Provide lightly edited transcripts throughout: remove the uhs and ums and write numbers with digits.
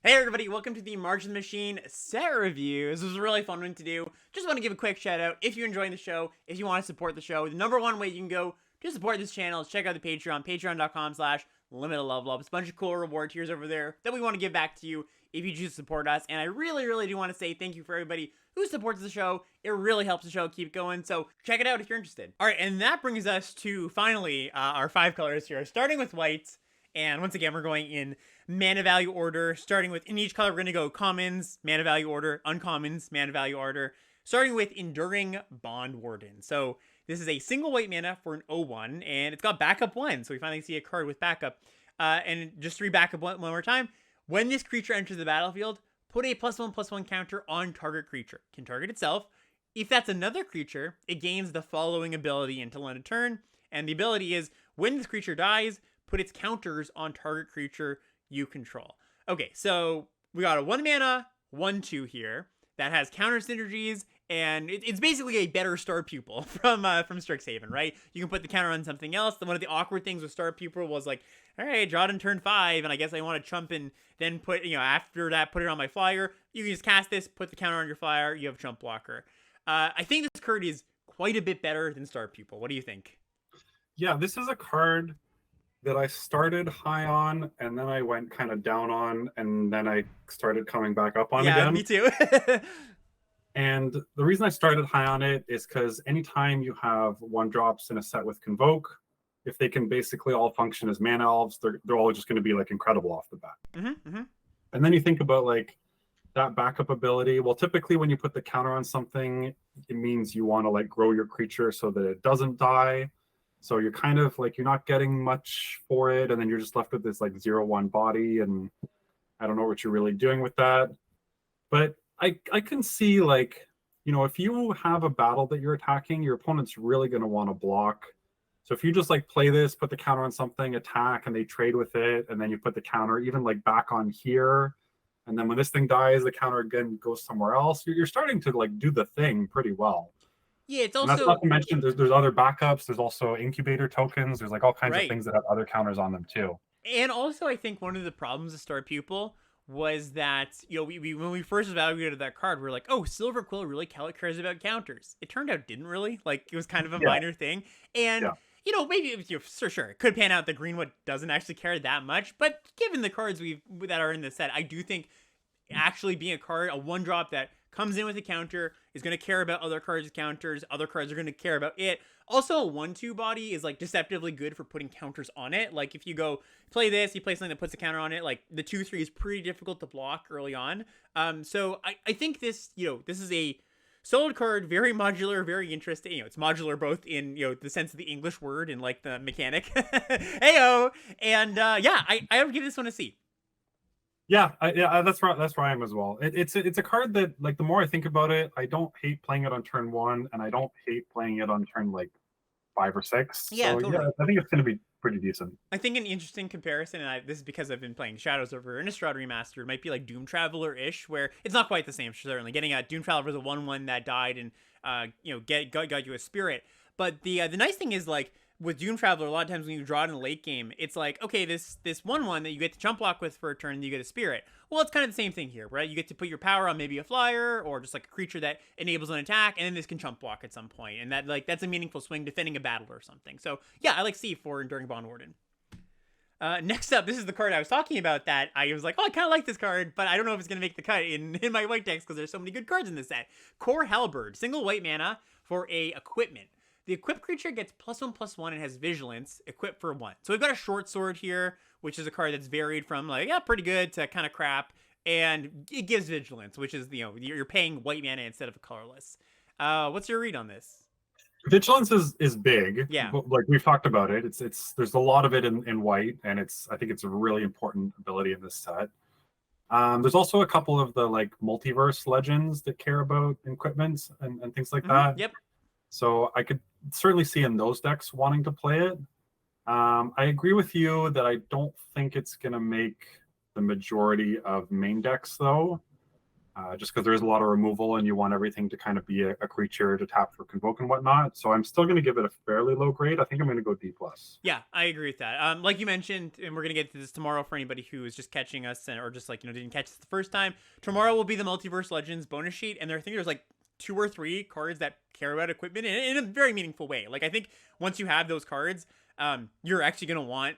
Hey everybody, welcome to the March of the Machine set review. This was a really fun one to do. Just want to give a quick shout out if you're enjoying the show, if you want to support the show. The number one way you can go to support this channel is check out the Patreon, patreon.com/limitedlevelup. It's a bunch of cool reward tiers over there that we want to give back to you if you choose to support us. And I really do want to say thank you for everybody who supports the show. It really helps the show keep going, so check it out if you're interested. All right, and that brings us to finally our 5 colors here, starting with white. And once again, we're going in mana value order, starting with, in each color, we're going to go commons, mana value order, uncommons, mana value order, starting with Enduring Bond Warden. So this is a single white mana for an 0/1, and it's got backup 1, so we finally see a card with backup. And just 3 backup one more time. When this creature enters the battlefield, put a +1/+1 counter on target creature. Can target itself. If that's another creature, it gains the following ability until end of turn, and the ability is, when this creature dies, put its counters on target creature you control. Okay, so we got a 1 mana, 1/2 here that has counter synergies, and it's basically a better Star Pupil from Strixhaven, right? You can put the counter on something else. One of the awkward things with Star Pupil was like, all right, draw it in turn 5, and I guess I want to chump and then put, after that, put it on my flyer. You can just cast this, put the counter on your flyer, you have Chump Blocker. I think this card is quite a bit better than Star Pupil. What do you think? Yeah, this is a card that I started high on, and then I went kind of down on, and then I started coming back up on again. Yeah, me too. And the reason I started high on it is because anytime you have 1-drops in a set with Convoke, if they can basically all function as mana elves, they're all just going to be like incredible off the bat. And then you think about like that backup ability. Well, typically when you put the counter on something, it means you want to like grow your creature so that it doesn't die. So you're kind of like, you're not getting much for it, and then you're just left with this like 0/1 body, and I don't know what you're really doing with that. But I can see, like, if you have a battle that you're attacking, your opponent's really going to want to block. So if you just like play this, put the counter on something, attack, and they trade with it, and then you put the counter even like back on here, and then when this thing dies, the counter again goes somewhere else, you're starting to like do the thing pretty well. Yeah, it's And also, that's not to mention there's other backups. There's also incubator tokens. There's like all kinds of things that have other counters on them too. And also, I think one of the problems with Star Pupil was that, we when we first evaluated that card, we were like, oh, Silver Quill really cares about counters. It turned out it didn't really. Like, it was kind of a minor thing. And, maybe, sure, it could pan out that Greenwood doesn't actually care that much. But given the cards that are in the set, I do think actually being a 1-drop that comes in with a counter, is going to care about other cards' counters. Other cards are going to care about it. Also, a 1/2 body is like deceptively good for putting counters on it. Like if you go play this, you play something that puts a counter on it, like the 2/3 is pretty difficult to block early on. So I think this, this is a solid card, very modular, very interesting. It's modular both in, the sense of the English word and like the mechanic. Heyo! And yeah, I would give this one a C. Yeah, that's right. That's where I am as well. It's a card that, like, the more I think about it, I don't hate playing it on turn 1, and I don't hate playing it on turn like 5 or 6. Yeah, so, totally. Yeah, I think it's going to be pretty decent. I think an interesting comparison, and this is because I've been playing Shadows over Innistrad Remastered, might be like Doom Traveler-ish, where it's not quite the same. Certainly, getting a Doom Traveler was a 1/1 that died, and got you a spirit. But the nice thing is, like, with Doom Traveler, a lot of times when you draw it in the late game, it's like, okay, this 1/1 that you get to chump block with for a turn, and you get a spirit. Well, it's kind of the same thing here, right? You get to put your power on maybe a flyer or just like a creature that enables an attack, and then this can chump block at some point, and that's a meaningful swing defending a battle or something. So yeah, I like C for Enduring Bond Warden. Next up, this is the card I was talking about that I was like, oh, I kind of like this card, but I don't know if it's going to make the cut in my white decks because there's so many good cards in this set. Core Halberd, single white mana for a equipment. The equipped creature gets +1/+1 and has Vigilance, equipped for 1. So we've got a short sword here, which is a card that's varied from like, yeah, pretty good to kind of crap. And it gives Vigilance, which is, you're paying white mana instead of a colorless. What's your read on this? Vigilance is big. Yeah. Like we've talked about it. There's a lot of it in white, and I think it's a really important ability in this set. There's also a couple of the like multiverse legends that care about equipment and things like that. Yep. So I could certainly see in those decks wanting to play it. I agree with you that I don't think it's going to make the majority of main decks, though. just because there is a lot of removal and you want everything to kind of be a creature to tap for Convoke and whatnot. So I'm still going to give it a fairly low grade. I think I'm going to go D+. Yeah, I agree with that. Like you mentioned, and we're gonna get to this tomorrow for anybody who is just catching us or just like didn't catch us the first time. Tomorrow will be the Multiverse Legends bonus sheet, and I think there's like 2 or 3 cards that care about equipment in a very meaningful way. Like I think once you have those cards, you're actually gonna want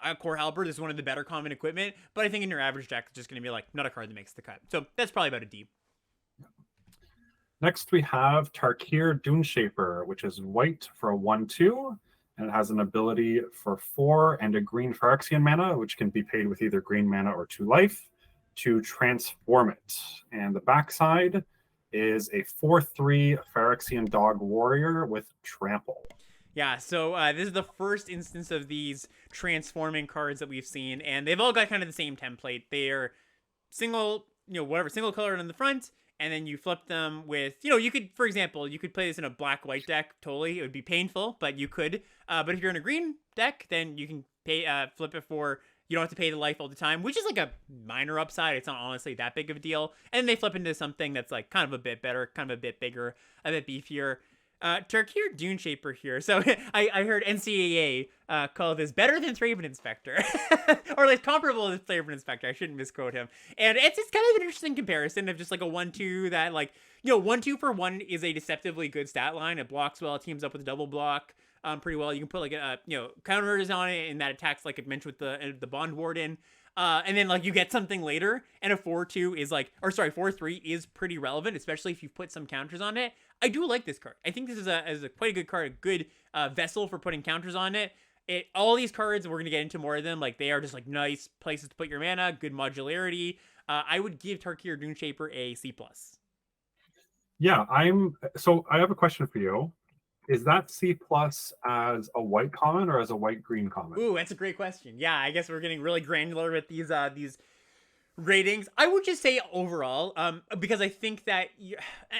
a core halberd is one of the better common equipment, but I think in your average deck, it's just going to be like not a card that makes the cut. So that's probably about a D. Next, we have Tarkir Duneshaper, which is white for a 1/2, and it has an ability for 4 and a green Phyrexian mana, which can be paid with either green mana or 2 life to transform it. And the backside is a 4/3 Phyrexian Dog Warrior with Trample. Yeah, so this is the first instance of these transforming cards that we've seen, and they've all got kind of the same template. They're single, single color on the front, and then you flip them with, you could, for example, you could play this in a black-white deck, totally. It would be painful, but you could. But if you're in a green deck, then you can flip it for, you don't have to pay the life all the time, which is like a minor upside. It's not honestly that big of a deal. And they flip into something that's like kind of a bit better, kind of a bit bigger, a bit beefier. Tarkir Duneshaper here. So I heard NCAA call this better than Thraben Inspector, or like comparable to Thraben Inspector. I shouldn't misquote him. And it's kind of an interesting comparison of just like a 1/2 that 1/2 for 1 is a deceptively good stat line. It blocks well, it teams up with double block pretty well. You can put like a counters on it, and that attacks like it mentioned with the Bond Warden. And then like you get something later, and a 4/2 is 4/3 is pretty relevant, especially if you put some counters on it. I do like this card. I think this is a quite a good card, a good vessel for putting counters on it. All these cards, we're gonna get into more of them. Like they are just like nice places to put your mana, good modularity. I would give Tarkir Duneshaper a C+. Yeah, so I have a question for you. Is that C+ as a white common or as a white-green common? Ooh, that's a great question. Yeah, I guess we're getting really granular with these ratings. I would just say overall, because I think that,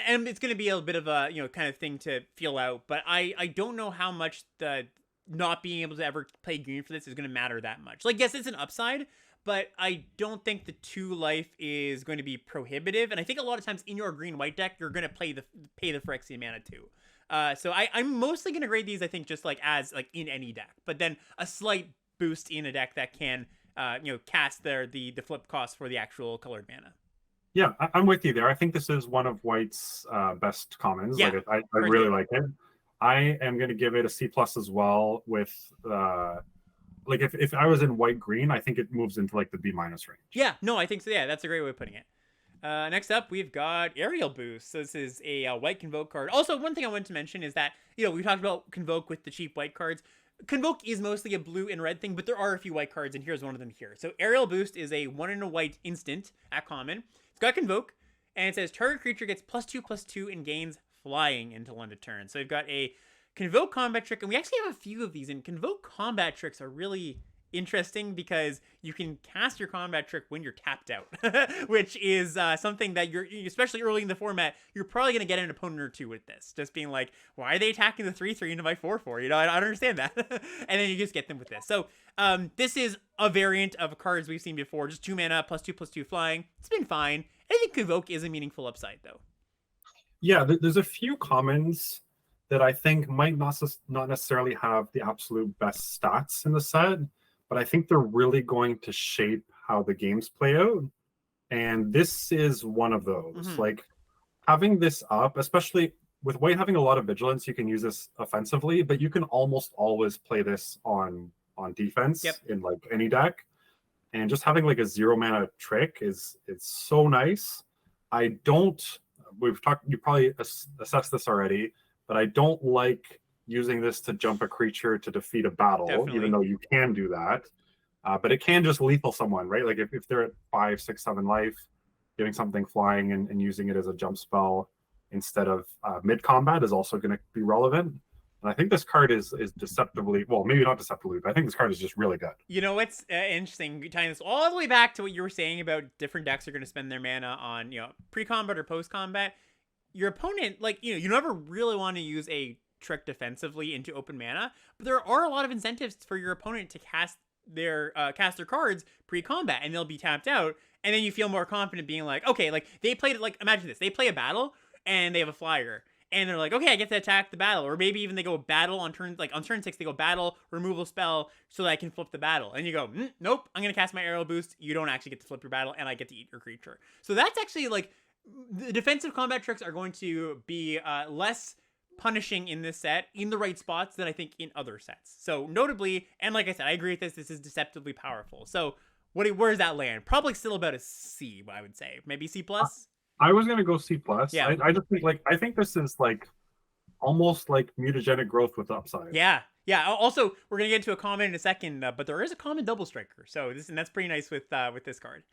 and it's going to be a bit of a, kind of thing to feel out, but I don't know how much the not being able to ever play green for this is going to matter that much. Like, yes, it's an upside, but I don't think the 2 life is going to be prohibitive. And I think a lot of times in your green-white deck, you're going to pay the Phyrexian mana too. So I'm mostly going to grade these, I think, just like as like in any deck, but then a slight boost in a deck that can, cast the flip cost for the actual colored mana. Yeah, I'm with you there. I think this is one of White's best commons. Yeah, I really like it. I am going to give it a C+ as well with, if I was in white-green, I think it moves into like the B- range. Yeah, no, I think so. Yeah, that's a great way of putting it. Next up, we've got Aerial Boost. So this is a white Convoke card. Also, one thing I wanted to mention is that, we talked about Convoke with the cheap white cards. Convoke is mostly a blue and red thing, but there are a few white cards, and here's one of them here. So Aerial Boost is a 1 and a white instant at common. It's got Convoke, and it says target creature gets +2/+2 and gains flying until end of turn. So we've got a Convoke combat trick, and we actually have a few of these, and Convoke combat tricks are really interesting because you can cast your combat trick when you're tapped out, which is something that you're, especially early in the format, you're probably going to get an opponent or two with this, just being like, why are they attacking the 3/3 into my 4/4? I don't understand that. And then you just get them with this. So this is a variant of cards we've seen before, just 2 mana +2/+2 flying. It's been fine. I think Convoke is a meaningful upside though. Yeah, there's a few commons that I think might not necessarily have the absolute best stats in the set, but I think they're really going to shape how the games play out. And this is one of those. Mm-hmm. Like having this up, especially with White having a lot of vigilance, you can use this offensively, but you can almost always play this on defense in like any deck. And just having like a 0 mana trick it's so nice. You probably assessed this already, but I don't like using this to jump a creature to defeat a battle. Definitely. Even though you can do that. But it can just lethal someone, right? Like if they're at 5, 6, 7 life, giving something flying and using it as a jump spell instead of mid-combat is also going to be relevant. And I think this card is deceptively, well, maybe not deceptively, but I think this card is just really good. What's interesting, tying this all the way back to what you were saying about different decks are going to spend their mana on, pre-combat or post-combat. Your opponent, you never really want to use a trick defensively into open mana, but there are a lot of incentives for your opponent to cast cast their cards pre-combat, and they'll be tapped out, and then you feel more confident being like, okay, like they played it, like imagine this, they play a battle and they have a flyer. And they're like, okay, I get to attack the battle. Or maybe even they go battle on turn, like on turn 6, they go battle, removal spell, so that I can flip the battle. And you go, nope, I'm going to cast my arrow boost. You don't actually get to flip your battle, and I get to eat your creature. So that's actually like, the defensive combat tricks are going to be less punishing in this set in the right spots than I think in other sets. So notably, and like I said, I agree with this is deceptively powerful. So where does that land? Probably still about a C, I would say. Maybe C+? I was gonna go C+. Yeah. I just think I think this is like almost like mutagenic growth with upside. Yeah. Also, we're gonna get into a common in a second, but there is a common double striker, so that's pretty nice with this card.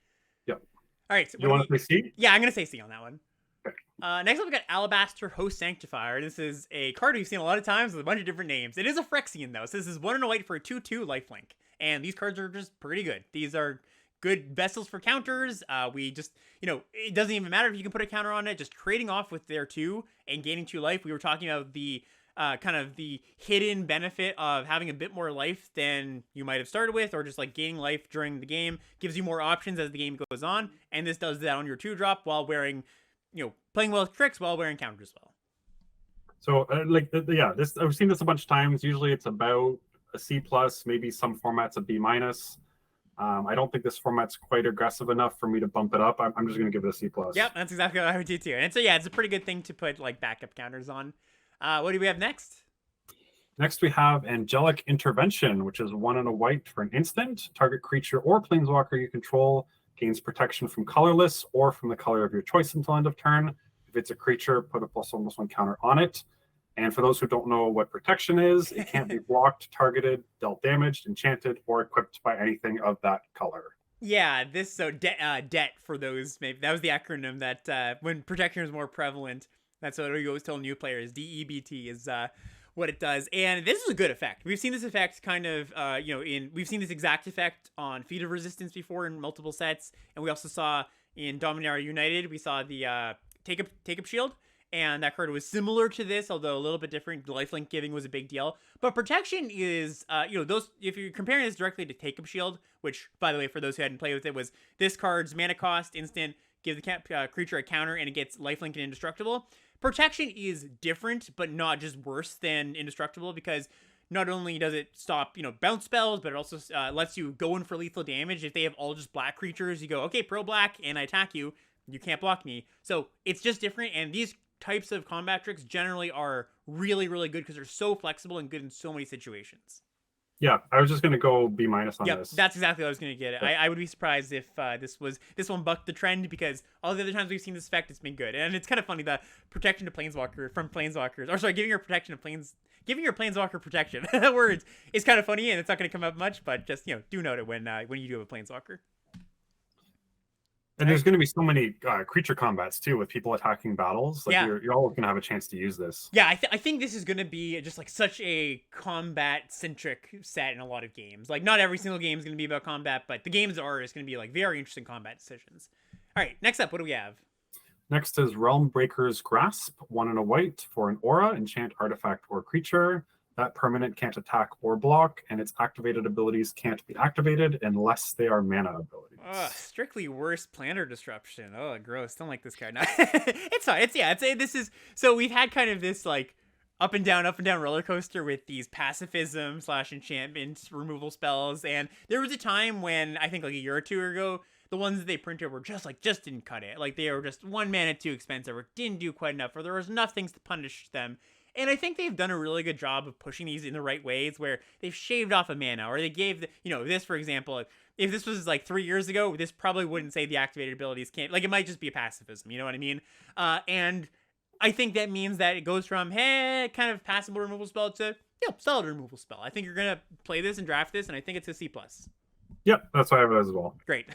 Yep. All right. So you want to say C? Yeah, I'm gonna say C on that one. Okay. Next up, we got Alabaster Host Sanctifier. This is a card we've seen a lot of times with a bunch of different names. It is a Phyrexian though, so this is 1 and a white for a 2/2 lifelink, and these cards are just pretty good. These are good vessels for counters. We just, it doesn't even matter if you can put a counter on it. Just trading off with their 2 and gaining 2 life. We were talking about the kind of the hidden benefit of having a bit more life than you might have started with, or just like gaining life during the game this more options as the game goes on. And this does that on your 2-drop while wearing, playing well with tricks while wearing counters as well. So this I've seen this a bunch of times. Usually it's about a C+, maybe some formats a B-. I don't think this format's quite aggressive enough for me to bump it up. I'm just going to give it a C+. Yep, that's exactly what I would do too. And so, yeah, it's a pretty good thing to put like backup counters on. What do we have next? Next, we have Angelic Intervention, which is 1 and a white for an instant. Target creature or planeswalker you control gains protection from colorless or from the color of your choice until end of turn. If it's a creature, put a +1/+1 counter on it. And for those who don't know what protection is, it can't be blocked, targeted, dealt damaged, enchanted, or equipped by anything of that color. Yeah, debt for those. Maybe that was the acronym that when protection was more prevalent, that's what we always tell new players. DEBT is what it does, and this is a good effect. We've seen this effect kind of, we've seen this exact effect on Feat of Resistance before in multiple sets, and we also saw in Dominaria United, we saw the take up shield. And that card was similar to this, although a little bit different. Lifelink giving was a big deal. But protection is, if you're comparing this directly to Take Up Shield, which, by the way, for those who hadn't played with it, was this card's mana cost, instant, give the creature a counter, and it gets lifelink and indestructible. Protection is different, but not just worse than indestructible, because not only does it stop, bounce spells, but it also lets you go in for lethal damage. If they have all just black creatures, you go, okay, pro black, and I attack you. You can't block me. So it's just different, and these types of combat tricks generally are really, really good because they're so flexible and good in so many situations. Yeah, I was just going to go B- on this. That's exactly what I was going to get. Yeah. I would be surprised if this one bucked the trend, because all the other times we've seen this effect, it's been good. And it's kind of funny, the protection to planeswalker from planeswalkers, or sorry, giving your planeswalker protection. That word is kind of funny, and it's not going to come up much, but just do note it when you do have a planeswalker. And there's going to be so many creature combats too with people attacking battles. You're always going to have a chance to use this. Yeah, I think this is going to be just like such a combat-centric set in a lot of games. Like, not every single game is going to be about combat, but the games are is going to be like very interesting combat decisions. All right, next up, what do we have? Next is Realm Breaker's Grasp, 1 and a white for an aura, enchant artifact or creature. That permanent can't attack or block, and its activated abilities can't be activated unless they are mana abilities. Strictly worst planner disruption. Oh, gross. Don't like this card. No. It's fine. This is, so we've had kind of this like up and down roller coaster with these pacifism / enchantment removal spells. And there was a time when I think like a year or two ago, the ones that they printed were just didn't cut it. Like they were just 1 mana too expensive, or didn't do quite enough, or there was enough things to punish them. And I think they've done a really good job of pushing these in the right ways, where they've shaved off a mana, or they gave, this, for example, if this was like 3 years ago, this probably wouldn't say the activated abilities can't, like it might just be a pacifism, you know what I mean? And I think that means that it goes from, hey, kind of passable removal spell to, solid removal spell. I think you're going to play this and draft this, and I think it's a C+. Yep, that's what I have it as well. Great.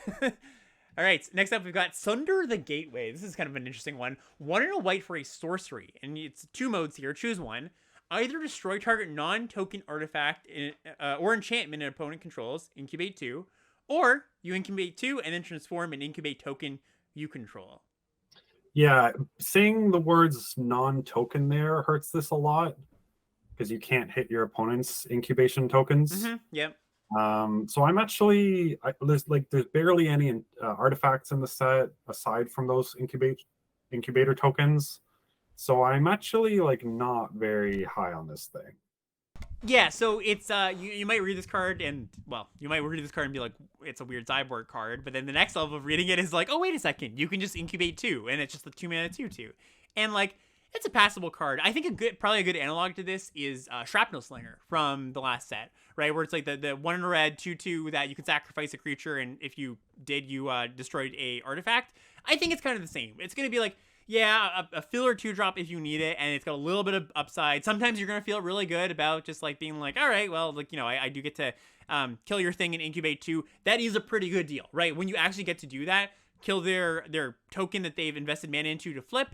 All right, next up, we've got Sunder the Gateway. This is kind of an interesting one. 1 and a white for a sorcery, and it's 2 modes here. Choose one. Either destroy target non-token artifact or enchantment an opponent controls, incubate 2, or you incubate 2 and then transform an incubate token you control. Yeah, saying the words non-token there hurts this a lot, because you can't hit your opponent's incubation tokens. Mm-hmm. Yep. So I'm actually there's barely any artifacts in the set aside from those incubator tokens. So I'm actually like not very high on this thing. Yeah, so it's you might read this card and well, you might read this card and be like, it's a weird cyborg card, but then the next level of reading it is like, oh wait a second, you can just incubate 2, and it's just the 2-mana 2/2, and like it's a passable card. I think probably a good analog to this is Shrapnel Slinger from the last set, right? Where it's like the 1 in a red 2/2 that you can sacrifice a creature, and if you did, you destroyed a artifact. I think it's kind of the same. It's gonna be like, yeah, a filler 2-drop if you need it, and it's got a little bit of upside. Sometimes you're gonna feel really good about just like being like, all right, well, like, you know, I do get to kill your thing and incubate 2. That is a pretty good deal, right? When you actually get to do that, kill their token that they've invested mana into to flip.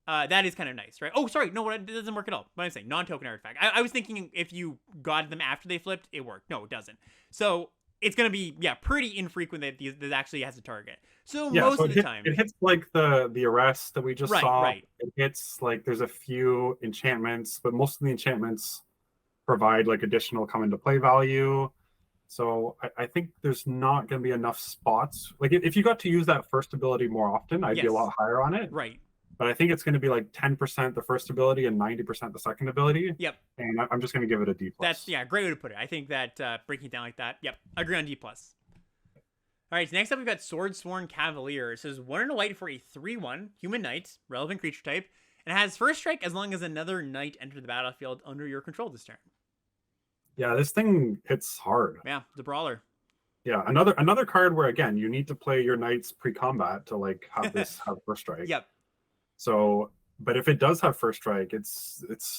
That is kind of nice, right? Oh, sorry, no, it doesn't work at all. What I'm saying, non-token artifact. I was thinking if you got them after they flipped, it worked. No, it doesn't. So it's gonna be pretty infrequent that this actually has a target. So most of the time, it hits like the arrest that we just saw. Right. It hits like there's a few enchantments, but most of the enchantments provide like additional come into play value. So I think there's not going to be enough spots. Like if you got to use that first ability more often, I'd be a lot higher on it. Right. But I think it's going to be like 10% the first ability and 90% the second ability. Yep. And I'm just going to give it a D+. That's great way to put it. I think that breaking it down like that. Yep. Agree on D+. All right, so next up we've got Swordsworn Cavalier. It says 1 and a white for a 3/1 human knight, relevant creature type, and has first strike as long as another knight entered the battlefield under your control this turn. Yeah, this thing hits hard. Yeah, the brawler. Yeah, another card where again you need to play your knights pre-combat to like have this have first strike. Yep. So, but if it does have first strike,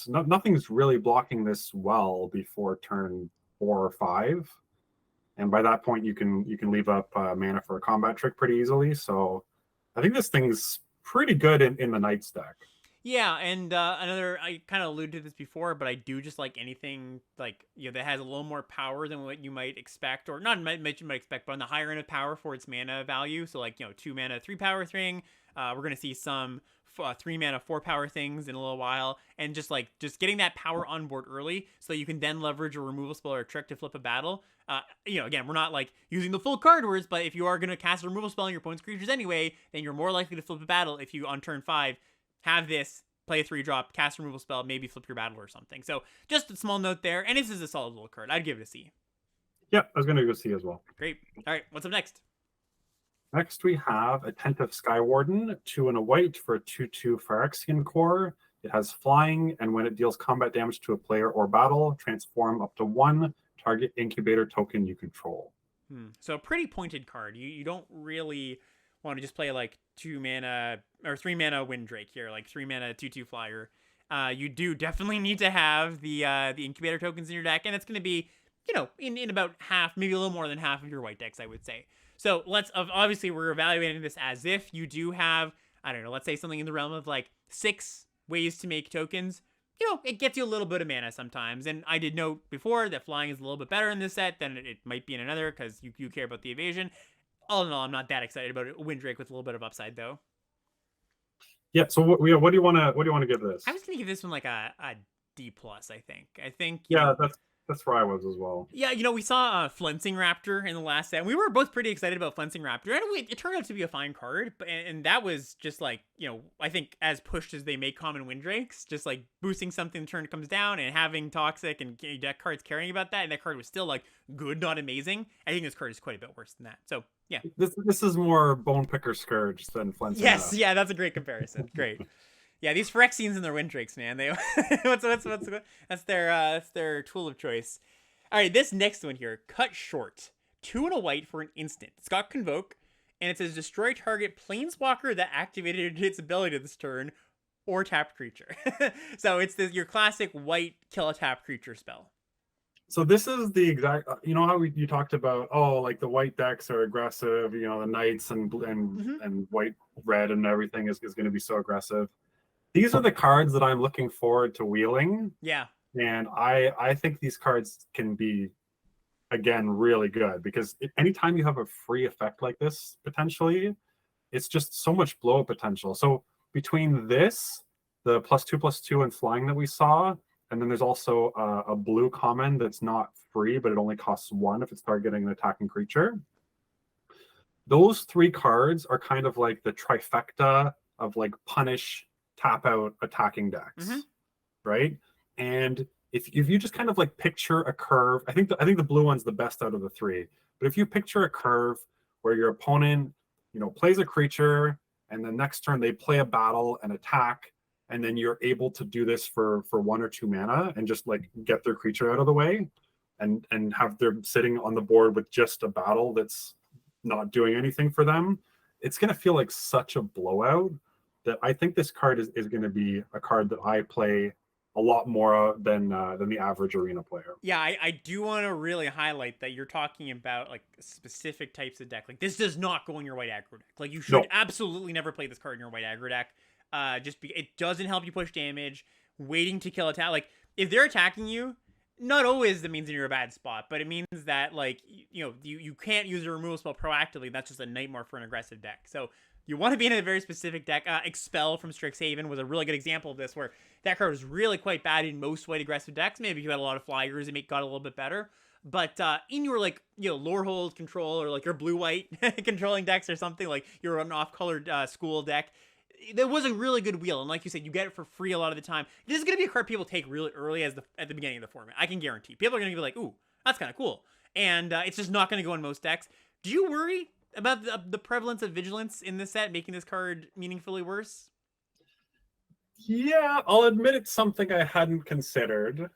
nothing's really blocking this well before turn 4 or 5, and by that point you can leave up mana for a combat trick pretty easily. So, I think this thing's pretty good in the knights deck. Yeah, and I kind of alluded to this before, but I do just like anything like, you know, that has a little more power than what you might expect, or not you might expect, but on the higher end of power for its mana value. So like, you know, 2 mana 3 power thing. We're gonna see some 3 mana 4 power things in a little while, and just getting that power on board early, so you can then leverage a removal spell or a trick to flip a battle. You know, again, we're not like using the full card words, but if you are gonna cast a removal spell on your opponent's creatures anyway, then you're more likely to flip a battle if you on turn 5 have this, play a 3-drop, cast a removal spell, maybe flip your battle or something. So just a small note there, and this is a solid little card. I'd give it a C. Yeah, I was gonna go C as well. Great. All right, what's up next? Next, we have Attentive Skywarden, 2 and a white for a 2/2 Phyrexian core. It has flying, and when it deals combat damage to a player or battle, transform up to 1 target incubator token you control. So a pretty pointed card. You don't really want to just play like 2 mana or 3 mana Windrake here, like 3 mana 2/2 flyer. You do definitely need to have the incubator tokens in your deck, and it's going to be, you know, in about half, maybe a little more than half of your white decks, I would say. So obviously we're evaluating this as if you do have, I don't know, let's say something in the realm of like 6 ways to make tokens. You know, it gets you a little bit of mana sometimes. And I did note before that flying is a little bit better in this set than it might be in another, because you care about the evasion. All in all, I'm not that excited about it. Windrake with a little bit of upside though. Yeah. So what do you want to give this? I was gonna give this one like a D+. I think. Yeah, that's where I was as well. Yeah, you know, we saw Flensing Raptor in the last set, and we were both pretty excited about Flensing Raptor, and it turned out to be a fine card, and that was just like, you know, I think as pushed as they make common Windrakes, just like boosting something the turn comes down and having Toxic and deck cards caring about that, and that card was still like good, not amazing. I think this card is quite a bit worse than that. So yeah, this is more Bone Picker Scourge than Flensing. Yes, yeah, that's a great comparison. Great. Yeah, these Phyrexians and their Windrakes, man. They that's their tool of choice. All right, this next one here, Cut Short, 2 and a white for an instant. It's got Convoke, and it says destroy target planeswalker that activated its ability this turn, or tapped creature. So it's your classic white kill a tapped creature spell. So this is the exact, you know how you talked about, oh, like the white decks are aggressive, you know, the knights and white red and everything is going to be so aggressive. These are the cards that I'm looking forward to wheeling. Yeah. And I think these cards can be, again, really good, because anytime you have a free effect like this, potentially, it's just so much blow potential. So between this, the +2/+2 and flying that we saw, and then there's also a blue common that's not free, but it only costs 1 if it's targeting an attacking creature. Those 3 cards are kind of like the trifecta of like punish, tap out, attacking decks, right? And if you just kind of like picture a curve, I think the blue one's the best out of the 3. But if you picture a curve where your opponent, plays a creature, and the next turn they play a battle and attack, and then you're able to do this for 1 or 2 mana and just like get their creature out of the way, and have them sitting on the board with just a battle that's not doing anything for them, it's going to feel like such a blowout that I think this card is going to be a card that I play a lot more than the average arena player. Yeah, I do want to really highlight that you're talking about like specific types of deck. Like this does not go in your white aggro deck. Like you should absolutely never play this card in your white aggro deck. It doesn't help you push damage. Waiting to kill attack. Like if they're attacking you, not always that means you're in a bad spot, but it means that like you can't use a removal spell proactively. That's just a nightmare for an aggressive deck. So you want to be in a very specific deck. Expel from Strixhaven was a really good example of this, where that card was really quite bad in most white aggressive decks. Maybe if you had a lot of flyers, it got a little bit better. But in your like Lorehold control, or like your blue-white controlling decks or something, like you're an off-colored school deck, there was a really good wheel, and like you said, you get it for free a lot of the time. This is going to be a card people take really early at the beginning of the format. I can guarantee. People are going to be like, ooh, that's kind of cool. And it's just not going to go in most decks. Do you worry about the prevalence of Vigilance in this set, making this card meaningfully worse? Yeah, I'll admit it's something I hadn't considered.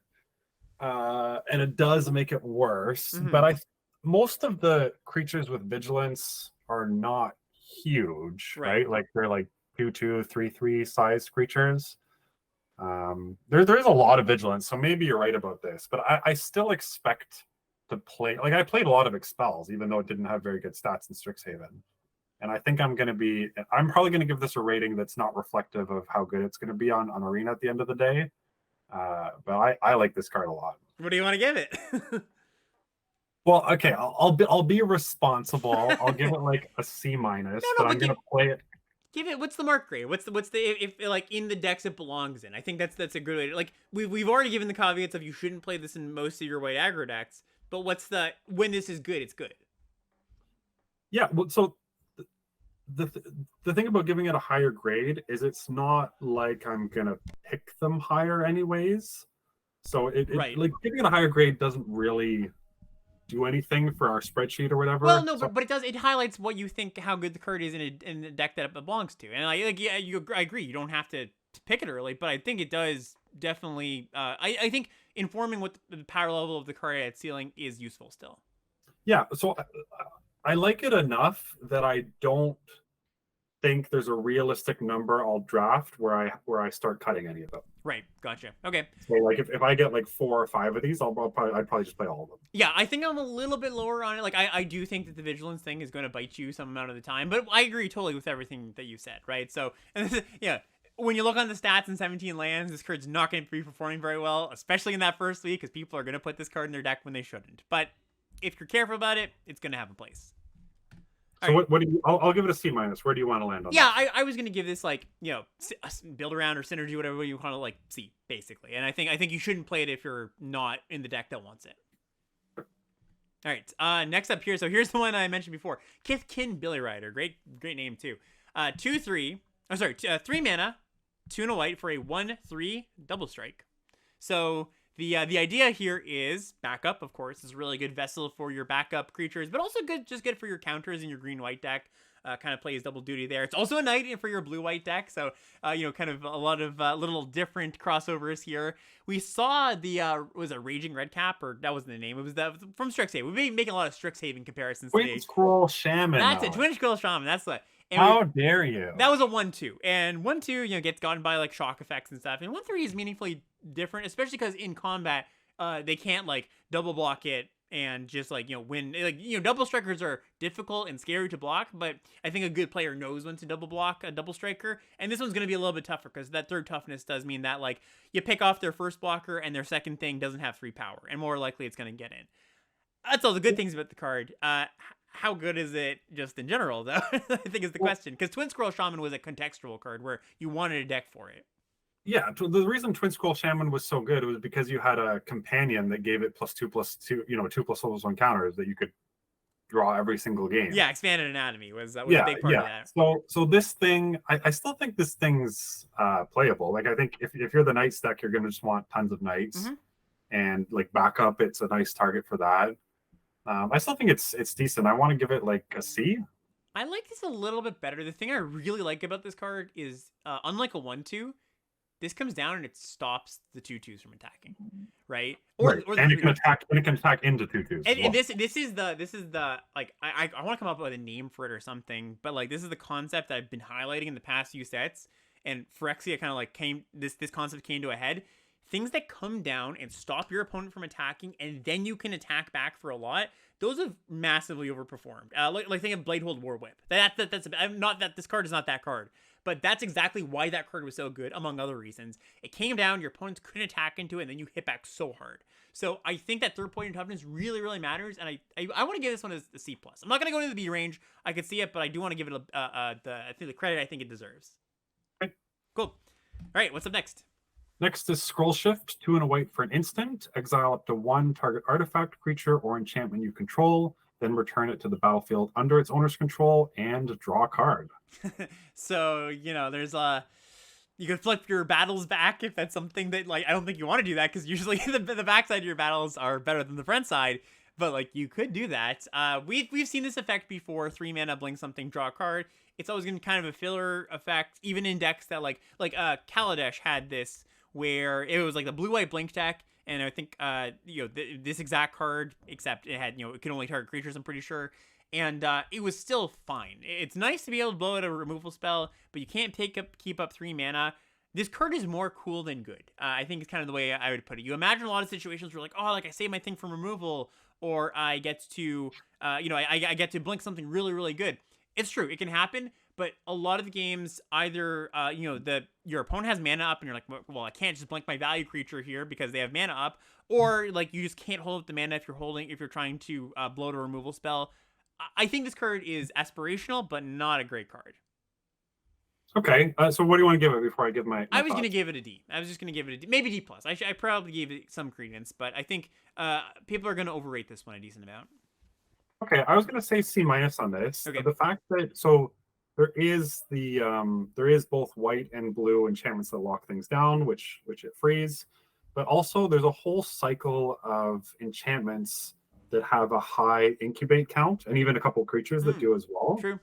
And it does make it worse. But most of the creatures with Vigilance are not huge, right? Like they're like 2/2, 3/3 sized creatures. There's a lot of Vigilance, so maybe you're right about this, but I still expect to play. Like I played a lot of Expels, even though it didn't have very good stats in Strixhaven, and I think I'm probably going to give this a rating that's not reflective of how good it's going to be on Arena at the end of the day. But I like this card a lot. What do you want to give it? Well, okay, I'll be responsible. I'll give it like a C-, but I'm going to play it. Give it, what's the mark grade? What's the if like in the decks it belongs in? I think that's a good way to, like, we've already given the caveats of you shouldn't play this in most of your white aggro decks, but what's when this is good, it's good. Yeah, well, so the thing about giving it a higher grade is it's not like I'm gonna pick them higher anyways. So it like giving it a higher grade doesn't really do anything for our spreadsheet or whatever. Well, no, but it highlights what you think, how good the card is in a deck that it belongs to. And I agree, you don't have to pick it early, but I think it does definitely. I think informing what the power level of the card at ceiling is useful still. Yeah, so I like it enough that I don't think there's a realistic number I'll draft where I start cutting any of them. Right, gotcha. Okay. So like if I get like 4 or 5 of these, I'd probably just play all of them. Yeah, I think I'm a little bit lower on it. Like I do think that the Vigilance thing is going to bite you some amount of the time, but I agree totally with everything that you said, right? So, and this is, yeah, when you look on the stats in 17 lands, this card's not going to be performing very well, especially in that first week, because people are going to put this card in their deck when they shouldn't. But if you're careful about it, it's going to have a place. So right. What do you? I'll give it a C-. Where do you want to land on? Yeah, I was gonna give this like build around or synergy, whatever you call it, like C basically. And I think you shouldn't play it if you're not in the deck that wants it. All right. Next up here. So here's the one I mentioned before. Kithkin Billy Rider. Great name too. 3 mana, 2 and a white for a 1/3 double strike. So the idea here is backup, of course. It's a really good vessel for your backup creatures, but also good for your counters in your green-white deck. Kind of plays double duty there. It's also a knight for your blue-white deck, so kind of a lot of little different crossovers here. We saw the was it Raging Redcap, or that wasn't the name. It was from Strixhaven. We've been making a lot of Strixhaven comparisons today. Twin Scroll Shaman. That's it. Twin Scroll Shaman. That's what. How dare you? That was a 1/2, and 1/2 gets gotten by like shock effects and stuff, and 1/3 is meaningfully different, especially because in combat they can't like double block it and just like win. Like double strikers are difficult and scary to block, but I think a good player knows when to double block a double striker, and this one's going to be a little bit tougher because that third toughness does mean that like you pick off their first blocker and their second thing doesn't have 3 power, and more likely it's going to get in. That's all the good things about the card. How good is it just in general, though? I think is the question. Because Twin Scroll Shaman was a contextual card where you wanted a deck for it. Yeah, the reason Twin Scroll Shaman was so good was because you had a companion that gave it +2/+2, 2+1 counters that you could draw every single game. Yeah, expanded anatomy was a Yeah, big part yeah. of that. So this thing, I still think this thing's playable. Like, I think if you're the Knights deck, you're gonna just want tons of Knights, and like backup, it's a nice target for that. I still think it's decent. I want to give it like a C. I like this a little bit better. The thing I really like about this card is, unlike a 1/2, this comes down and it stops the 2/2s from attacking, right? Or the and it can 3/1. attack, and it can attack into 2/2s. And this is the like I want to come up with a name for it or something, but like this is the concept that I've been highlighting in the past few sets, and Phyrexia kind of like this concept came to a head. Things that come down and stop your opponent from attacking, and then you can attack back for a lot. Those have massively overperformed. Like think of Bladehold War Whip. That's not that this card is not that card, but that's exactly why that card was so good, among other reasons. It came down, your opponents couldn't attack into it, and then you hit back so hard. So I think that third point in toughness really, really matters, and I want to give this one a C+. I'm not going to go into the B range. I could see it, but I do want to give it the credit I think it deserves. Okay. Cool. All right, what's up next? Next is Scroll Shift, 2 and a white for an instant. Exile up to 1 target artifact, creature, or enchantment you control. Then return it to the battlefield under its owner's control and draw a card. So, there's you can flip your battles back if that's something that, like, I don't think you want to do that because usually the backside of your battles are better than the front side. But, like, you could do that. We've seen this effect before. 3 mana, blink something, draw a card. It's always going to be kind of a filler effect, even in decks that, like Kaladesh had this, where it was like the blue-white blink deck, and I think, this exact card, except it had, it could only target creatures, I'm pretty sure. And it was still fine. It's nice to be able to blow out a removal spell, but you can't keep up 3 mana. This card is more cool than good. I think it's kind of the way I would put it. You imagine a lot of situations where, like, oh, like I save my thing from removal, or I get to, I get to blink something really, really good. It's true, it can happen, but a lot of the games either, your opponent has mana up, and you're like, well, I can't just blink my value creature here because they have mana up, or like you just can't hold up the mana if you're trying to blow out a removal spell. I think this card is aspirational, but not a great card. Okay, so what do you want to give it before I give my I was going to give it a D. I was just going to give it a D. Maybe D+. I probably gave it some credence, but I think people are going to overrate this one a decent amount. Okay, I was going to say C- on this. Okay. The fact that, there is both white and blue enchantments that lock things down, which it frees, but also there's a whole cycle of enchantments that have a high incubate count, and even a couple creatures that do as well. True.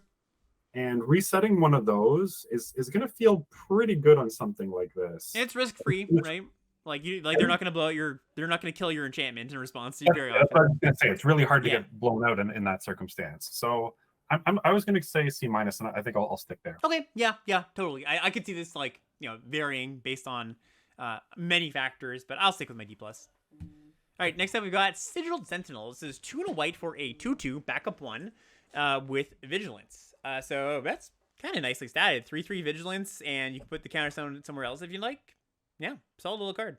And resetting one of those is going to feel pretty good on something like this. And it's risk free, right? They're not going to kill your enchantment in response to you very often. That's what I was going to say. It's really hard to get blown out in that circumstance. So I was going to say C-, and I think I'll stick there. Okay, yeah, totally. I could see this varying based on many factors, but I'll stick with my D+. All right, next up we've got Sigiled Sentinel. This is 2 and a white for a 2/2 backup 1 with Vigilance. So that's kind of nicely statted. 3/3 Vigilance, and you can put the counter somewhere else if you like. Yeah, solid little card.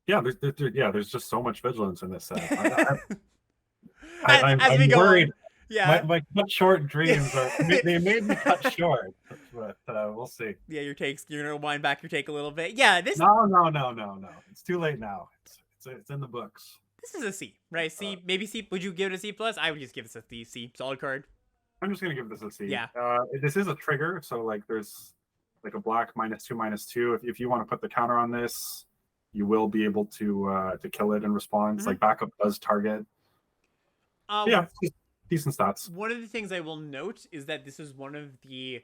Yeah, there's just so much Vigilance in this set. I'm worried. On. Yeah, my cut short dreams they made me cut short, but we'll see. Yeah, you're gonna wind back your take a little bit. Yeah, this. No. It's too late now. It's in the books. This is a C, right? C, maybe C. Would you give it a C+? I would just give this a C. Solid card. I'm just gonna give this a C. Yeah. This is a trigger, so like there's like a black -2/-2. If you want to put the counter on this, you will be able to kill it in response. Like backup does target. Yeah, decent stats. One of the things I will note is that this is one of the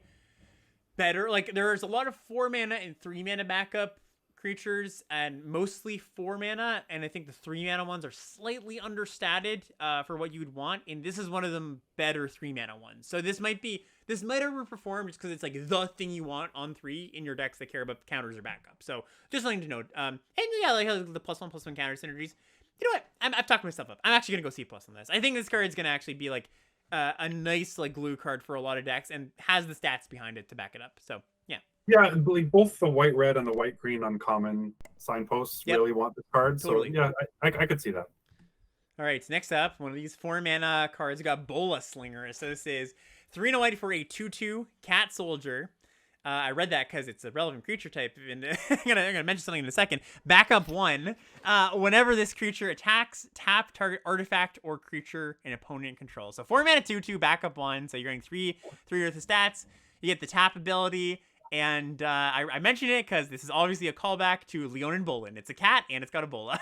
better. Like there's a lot of 4 mana and 3 mana backup creatures, and mostly 4 mana, and I think the 3 mana ones are slightly understated for what you'd want, and this is one of them better 3 mana ones. So this might overperform just because it's like the thing you want on 3 in your decks that care about counters or backup. So just something to note. And yeah, like the +1/+1 counter synergies. You know what? I've talked myself up. I'm actually gonna go C+ on this. I think this card is gonna actually be like a nice like glue card for a lot of decks, and has the stats behind it to back it up. So yeah. Yeah, I believe both the white-red and the white-green uncommon signposts really want this card. Totally. So yeah, I could see that. All right, next up, one of these 4 mana cards. We got Bola Slinger. So this is 3 and a white for a 2/2 cat soldier. I read that because it's a relevant creature type, and I'm gonna mention something in a second. Backup 1. Whenever this creature attacks, tap target artifact or creature an opponent controls. So 4 mana 2/2, backup 1. So you're getting three worth of stats. You get the tap ability, and I mentioned it because this is obviously a callback to Leonin Bolin. It's a cat and it's got a bola.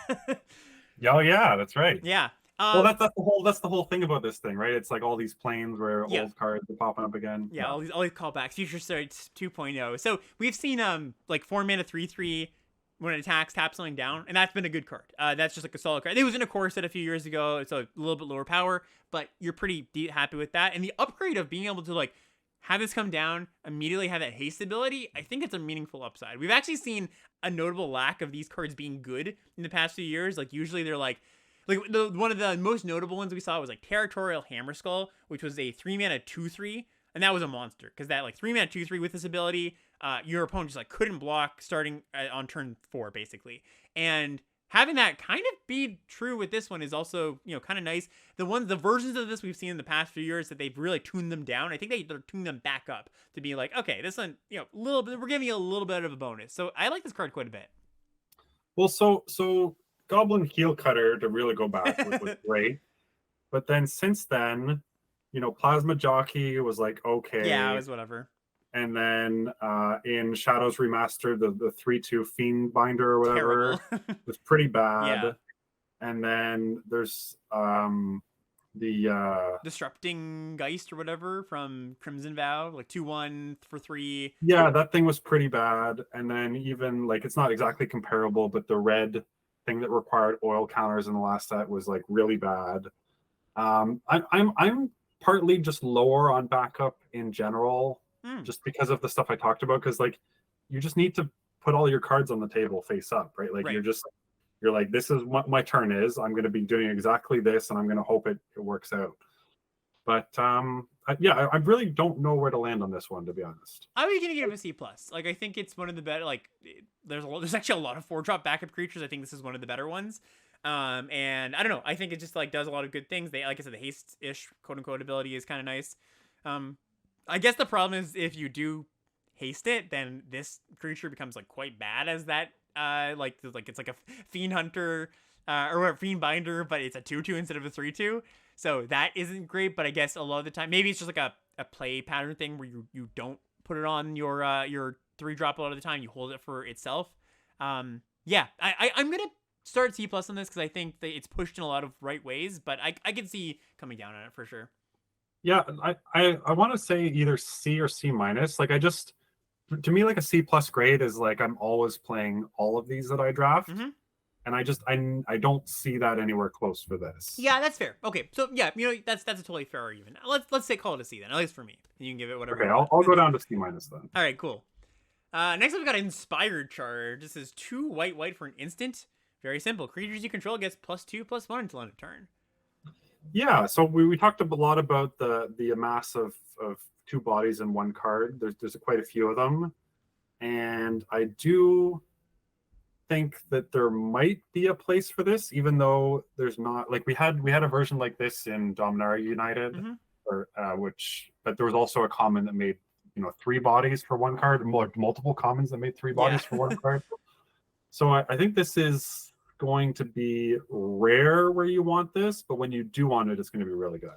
Oh yeah, that's right. Yeah. Well, that's the whole thing about this thing, right? It's like all these planes where Yeah. old cards are popping up again. Yeah, all these callbacks. Future Starts 2.0. So we've seen like 4 mana 3/3 when it attacks, tap something down, and that's been a good card. That's just like a solid card. It was in a core set a few years ago. It's a little bit lower power, but you're pretty happy with that. And the upgrade of being able to like have this come down, immediately have that haste ability, I think it's a meaningful upside. We've actually seen a notable lack of these cards being good in the past few years. Like usually they're like one of the most notable ones we saw was like Territorial Hammerskull, which was a 3 mana 2/3, and that was a monster because that like 3 mana 2/3 with this ability, your opponent just like couldn't block starting on turn 4 basically. And having that kind of be true with this one is also, kind of nice. The versions of this we've seen in the past few years that they've really tuned them down. I think they're tuned them back up to be like, okay, this one, little bit, we're giving you a little bit of a bonus. So I like this card quite a bit. Well, so Goblin Heel Cutter, to really go back, was great. But then since then, Plasma Jockey was like, okay. Yeah, it was whatever. And then in Shadows Remastered, the 3/2 Fiend Binder or whatever was pretty bad. Yeah. And then there's the Disrupting Geist or whatever from Crimson Vow, like 2/1 for 3. Yeah, that thing was pretty bad. And then even like it's not exactly comparable, but the red thing that required oil counters in the last set was like really bad. I'm partly just lower on backup in general, just because of the stuff I talked about. Because like you just need to put all your cards on the table face up, right? Like you're like, this is what my turn is. I'm going to be doing exactly this, and I'm going to hope it works out. But I really don't know where to land on this one, to be honest. I was gonna give it a C+. Like I think it's one of the better. Like there's actually a lot of 4-drop backup creatures. I think this is one of the better ones. And I don't know. I think it just like does a lot of good things. They, like I said, the haste-ish quote unquote ability is kind of nice. I guess the problem is if you do haste it, then this creature becomes like quite bad as that. Like it's like a Fiend Hunter or a Fiend Binder, but it's a 2/2 instead of a 3/2. So that isn't great. But I guess a lot of the time, maybe it's just like a play pattern thing where you don't put it on your 3-drop a lot of the time. You hold it for itself. I'm gonna start C+ on this because I think that it's pushed in a lot of right ways, but I can see coming down on it for sure. Yeah, I want to say either C or C-. Like to me, like a C+ grade is like I'm always playing all of these that I draft. Mm-hmm. And I don't see that anywhere close for this. Yeah, that's fair. Okay, so yeah, that's a totally fair argument. Let's say call it a C then, at least for me. You can give it whatever. Okay, I'll go down to C- then. All right, cool. Next up we got Inspired Charge. This is 2 white for an instant. Very simple. Creatures you control gets +2/+1 until end of turn. Yeah, so we talked a lot about the amass of 2 bodies in 1 card. There's quite a few of them, and I do think that there might be a place for this, even though there's not. Like we had a version like this in Dominaria United, but there was also a common that made 3 bodies for 1 card, multiple commons that made 3 bodies for 1 card. So I think this is going to be rare where you want this, but when you do want it, it's going to be really good.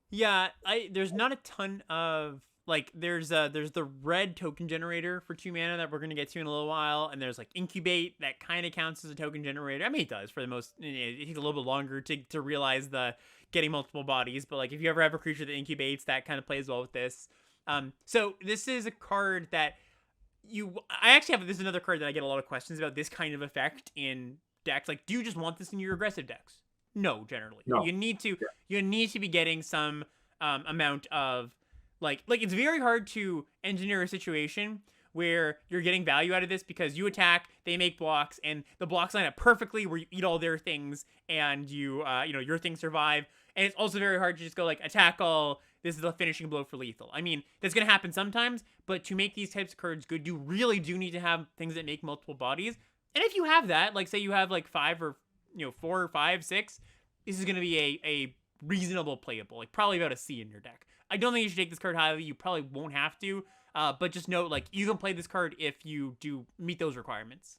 Yeah, there's not a ton of like there's the red token generator for 2 mana that we're gonna get to in a little while, and there's like Incubate that kind of counts as a token generator. I mean, it does for the most. It takes a little bit longer to realize the getting multiple bodies, but like if you ever have a creature that incubates, that kind of plays well with this. So this is a card that I actually have. This is another card that I get a lot of questions about this kind of effect in decks. Like, do you just want this in your aggressive decks? No, generally. No. You need to be getting some amount of like it's very hard to engineer a situation where you're getting value out of this because you attack, they make blocks, and the blocks line up perfectly where you eat all their things and your things survive. And it's also very hard to just go like attack all. This is the finishing blow for lethal. I mean, that's gonna happen sometimes, but to make these types of cards good, you really do need to have things that make multiple bodies. And if you have that, like say you have like 5 or 4 or 5, 6, this is gonna be a reasonable playable, like probably about a C in your deck. I don't think you should take this card highly. You probably won't have to. But just note, like, you can play this card if you do meet those requirements.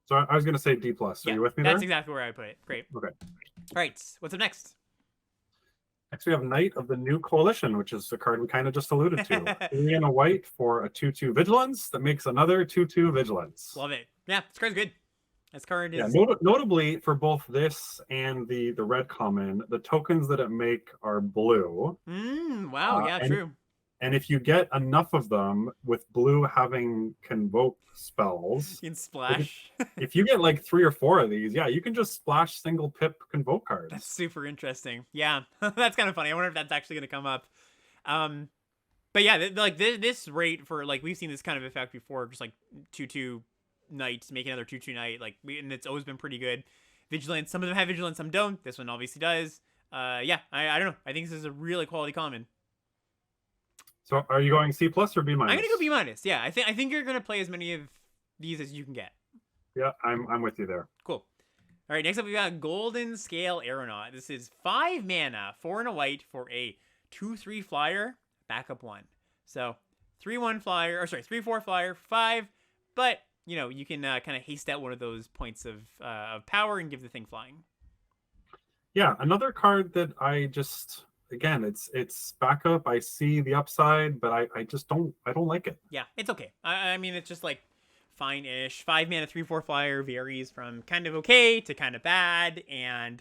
So I was going to say D+. Are you with me there? That's exactly where I put it. Great. Okay. All right. What's up next? Next, we have Knight of the New Coalition, which is the card we kind of just alluded to. 3 and a white for a 2/2 Vigilance that makes another 2/2 Vigilance. Love it. Yeah, this card's good. This card is... Yeah, notably for both this and the red common, the tokens that it make are blue. Wow, yeah, true. And if you get enough of them with blue having convoke spells, you can splash. If you get like 3 or 4 of these, yeah, you can just splash single pip convoke cards. That's super interesting. Yeah, that's kind of funny. I wonder if that's actually going to come up. But yeah, like this rate for, like, we've seen this kind of effect before, just like 2/2 Knights, make another 2/2 Knight, like, and it's always been pretty good. Vigilance, some of them have Vigilance, some don't. This one obviously does. Yeah, I don't know. I think this is a really quality common. So are you going C+ or B-? I'm gonna go B-. Yeah, I think you're gonna play as many of these as you can get. Yeah, I'm with you there. Cool. All right, next up we got Golden Scale Aeronaut. This is 5 mana, 4 and a white for a 2/3 flyer, backup 1. So 3/1 flyer, or sorry, 3/4 flyer, 5. But you know, you can kind of haste out one of those points of power and give the thing flying. Yeah, another card that I just, again, it's backup. I see the upside, but I just don't like it. Yeah, it's okay. I mean, it's just like fine-ish. 5 mana, 3/4 flyer varies from kind of okay to kind of bad, and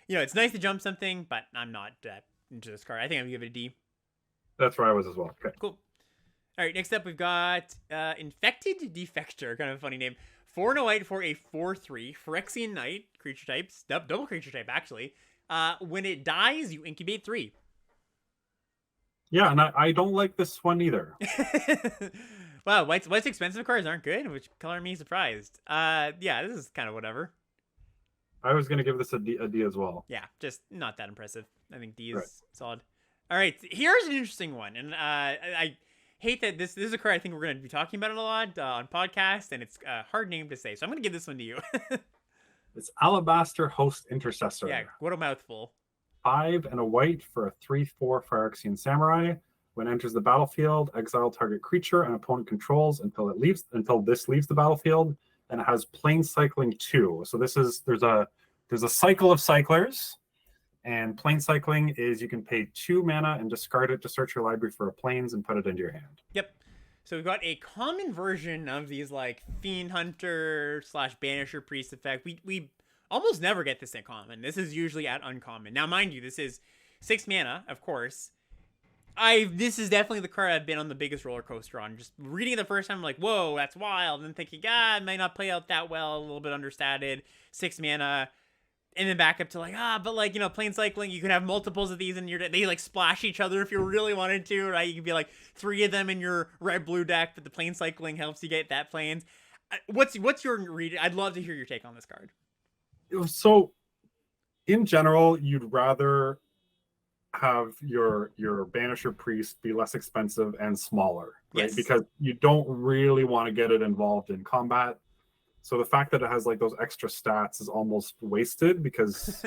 you know, it's nice to jump something, but I'm not into this card. I think I'm gonna give it a D. That's where I was as well. Okay. Cool. All right, next up we've got Infected Defector, kind of a funny name. 4 and a white for a 4/3 Phyrexian Knight, creature types, double creature type actually. When it dies, you incubate 3. Yeah, and I don't like this one either. Wow, white's expensive cards aren't good, which color me surprised. Yeah, this is kind of whatever. I was gonna give this a D as well. Yeah, just not that impressive. I think D is solid. All right, here's an interesting one, and I hate that this is a card I think we're going to be talking about it a lot on podcast, and it's a hard name to say, so I'm going to give this one to you. It's Alabaster Host Intercessor. Yeah, what a mouthful. 5 and a white for a 3/4 Phyrexian Samurai. When it enters the battlefield, exile target creature an opponent controls until this leaves the battlefield, and it has Plane Cycling 2. So there's a cycle of cyclers. And Plane Cycling is you can pay 2 mana and discard it to search your library for a planes and put it into your hand. Yep. So we've got a common version of these, like, Fiend Hunter / Banisher Priest effect. We almost never get this at common. This is usually at uncommon. Now, mind you, this is 6 mana, of course. This is definitely the card I've been on the biggest roller coaster on. Just reading it the first time, I'm like, whoa, that's wild. And then thinking, it might not play out that well, a little bit understated. 6 mana. And then back up to like, but like, you know, Plane Cycling, you can have multiples of these in your deck. They like splash each other if you really wanted to, right? You can be like 3 of them in your red-blue deck, but the Plane Cycling helps you get that planes. What's your read? I'd love to hear your take on this card. So, in general, you'd rather have your Banisher Priest be less expensive and smaller, right? Yes. Because you don't really want to get it involved in combat. So the fact that it has like those extra stats is almost wasted because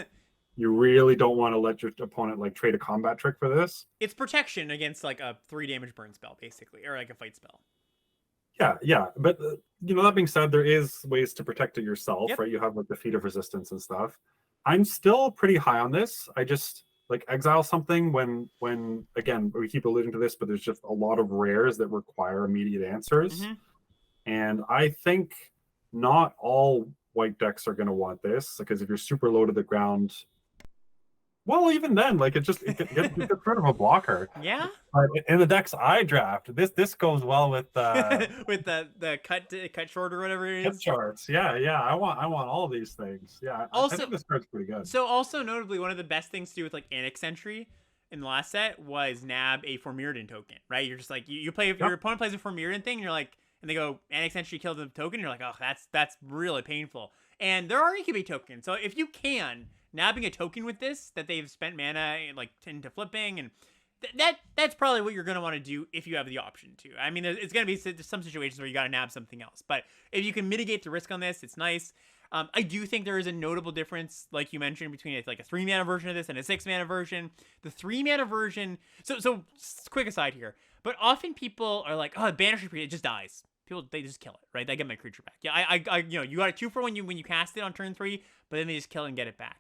you really don't want to let your opponent like trade a combat trick for this. It's protection against like a 3 damage burn spell, basically, or like a fight spell. Yeah. But you know, that being said, there is ways to protect it yourself, Yep. right? You have like the Feat of Resistance and stuff. I'm still pretty high on this. I just like exile something when again, we keep alluding to this, but there's just a lot of rares that require immediate answers. Mm-hmm. And I think not all white decks are going to want this, because if you're super low to the ground, well, even then, like it gets rid of a blocker. Yeah. But in the decks I draft, this goes well with with the cut short or whatever it hip is. charts. Yeah. I want all of these things. Yeah. Also, I think this card's pretty good. So also notably, one of the best things to do with like Annex Entry in the last set was nab a Formiridan token, right? You're just like you play if your opponent plays a Formiridan thing, and you're like, and they go Annex Entry killed the token, and you're like, oh, that's really painful. And there are incubate tokens, so if you can nabbing a token with this that they've spent mana like into flipping, and that's probably what you're gonna want to do if you have the option to. I mean, it's gonna be some situations where you gotta nab something else, but if you can mitigate the risk on this, it's nice. I do think there is a notable difference, like you mentioned, between like a 3-mana version of this and a 6-mana version. The 3-mana version. So quick aside here, but often people are like, oh, banish it just dies. People, they just kill it, right? They get my creature back. Yeah, you got a 2 for when you cast it on turn 3, but then they just kill it and get it back.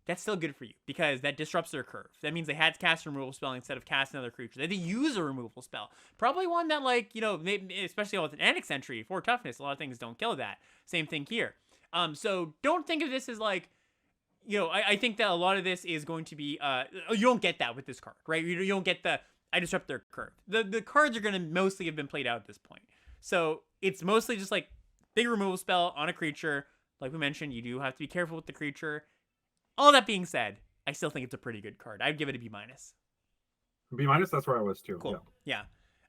That's still good for you because that disrupts their curve. That means they had to cast a removal spell instead of casting another creature. They had to use a removal spell. Probably one that, like, maybe, especially with an Annex entry for toughness, a lot of things don't kill that. Same thing here. So don't think of this as like, I think that a lot of this is going to be, you don't get that with this card, right? You don't get the, I disrupt their curve. The cards are going to mostly have been played out at this point. So it's mostly just like big removal spell on a creature. Like we mentioned, you do have to be careful with the creature. All that being said, I still think it's a pretty good card. I'd give it a B-. B-, that's where I was too. Cool. Yeah.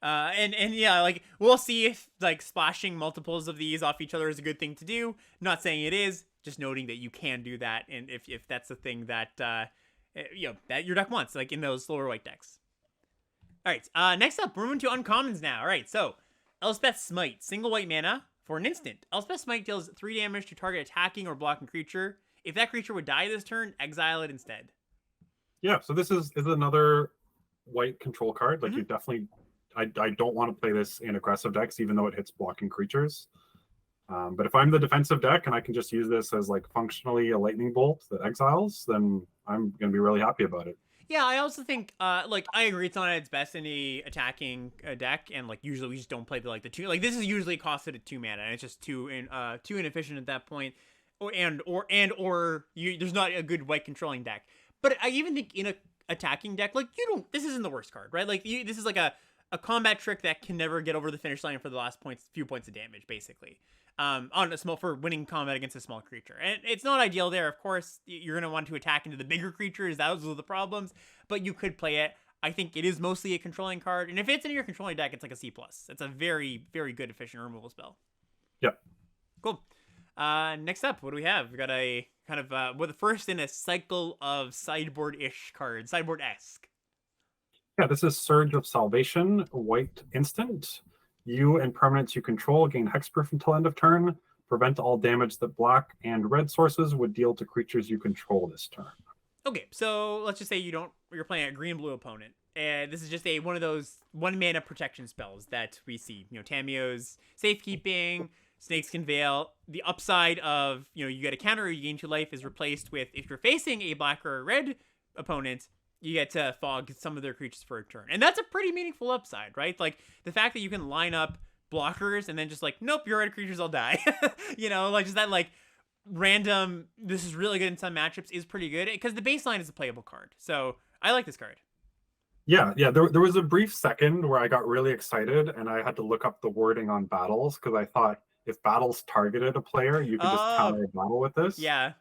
And yeah, like we'll see if like splashing multiples of these off each other is a good thing to do. Not saying it is, just noting that you can do that, and if that's the thing that that your deck wants, like in those slower white decks. All right. Next up, we're moving to uncommons now. All right. So Elspeth's Smite, single white mana for an instant. Elspeth's Smite deals 3 damage to target attacking or blocking creature. If that creature would die this turn, exile it instead. Yeah, so this is another white control card. Like you definitely, I don't want to play this in aggressive decks, even though it hits blocking creatures. But if I'm the defensive deck and I can just use this as like functionally a lightning bolt that exiles, then I'm gonna be really happy about it. Yeah, I also think, like, I agree it's not at its best in the attacking deck, and like usually we just don't play the 2. Like this is usually costed at 2 mana, and it's just too inefficient at that point. Or there's not a good white controlling deck. But I even think in a attacking deck, like this isn't the worst card, right? Like this is like a combat trick that can never get over the finish line for the last few points of damage, basically. On a small for winning combat against a small creature, and it's not ideal there. Of course, you're gonna want to attack into the bigger creatures. Those are the problems. But you could play it. I think it is mostly a controlling card, and if it's in your controlling deck, it's like a C+. It's a very, very good efficient removal spell. Yep. Cool. Next up, what do we have? We got a kind of the first in a cycle of sideboard-ish cards, sideboard-esque. Yeah, this is Surge of Salvation, white instant. You and permanents you control gain hexproof until end of turn. Prevent all damage that black and red sources would deal to creatures you control this turn. Okay, so let's just say you're playing a green-blue opponent, and this is just one of those 1-mana protection spells that we see. Tamiyo's Safekeeping, Snakes Can Veil. The upside of, you get a counter or you gain 2 life is replaced with, if you're facing a black or a red opponent, you get to fog some of their creatures for a turn. And that's a pretty meaningful upside, right? Like, the fact that you can line up blockers and then just like, nope, your red creatures all die. Like just that like random, this is really good in some matchups is pretty good because the baseline is a playable card. So I like this card. Yeah. There was a brief second where I got really excited and I had to look up the wording on battles because I thought if battles targeted a player, you could just counter a battle with this. Yeah,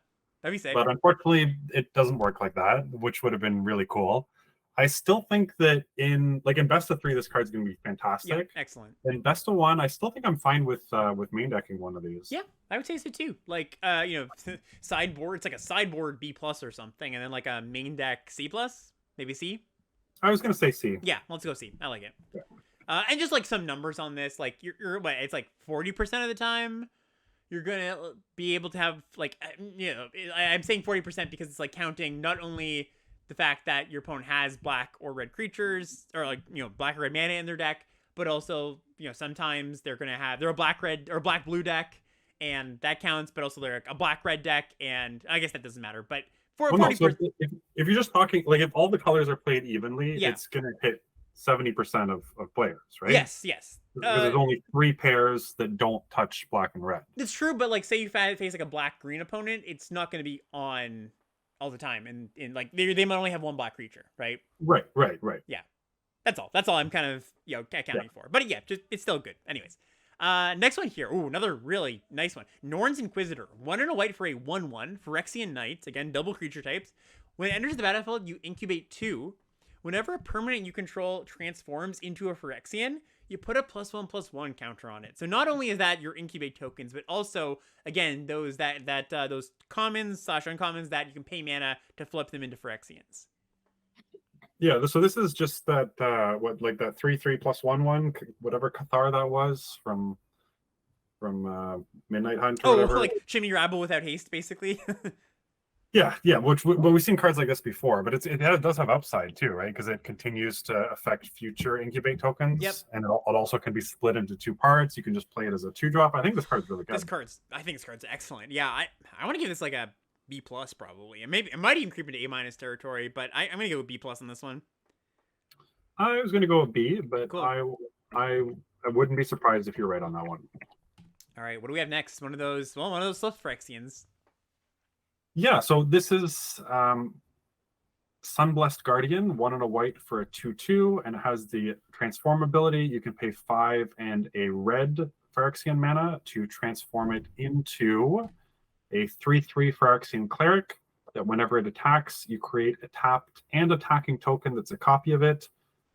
that'd be sick. But unfortunately, it doesn't work like that, which would have been really cool. I still think that in best of 3, this card's going to be fantastic. Yeah, excellent. In best of 1, I still think I'm fine with main decking one of these. Yeah, I would say so too. Like, sideboard, it's like a sideboard B+ or something, and then like a main deck C+, maybe C. I was going to say C. Yeah, let's go C. I like it. Yeah. And just like some numbers on this, like you're what, it's like 40% of the time you're gonna be able to have like, I'm saying 40% because it's like counting not only the fact that your opponent has black or red creatures or like, black or red mana in their deck, but also, sometimes they're a black-red or black-blue deck and that counts, but also they're a black-red deck and I guess that doesn't matter, but for 40%. So if you're just talking, like if all the colors are played evenly, it's going to hit 70% of players, right? Yes. Because there's only 3 pairs that don't touch black and red. It's true, but like say you face like a black-green opponent, it's not going to be on all the time, and like they might only have 1 black creature, right? Right. Yeah, that's all I'm kind of accounting for. But yeah, just it's still good. Anyways, next one here. Ooh, another really nice one. Norn's Inquisitor, 1 and a white for a 1/1 Phyrexian Knight. Again, double creature types. When it enters the battlefield, you incubate 2. Whenever a permanent you control transforms into a Phyrexian, you put a +1/+1 counter on it. So not only is that your incubate tokens, but also again those those commons/uncommons that you can pay mana to flip them into Phyrexians. Yeah, so this is just that that 3/3 +1/1, whatever Cathar that was from Midnight Hunt or Oh, whatever. like Shimmy Rabble without haste, basically. Yeah. But we've seen cards like this before, but it does have upside too, right? Because it continues to affect future incubate tokens, Yep. and it also can be split into 2 parts. You can just play it as a 2-drop. I think this card's really good. I think this card's excellent. Yeah, I want to give this like a B plus probably, and maybe it might even creep into A minus territory, but I'm gonna go with B plus on this one. I was gonna go with B, but Cool. I wouldn't be surprised if you're right on that one. All right, what do we have next? One of those Phyrexians. Yeah, so this is Sunblessed Guardian, 1 and a white for a 2/2, and it has the transform ability. You can pay 5 and a red Phyrexian mana to transform it into a 3/3 Phyrexian Cleric that whenever it attacks, you create a tapped and attacking token that's a copy of it,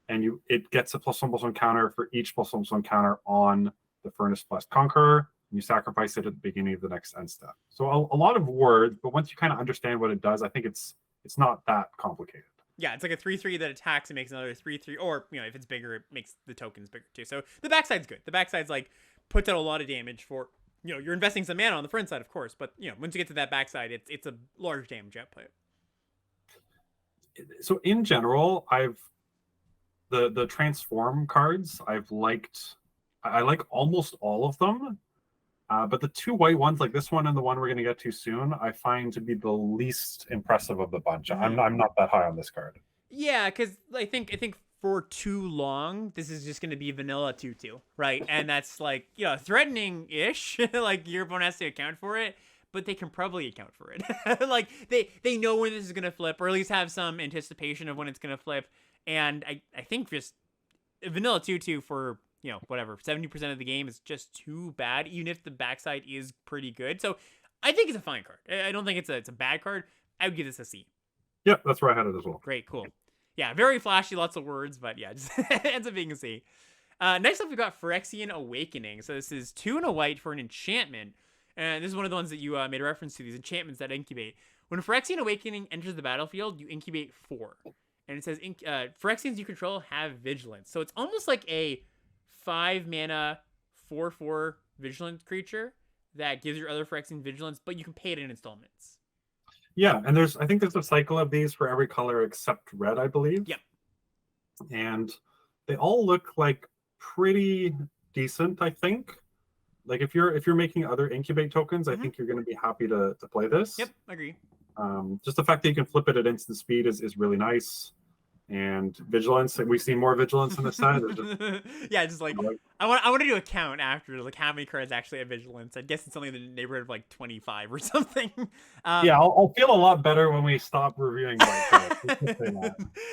and it gets a +1/+1 counter for each +1/+1 counter on the Furnace Blessed Conqueror. You sacrifice it at the beginning of the next end step. So a lot of words, but once you kind of understand what it does, I think it's not that complicated. Yeah, it's like a 3/3 that attacks and makes another 3/3, or if it's bigger, it makes the tokens bigger too. So the backside's good. The backside's like puts out a lot of damage for you're investing some mana on the front side, of course, but once you get to that backside, it's a large damage output. So in general, the transform cards I like almost all of them. But the 2 white ones, like this one and the one we're going to get to soon, I find to be the least impressive of the bunch. Mm-hmm. I'm not that high on this card. Yeah, because I think for too long, this is just going to be vanilla 2/2, right? And that's like threatening-ish. Like your opponent has to account for it, but they can probably account for it. Like they know when this is going to flip, or at least have some anticipation of when it's going to flip. And I think just vanilla 2/2 for whatever 70% of the game is just too bad, even if the backside is pretty good. So I think it's a fine card. I don't think it's a bad card. I would give this a C. Yeah, that's where I had it as well. Great, cool. Yeah, very flashy, lots of words, but yeah, just ends up being a C. Next up, we got Phyrexian Awakening. So this is 2 and a white for an enchantment. And this is one of the ones that you made a reference to, these enchantments that incubate. When Phyrexian Awakening enters the battlefield, you incubate 4. And it says, Phyrexians you control have Vigilance. So it's almost like a 5 mana 4/4 Vigilance creature that gives your other Phyrexian Vigilance, but you can pay it in installments. Yeah, and I think there's a cycle of these for every color except red, I believe. Yep. And they all look like pretty decent, I think. Like if you're making other incubate tokens, I think you're going to be happy to play this. Yep, agree. Just the fact that you can flip it at instant speed is really nice. And vigilance, we see more vigilance in this set. Yeah, just like I want to do a count after, like how many cards actually have vigilance. I guess it's something in the neighborhood of like 25 or something. Yeah, I'll feel a lot better when we stop reviewing white cards.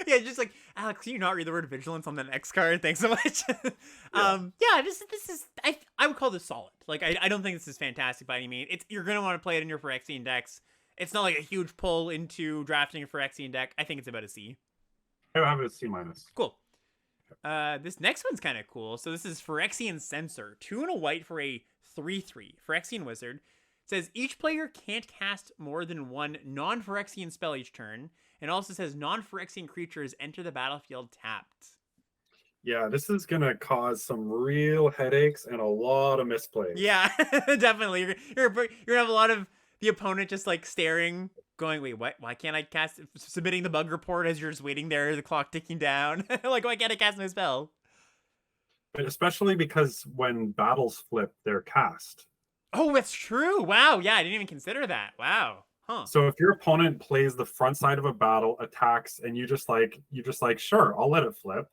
Yeah, just like Alex, can you not read the word vigilance on the next card? Thanks so much. Yeah, this is I would call this solid. Like I don't think this is fantastic by any means. You're gonna want to play it in your Phyrexian decks. It's not like a huge pull into drafting a Phyrexian deck. I think it's about a C. I have it at C-. Cool. This next one's kind of cool. So this is Phyrexian Censor. 2 and a white for a 3/3. Phyrexian Wizard. It says each player can't cast more than one non-Phyrexian spell each turn. And also says non-Phyrexian creatures enter the battlefield tapped. Yeah, this is going to cause some real headaches and a lot of misplays. Yeah, definitely. You're going to have a lot of the opponent just like staring, going, wait, what? Why can't I cast? Submitting the bug report as you're just waiting there, the clock ticking down. Like, why can't I cast my spell? But especially because when battles flip, they're cast. Oh, that's true. Wow. Yeah, I didn't even consider that. Wow. Huh. So if your opponent plays the front side of a battle, attacks, and you just like, sure, I'll let it flip.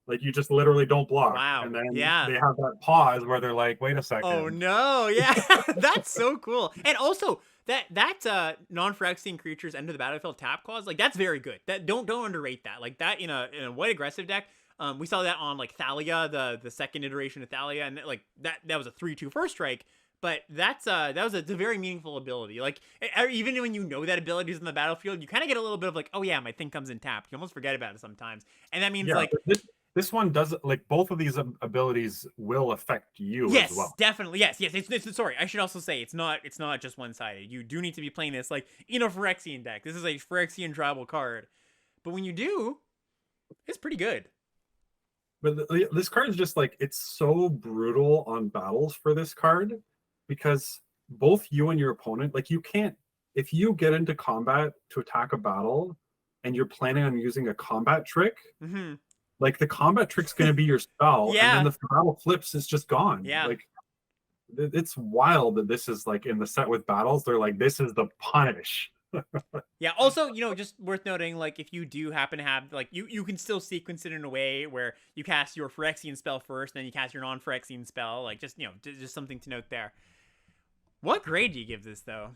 Like you just literally don't block. Wow. And then they yeah. have that pause where they're like, wait a second. Oh no. Yeah. That's so cool. And also that non-Phyrexian creatures enter the battlefield tap clause, like that's very good. That don't underrate that. Like that in a white aggressive deck. We saw that on like Thalia, the second iteration of Thalia, and like that was a 3/2 first strike. But that was a very meaningful ability. Like even when you know that ability is in the battlefield, you kind of get a little bit of like, oh yeah, my thing comes in tapped. You almost forget about it sometimes, and that means like. This one does, like, both of these abilities will affect you as well. Yes, definitely. Yes. It's sorry, I should also say it's not just one-sided. You do need to be playing this like in a Phyrexian deck. This is a Phyrexian tribal card. But when you do, it's pretty good. But this card is just like, it's so brutal on battles for this card, because both you and your opponent, like, you can't, if you get into combat to attack a battle and you're planning on using a combat trick, Mm-hmm. like, the combat trick's going to be your spell, and then Yeah. the battle flips, it's just gone. Yeah. Like, it's wild that this is like in the set with battles, they're like, this is the punish. Yeah. Also, just worth noting, like, if you do happen to have, like, you can still sequence it in a way where you cast your Phyrexian spell first, then you cast your non-Phyrexian spell. Like, just, just something to note there. What grade do you give this, though?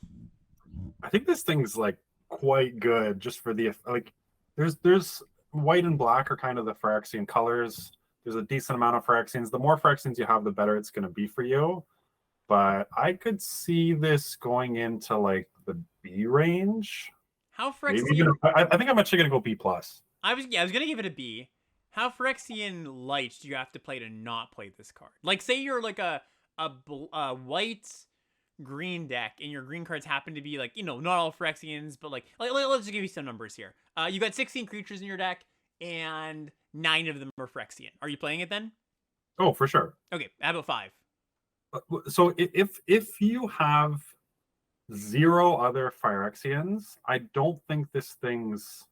I think this thing's like quite good, just for the, like, there's white and black are kind of the Phyrexian colors. There's a decent amount of Phyrexians. The more Phyrexians you have, the better it's going to be for you. But I could see this going into like the B range. How Maybe Phyrexian? I think I'm actually going to go B plus. I was gonna give it a B. How Phyrexian light do you have to play to not play this card? Like, say you're like a white green deck, and your green cards happen to be like, not all Phyrexians, but like let's just give you some numbers here. You got 16 creatures in your deck, and 9 of them are Phyrexian. Are you playing it then? Oh, for sure. Okay, how about 5? So if you have 0 other Phyrexians, I don't think this thing's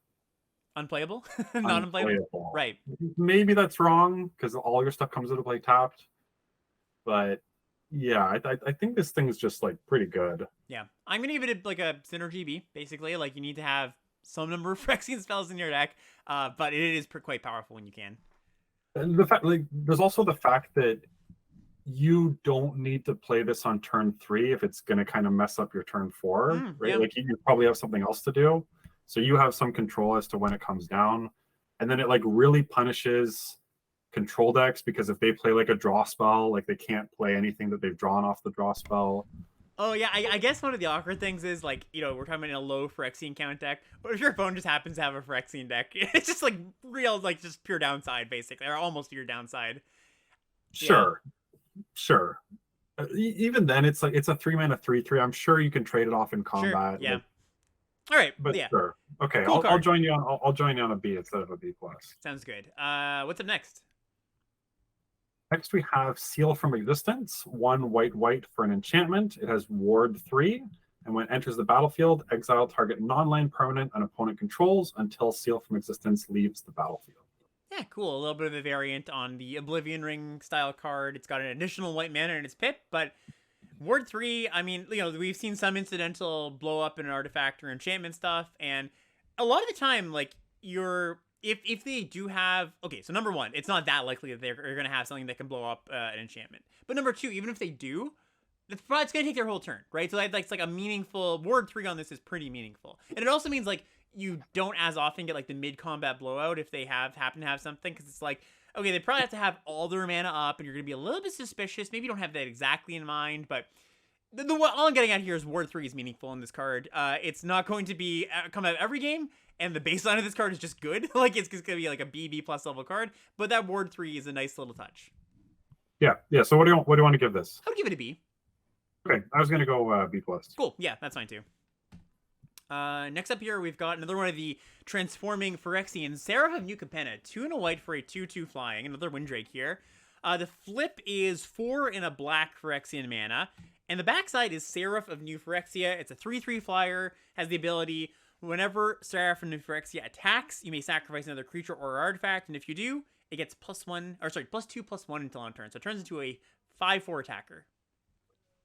Unplayable? Not unplayable? Right. Maybe that's wrong, because all your stuff comes into play tapped. But yeah, I think this thing's just like pretty good. Yeah, I'm gonna give it like a synergy B, basically. Like, you need to have some number of Phyrexian spells in your deck, but it is quite powerful when you can. And the fact, like, there's also the fact that you don't need to play this on turn 3 if it's going to kind of mess up your turn 4, right? Yeah. Like, you probably have something else to do, so you have some control as to when it comes down. And then it like really punishes control decks, because if they play like a draw spell, like, they can't play anything that they've drawn off the draw spell. Oh yeah, I guess one of the awkward things is, like, we're talking in a low Phyrexian count deck, but if your opponent just happens to have a Phyrexian deck, it's just like real, like, just pure downside, basically, or almost pure downside. Sure. Even then, it's like, it's a 3-mana 3/3. I'm sure you can trade it off in combat. Sure, yeah. Like, all right, but yeah. sure. Okay, Cool I'll join you on. I'll join you on a B instead of a B plus. Sounds good. What's up next? Next, we have Seal from Existence. 1 white for an enchantment. It has Ward 3, and when it enters the battlefield, exile target non-land permanent an opponent controls until Seal from Existence leaves the battlefield. Yeah, cool. A little bit of a variant on the Oblivion Ring style card. It's got an additional white mana in its pip, but Ward 3, I mean, we've seen some incidental blow up in an artifact or enchantment stuff, and a lot of the time, like, if they do have, okay, so number 1, it's not that likely that they're going to have something that can blow up an enchantment. But number 2, even if they do, it's going to take their whole turn, right? So that's like a meaningful, Ward 3 on this is pretty meaningful. And it also means, like, you don't as often get like the mid-combat blowout if they happen to have something, because it's like, okay, they probably have to have all their mana up, and you're going to be a little bit suspicious. Maybe you don't have that exactly in mind, but all I'm getting at here is Ward 3 is meaningful in this card. It's not going to be come out every game, and the baseline of this card is just good. Like, it's going to be like a B plus level card, but that Ward 3 is a nice little touch. Yeah. So what do you want to give this? I would give it a B. Okay, I was going to go B plus. Cool. Yeah, that's fine too. Next up here, we've got another one of the transforming Phyrexians, Seraph of New Capenna, 2 and a white for a 2/2 flying, another Windrake here. The flip is 4 in a black Phyrexian mana, and the backside is Seraph of New Phyrexia. It's a 3/3 flyer, has the ability, whenever Seraph of New Phyrexia attacks, you may sacrifice another creature or artifact, and if you do, it gets +2/+1 until on turn, so it turns into a 5/4 attacker.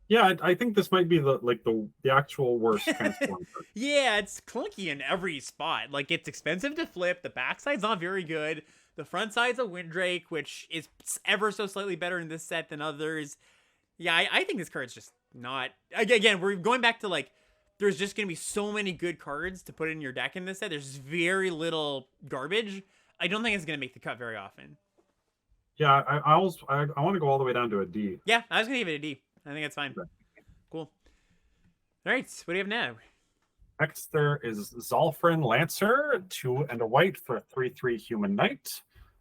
Yeah, I think this might be the actual worst transform. Yeah, it's clunky in every spot. Like, it's expensive to flip. The backside's not very good. The front side's a Windrake, which is ever so slightly better in this set than others. Yeah, I think this card's just not... Again, we're going back to, like, there's just going to be so many good cards to put in your deck in this set. There's very little garbage. I don't think it's going to make the cut very often. Yeah, I want to go all the way down to a D. Yeah, I was going to give it a D. I think that's fine. Cool. All right, what do you have now? Next, there is Zolfrin Lancer, 2 and a white for a 3/3 human knight.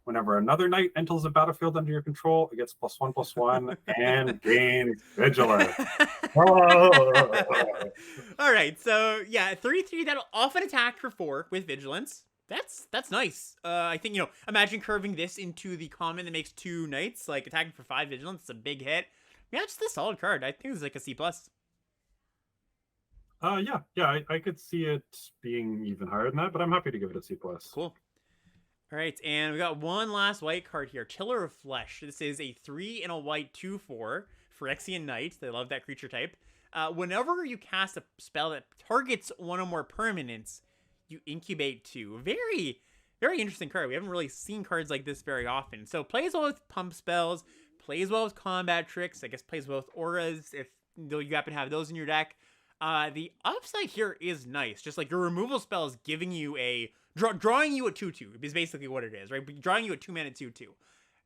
Whenever another knight enters the battlefield under your control, it gets +1/+1 and gains vigilance. All right, so yeah, 3/3 that'll often attack for 4 with vigilance. That's nice. I think, imagine curving this into the common that makes 2 knights, like attacking for 5 vigilance. It's a big hit. Yeah, it's just a solid card. I think it's like a C plus. I could see it being even higher than that, but I'm happy to give it a C plus. Cool. All right, and we got one last white card here, Tiller of Flesh. This is a 3 and a white 2/4 Phyrexian Knight. They love that creature type. Whenever you cast a spell that targets one or more permanents, you incubate 2. Very, very interesting card. We haven't really seen cards like this very often. So plays well with pump spells, plays well with combat tricks. I guess plays well with auras if though you happen to have those in your deck. The upside here is nice. Just like your removal spell is giving you a drawing you a 2/2 is basically what it is, right? Drawing you a 2-mana 2/2.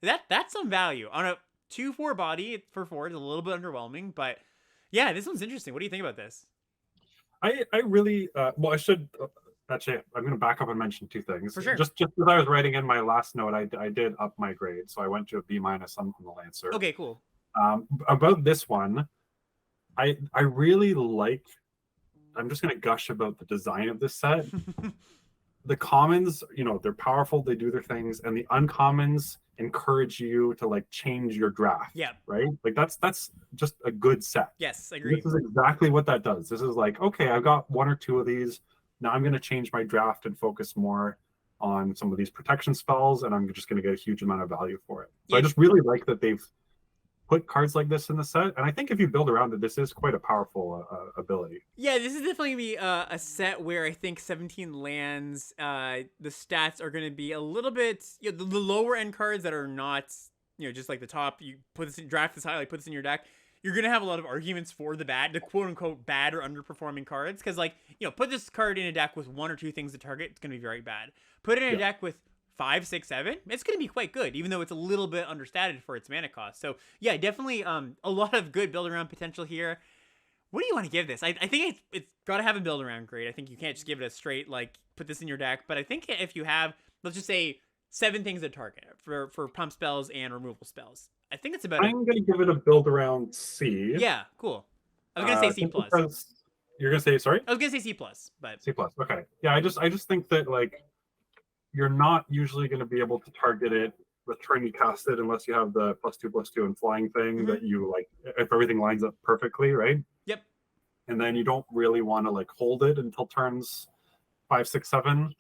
That's some value on a 2/4 body for 4 is a little bit underwhelming, but yeah, this one's interesting. What do you think about this? I really well, I should actually, I'm going to back up and mention 2 things. For sure. Just as I was writing in my last note, I did up my grade, so I went to a B- on the Lancer. Okay, cool. About this one, I really like. I'm just going to gush about the design of this set. The commons, they're powerful, they do their things, and the uncommons encourage you to like change your draft. Yeah. Right? Like that's just a good set. Yes, I agree. This is exactly what that does. This is like, okay, I've got 1 or 2 of these. Now I'm going to change my draft and focus more on some of these protection spells, and I'm just going to get a huge amount of value for it. So I just really like that they've put cards like this in the set, and I think if you build around it, this is quite a powerful ability. Yeah, this is definitely gonna be a set where I think 17 lands, the stats are gonna be a little bit, the lower end cards that are not, just like the top. You put this in, draft this high, like put this in your deck. You're gonna have a lot of arguments for the quote unquote bad or underperforming cards, because like put this card in a deck with 1 or 2 things to target, it's gonna be very bad. Put it in a deck with 5, 6, 7, it's going to be quite good, even though it's a little bit understated for its mana cost. So yeah, definitely a lot of good build around potential here. What do you want to give this? I think it's got to have a build around grade. I think you can't just give it a straight like put this in your deck. But I think if you have, let's just say 7 things to target for pump spells and removal spells, I think it's about. I'm going to give it a build around C. Yeah, cool. I was gonna say C plus. You're gonna say sorry? I was gonna say C plus, but C plus. Okay. Yeah, I just think that like you're not usually going to be able to target it with turn you cast it unless you have the +2/+2 and flying thing that you like if everything lines up perfectly, right? Yep. And then you don't really want to like hold it until turns 5, 6, 7.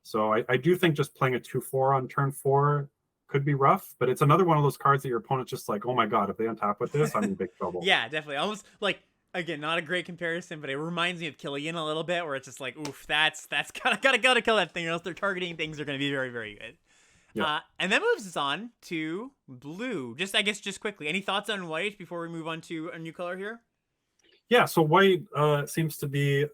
So I do think just playing a 2/4 on turn 4 could be rough, but it's another one of those cards that your opponent's just like, oh my god, if they untap with this, I'm in big trouble. Yeah, definitely. Almost like, again, not a great comparison, but it reminds me of Killian a little bit, where it's just like, oof, that's gotta kill that thing, or else they're targeting things that are gonna be very, very good. Yeah. And that moves us on to blue. I guess just quickly, any thoughts on white before we move on to a new color here? Yeah, so white seems to be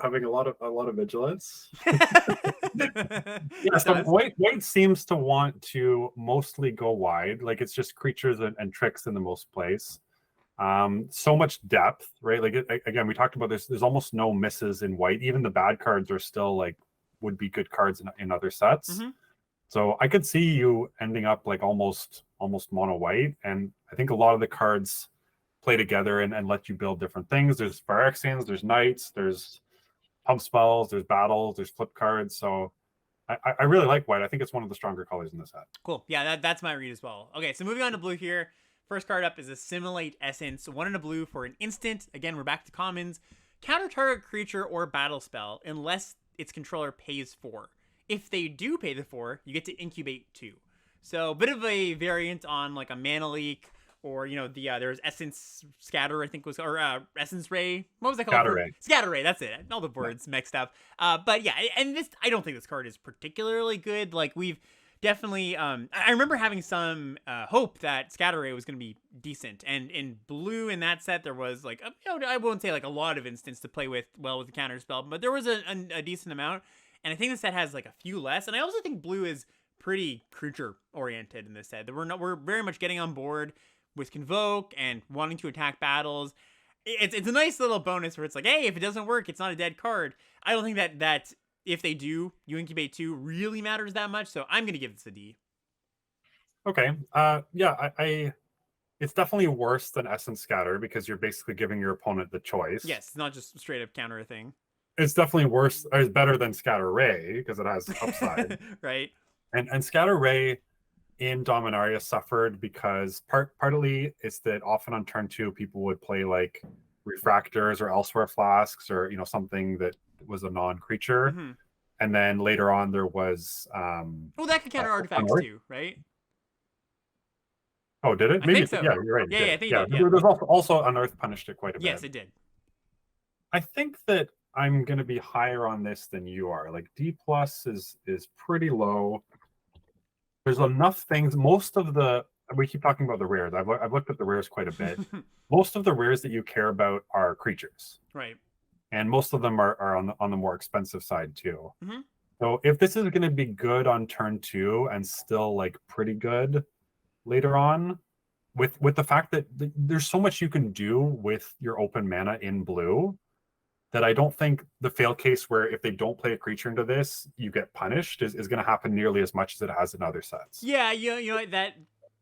having a lot of vigilance. Yeah, so white seems to want to mostly go wide, like it's just creatures and tricks in the most place. So much depth, right? Like again, we talked about this. There's almost no misses in white. Even the bad cards are still like would be good cards in other sets. So I could see you ending up like almost mono white, and I think a lot of the cards play together and let you build different things. There's Phyrexians, there's knights, there's pump spells, there's battles, there's flip cards. So I really like white. I think it's one of the stronger colors in the set. Cool. Yeah, that's my read as well. Okay, so moving on to blue here. First card up is Assimilate Essence. 1 in a blue for an instant. Again, we're back to commons. Counter target creature or battle spell unless its controller pays 4. If they do pay the 4, you get to incubate 2. So a bit of a variant on like a mana leak, or there's Essence Scatter, I think was, or Essence Ray. What was that called? Scatter Ray. Scatter Ray. That's it. All the words mixed up. But yeah, and this, I don't think this card is particularly good. Like we've definitely, I remember having some hope that Scatter Ray was going to be decent, and in blue in that set there was like I won't say like a lot of instance to play with the counter spell, but there was a decent amount, and I think the set has like a few less, and I also think blue is pretty creature oriented in this set. We're very much getting on board with Convoke and wanting to attack battles. It's a nice little bonus where it's like, hey, if it doesn't work, it's not a dead card. I don't think that if they do, you incubate 2 really matters that much. So I'm going to give this a D. Okay. Yeah, it's definitely worse than Essence Scatter because you're basically giving your opponent the choice. Yes, it's not just straight up counter a thing. it's definitely worse. Or it's better than Scatter Ray because it has upside. Right. And Scatter Ray in Dominaria suffered because partly it's that often on turn 2 people would play like refractors or elsewhere flasks or something that was a non-creature, Mm-hmm. and then later on there was Well, that could counter artifacts Unearth. too, right? Oh, did it? I Maybe think so. yeah, you're right, it Yeah, yeah, I did. think it Yeah, did. Yeah. there's also Unearth punished it quite a Yes, bit. it did. I think that I'm going to be higher on this than you are. Like D plus is pretty low. There's enough things. Most of the we keep talking about the rares. I've looked at the rares quite a bit. Most of the rares that you care about are creatures, Right. and most of them are on the more expensive side too. Mm-hmm. So if this is going to be good on turn 2 and still like pretty good later on, with the fact that there's so much you can do with your open mana in blue, that I don't think the fail case where if they don't play a creature into this, you get punished is going to happen nearly as much as it has in other sets. Yeah, you know that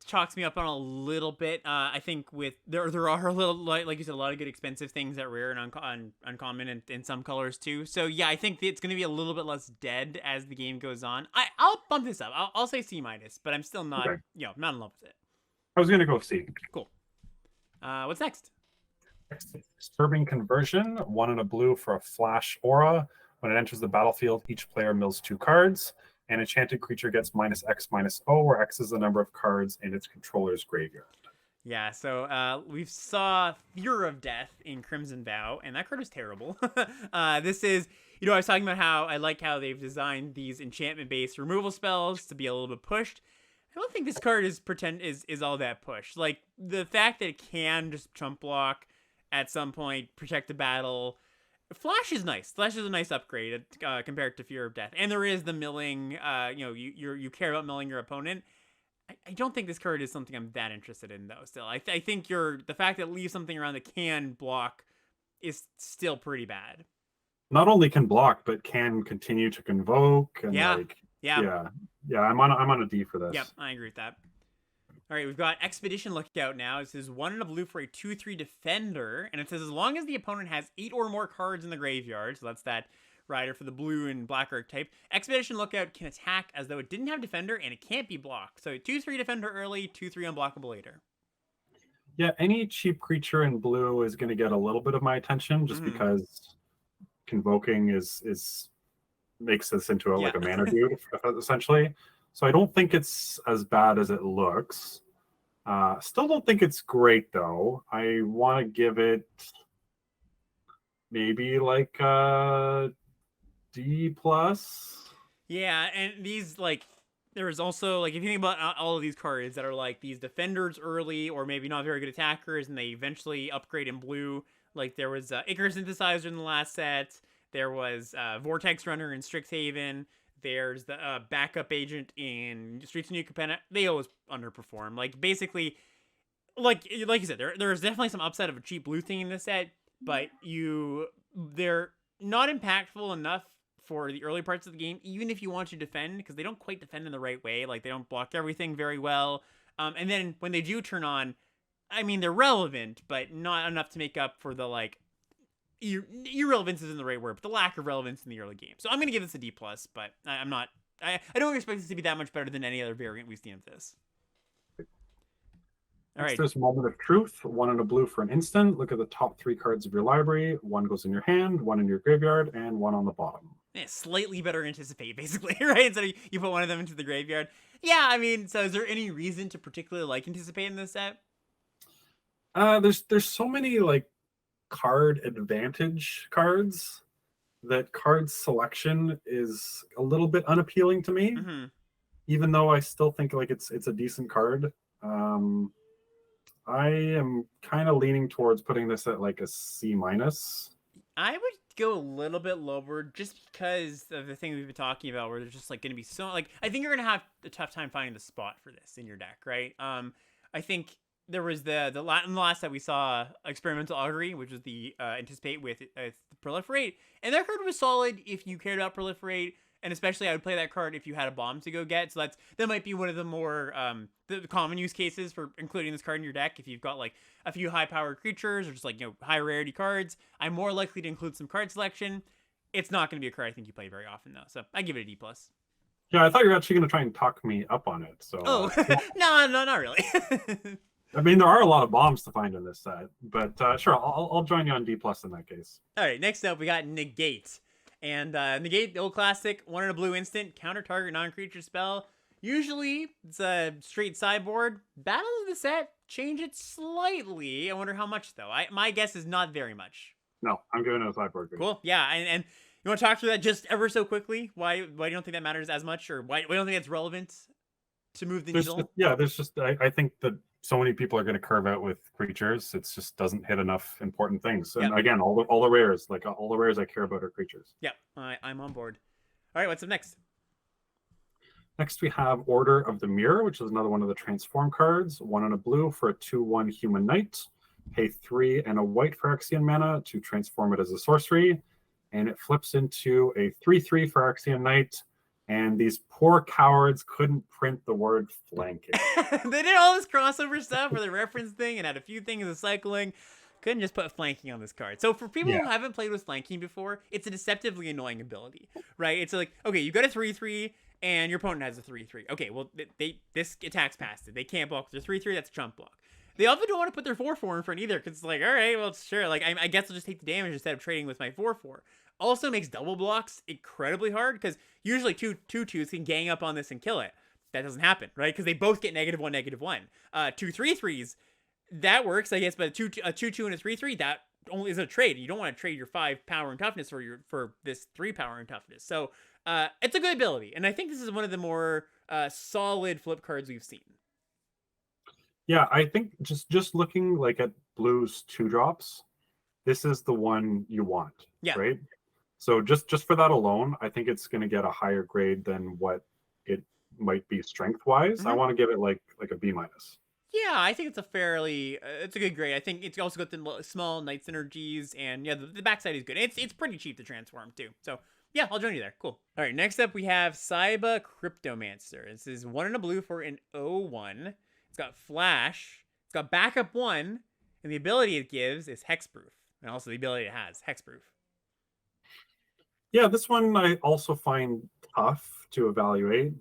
chalks me up on a little bit. I think with there are a little like you said, a lot of good expensive things that rare and uncommon and in some colors too. So yeah, I think it's going to be a little bit less dead as the game goes on. I'll bump this up. I'll say C minus, but I'm still not Okay. not in love with it. I was going to go C. Cool. What's next? Disturbing Conversion, 1 and a blue for a flash aura. When it enters the battlefield, each player mills 2 cards. An enchanted creature gets -X/-O, where X is the number of cards in its controller's graveyard. Yeah, so we saw Fear of Death in Crimson Vow, and that card was terrible. This is, I was talking about how I like how they've designed these enchantment-based removal spells to be a little bit pushed. I don't think this card is all that pushed. Like, the fact that it can just chump block at some point, protect the battle. Flash is nice. Flash is a nice upgrade compared to Fear of Death. And there is the milling, you care about milling your opponent. I don't think this card is something I'm that interested in, though, still. I think the fact that it leaves something around that can block is still pretty bad. Not only can block, but can continue to convoke. And yeah, I'm on a D for this. Yep, I agree with that. All right, we've got Expedition Lookout now. It says 1 and a blue for a 2/3 defender, and it says as long as the opponent has 8 or more cards in the graveyard, so that's that rider for the blue and black archetype, Expedition Lookout can attack as though it didn't have defender and it can't be blocked. So 2/3 defender early, 2/3 unblockable later. Yeah, any cheap creature in blue is going to get a little bit of my attention just because convoking is makes this into like a mana dude essentially. So I don't think it's as bad as it looks. Still don't think it's great though. I want to give it maybe like D plus. Yeah, and these there is also if you think about all of these cards that are like these defenders early or maybe not very good attackers and they eventually upgrade in blue. Like there was Icarus Synthesizer in the last set. There was Vortex Runner in Strixhaven. There's the backup agent in Streets of New Capenna. They always underperform. Like basically, like you said, there's definitely some upside of a cheap blue thing in this set, but they're not impactful enough for the early parts of the game, even if you want to defend, because they don't quite defend in the right way. Like they don't block everything very well. And then when they do turn on, I mean they're relevant, but not enough to make up for the irrelevance isn't the right word, but the lack of relevance in the early game. So I'm going to give this a D+, but I'm not... I don't expect this to be that much better than any other variant we've seen of this. All right. There's Moment of Truth, 1 and a blue for an instant. Look at the top 3 cards of your library. 1 goes in your hand, 1 in your graveyard, and 1 on the bottom. Yeah, slightly better anticipate, basically, right? Instead of you put one of them into the graveyard. Yeah, I mean, so is there any reason to particularly like anticipate in this set? There's so many card advantage cards that card selection is a little bit unappealing to me, even though I still think it's a decent card. I am kind of leaning towards putting this at a C-. I would go a little bit lower just because of the thing we've been talking about where there's just going to be so I think you're going to have a tough time finding the spot for this in your deck, right? I think there was in the last set we saw Experimental Augury, which was the anticipate with Proliferate, and that card was solid if you cared about Proliferate, and especially I would play that card if you had a bomb to go get. So that might be one of the more the common use cases for including this card in your deck. If you've got a few high powered creatures or just high rarity cards, I'm more likely to include some card selection. It's not going to be a card I think you play very often, though. So I give it a D+. Yeah, I thought you were actually going to try and talk me up on it. So, Oh, no, not really. I mean, there are a lot of bombs to find in this set, but sure, I'll join you on D+ in that case. All right, next up we got Negate. And Negate, the old classic, 1 in a blue instant, counter target non-creature spell. Usually, it's a straight sideboard. Battles of the set change it slightly. I wonder how much, though. My guess is not very much. No, I'm giving it a sideboard. Cool, yeah, and you want to talk through that just ever so quickly? Why you don't think that matters as much, or why you don't think it's relevant to move the needle? There's just I think that so many people are going to curve out with creatures. It just doesn't hit enough important things. And again, all the rares, like all the rares I care about are creatures. Yeah, I'm on board. All right, what's up next? Next, we have Order of the Mirror, which is another one of the transform cards. 1 in a blue for a 2/1 human knight. Pay 3 and a white Phyrexian mana to transform it as a sorcery. And it flips into a 3/3 Phyrexian knight. And these poor cowards couldn't print the word flanking. They did all this crossover stuff where they referenced thing and had a few things of cycling. Couldn't just put flanking on this card. So for people who haven't played with flanking before, it's a deceptively annoying ability, right? It's like, okay, you got a 3/3 and your opponent has a 3/3. Okay, well, this attacks past it. They can't block their 3/3. That's a chump block. They often don't want to put their 4/4 in front either, because it's like, all right, well, sure. Like, I guess I'll just take the damage instead of trading with my 4/4. Also makes double blocks incredibly hard, because usually two 2/2s can gang up on this and kill it. That doesn't happen, right? Because they both get -1, -1. 2 3/3s, that works, I guess, but a 2/2 and a 3/3, that only is a trade. You don't want to trade your 5 power and toughness for this 3 power and toughness. So it's a good ability, and I think this is one of the more solid flip cards we've seen. Yeah, I think just looking like at blue's 2-drops, this is the one you want. Yeah. Right. So just for that alone, I think it's going to get a higher grade than what it might be strength wise. I want to give it like a B-. Yeah, I think it's a fairly, it's a good grade. I think it's also got the small knight synergies, and yeah, the backside is good. It's pretty cheap to transform too. So yeah, I'll join you there. Cool. All right, next up we have Saiba Cryptomancer. This is 1 in a blue for an 0/1. It's got flash. It's got backup 1, and the ability it gives is hexproof, and also the ability it has hexproof. Yeah, this one I also find tough to evaluate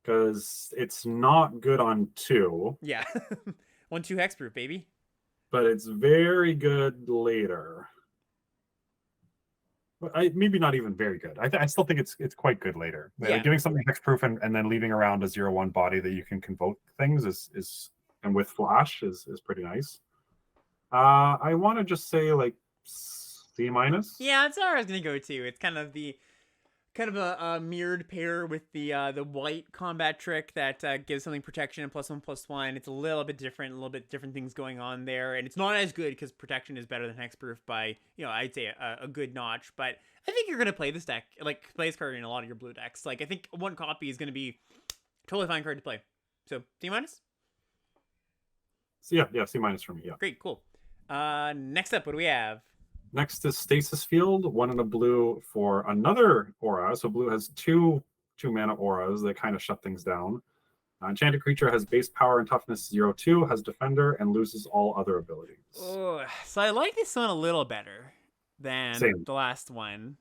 because it's not good on 2. Yeah, 1/2 hexproof, baby. But it's very good later. But maybe not even very good. I still think it's quite good later. Yeah. Doing something hexproof and then leaving around a 0/1 body that you can convoke things is and with flash is pretty nice. I want to just say like C-. Yeah, that's where I was gonna go to. It's kind of a mirrored pair with the white combat trick that gives something protection and +1/+1. It's a little bit different things going on there, and it's not as good because protection is better than hexproof by, I'd say a good notch. But I think you're gonna play this deck, like play this card in a lot of your blue decks. Like I think 1 copy is gonna be a totally fine card to play. So C-. So yeah, C- for me. Yeah. Great, cool. Next up, what do we have? Next is Stasis Field, 1 in a blue for another aura. So blue has two mana auras that kind of shut things down. Enchanted creature has base power and toughness 0/2, has defender, and loses all other abilities. Oh, so I like this one a little better than the last one,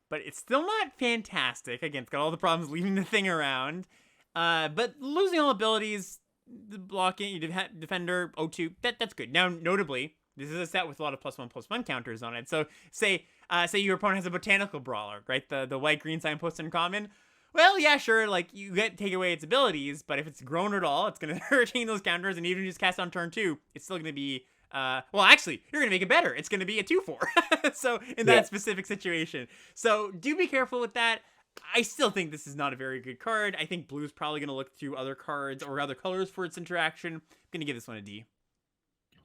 but it's still not fantastic. Again, it's got all the problems leaving the thing around. But losing all abilities, the blocking, defender, 0/2, that's good. Now, notably, this is a set with a lot of +1/+1 counters on it. So say your opponent has a botanical brawler, right? The white green signpost in common. Well, yeah, sure, like you take away its abilities, but if it's grown at all, it's gonna retain those counters, and even just cast on turn 2, it's still gonna be well, actually, you're gonna make it better. It's gonna be a 2/4. So in that specific situation. So do be careful with that. I still think this is not a very good card. I think blue's probably gonna look through other cards or other colors for its interaction. I'm gonna give this one a D.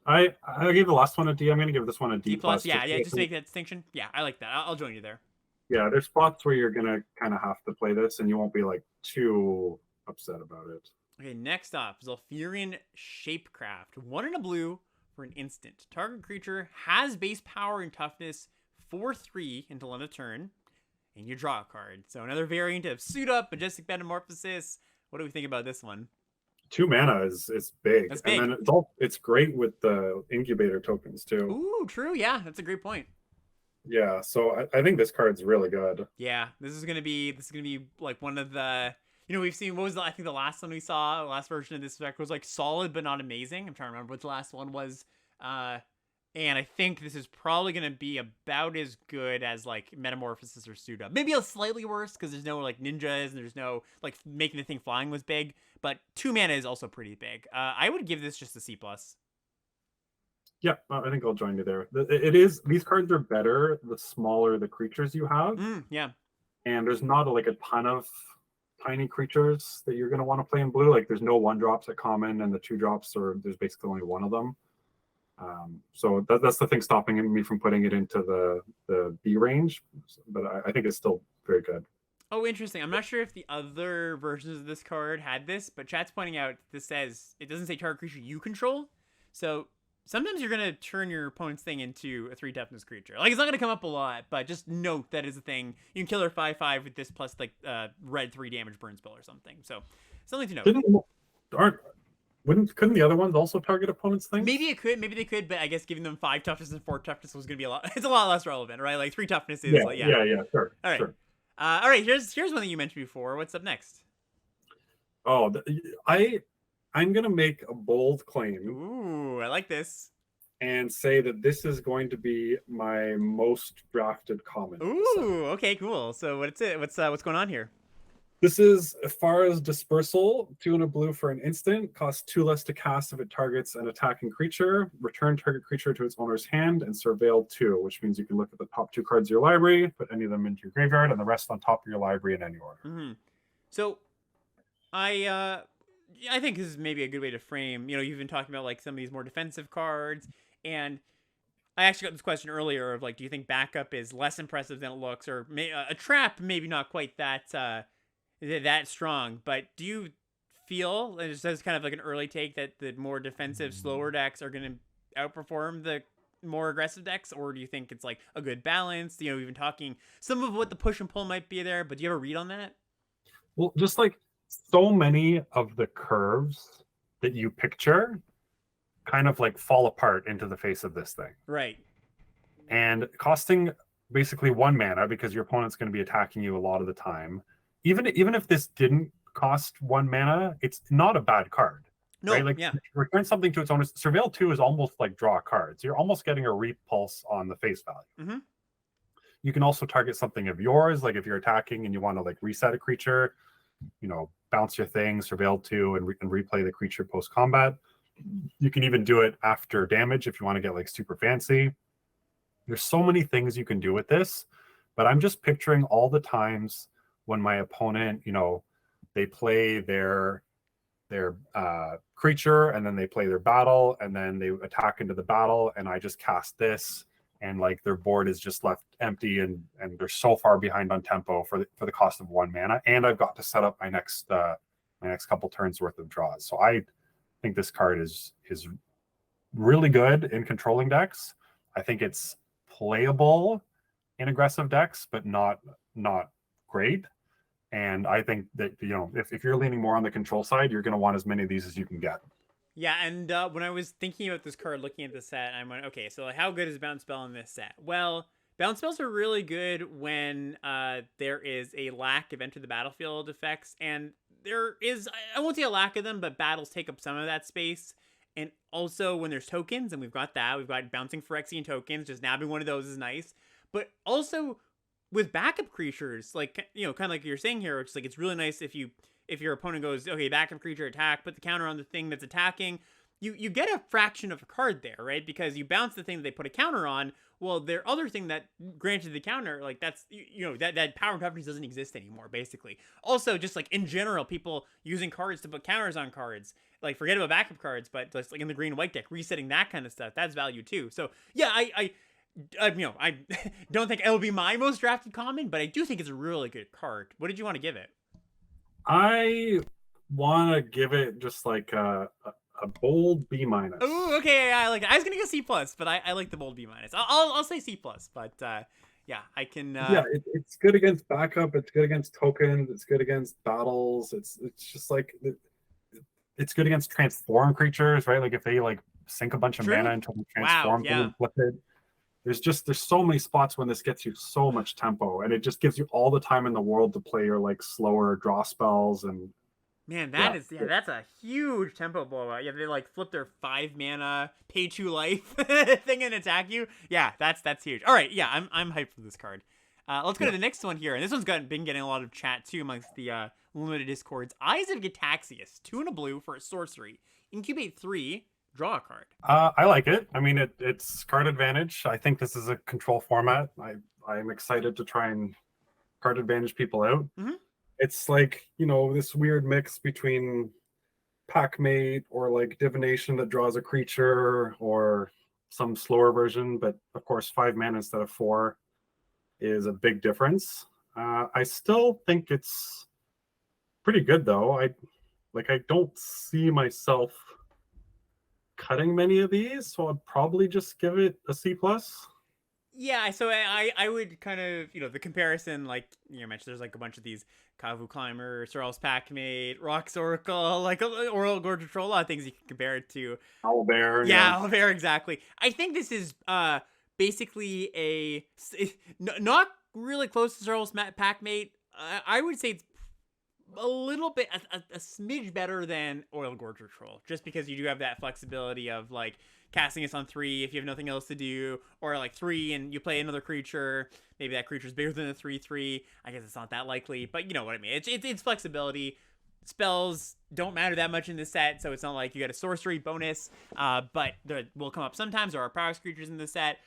I gave the last one a D. I'm going to give this one a D+. Yeah, just make that distinction. Yeah, I like that. I'll join you there. Yeah, there's spots where you're going to kind of have to play this, and you won't be like too upset about it. Okay, next up, Zolfirian Shapecraft. 1 in a blue for an instant. Target creature has base power and toughness 4/3 until end of turn, and you draw a card. So another variant of Suit Up, Majestic Metamorphosis. What do we think about this one? 2 mana is big. That's big. And then it's great with the incubator tokens too. Ooh, true. Yeah, that's a great point. Yeah, so I think this card's really good. Yeah, this is gonna be like one of the, you know, we've seen, what was I think the last one we saw, the last version of this deck was like solid but not amazing. I'm trying to remember what the last one was. Uh and I think this is probably gonna be about as good as like Metamorphosis or Suda. Maybe a slightly worse because there's no like ninjas and there's no like making the thing flying was big, but 2 mana is also pretty big. I would give this just a C plus. Yeah, I think I'll join you there. It is, these cards are better the smaller the creatures you have, Yeah. and there's not like a ton of tiny creatures that you're going to want to play in blue. Like there's no 1-drops at common, and the 2-drops or there's basically only one of them. So that's the thing stopping me from putting it into the B range, but I think it's still very good. Oh, interesting. I'm not sure if the other versions of this card had this, but chat's pointing out this says it doesn't say target creature you control. So sometimes you're gonna turn your opponent's thing into a 3 toughness creature. Like it's not gonna come up a lot, but just note that is a thing. You can kill her 5/5 with this plus like red 3 damage burn spell or something. So something to note. Couldn't the other ones also target opponents' things? Maybe it could, maybe they could, but I guess giving them 5 toughness and 4 toughness was gonna be a lot. It's a lot less relevant, right? Like 3 toughness is like yeah, sure. All right. Sure. All right. Here's one that you mentioned before. What's up next? Oh, I'm gonna make a bold claim. Ooh, I like this. And say that this is going to be my most drafted common. Ooh, okay, cool. So what's it? What's going on here? This is, as far as dispersal, 2 and a blue for an instant, costs 2 less to cast if it targets an attacking creature, return target creature to its owner's hand, and surveil 2, which means you can look at the top 2 cards of your library, put any of them into your graveyard, and the rest on top of your library in any order. Mm-hmm. So I think this is maybe a good way to frame, you know, you've been talking about like some of these more defensive cards, and I actually got this question earlier of like, do you think backup is less impressive than it looks, or a trap maybe not quite that strong, but do you feel, and this is kind of like an early take, that the more defensive, slower decks are going to outperform the more aggressive decks, or do you think it's like a good balance? You know, we've been talking some of what the push and pull might be there, but do you have a read on that? Well, just like so many of the curves that you picture kind of like fall apart into the face of this thing. Right. And costing basically 1 mana because your opponent's going to be attacking you a lot of the time. Even if this didn't cost 1 mana, it's not a bad card. No, right? Like, yeah. Return something to its owner. Surveil 2 is almost like draw cards. You're almost getting a repulse on the face value. Mm-hmm. You can also target something of yours, like if you're attacking and you want to like reset a creature, you know, bounce your thing, surveil 2, and replay the creature post combat. You can even do it after damage if you want to get like super fancy. There's so many things you can do with this, but I'm just picturing all the times when my opponent, you know, they play their creature and then they play their battle and then they attack into the battle and I just cast this and like their board is just left empty and they're so far behind on tempo for the cost of 1 mana, and I've got to set up my next couple turns worth of draws. So I think this card is really good in controlling decks. I think it's playable in aggressive decks, but not great. And I think that, you know, if you're leaning more on the control side, you're going to want as many of these as you can get. Yeah, and when I was thinking about this card, looking at the set, I went, okay, so how good is Bounce Spell in this set? Well, Bounce Spells are really good when there is a lack of enter the battlefield effects, and there is, I won't say a lack of them, but battles take up some of that space. And also when there's tokens, and we've got that, we've got Bouncing Phyrexian tokens, just nabbing one of those is nice. But also with backup creatures, like, you know, kind of like you're saying here, it's like it's really nice if your opponent goes, okay, backup creature attack, put the counter on the thing that's attacking, you get a fraction of a card there, right? Because you bounce the thing that they put a counter on. Well, their other thing that granted the counter, like that's, you know, that power and toughness doesn't exist anymore, basically. Also, just like in general, people using cards to put counters on cards, like forget about backup cards, but just like in the green and white deck, resetting that kind of stuff, that's value too. So yeah, I you know, I don't think it'll be my most drafted common, but I do think it's a really good card. What did you want to give it? I want to give it just like a bold B-. Oh, okay, I like it. I was gonna go C+, but I like the bold B-. I'll say C+, but yeah, I can. Yeah, it's good against backup. It's good against tokens. It's good against battles. It's just like it's good against transform creatures, right? Like if they like sink a bunch of mana into transform them and flip it. there's so many spots when this gets you so much tempo, and it just gives you all the time in the world to play your like slower draw spells. And Man, yeah, that's a huge tempo blowout. Yeah, they like flip their 5 mana, pay 2 life thing and attack you. Yeah, that's huge. All right, yeah, I'm hyped for this card. Let's go to the next one here, and this one's been getting a lot of chat too amongst the limited discords. Eyes of Gitaxias, 2 and a blue for a sorcery. Incubate 3, draw a card. I like it. I mean, it's card advantage. I think this is a control format. I'm excited to try and card advantage people out. Mm-hmm. It's like, you know, this weird mix between Packmate or like Divination that draws a creature, or some slower version. But of course, 5 mana instead of 4 is a big difference. I still think it's pretty good though. I don't see myself cutting many of these, so I'd probably just give it a C+. Yeah, so I would kind of, you know, the comparison, like you mentioned, there's like a bunch of these Kavu Climber, Sorrel's Packmate, Rock's Oracle, like Oral Gorge Patrol, a lot of things you can compare it to. Owlbear. Yeah, Owlbear, exactly. I think this is basically not really close to Sorrel's Packmate. I would say it's a little bit, a smidge better than Oil Gorge Patrol, just because you do have that flexibility of like casting this on 3 if you have nothing else to do, or like 3 and you play another creature. Maybe that creature's bigger than a 3/3. I guess it's not that likely, but you know what I mean. It's flexibility. Spells don't matter that much in this set, so it's not like you get a sorcery bonus, but they will come up sometimes. There are prowess creatures in this set.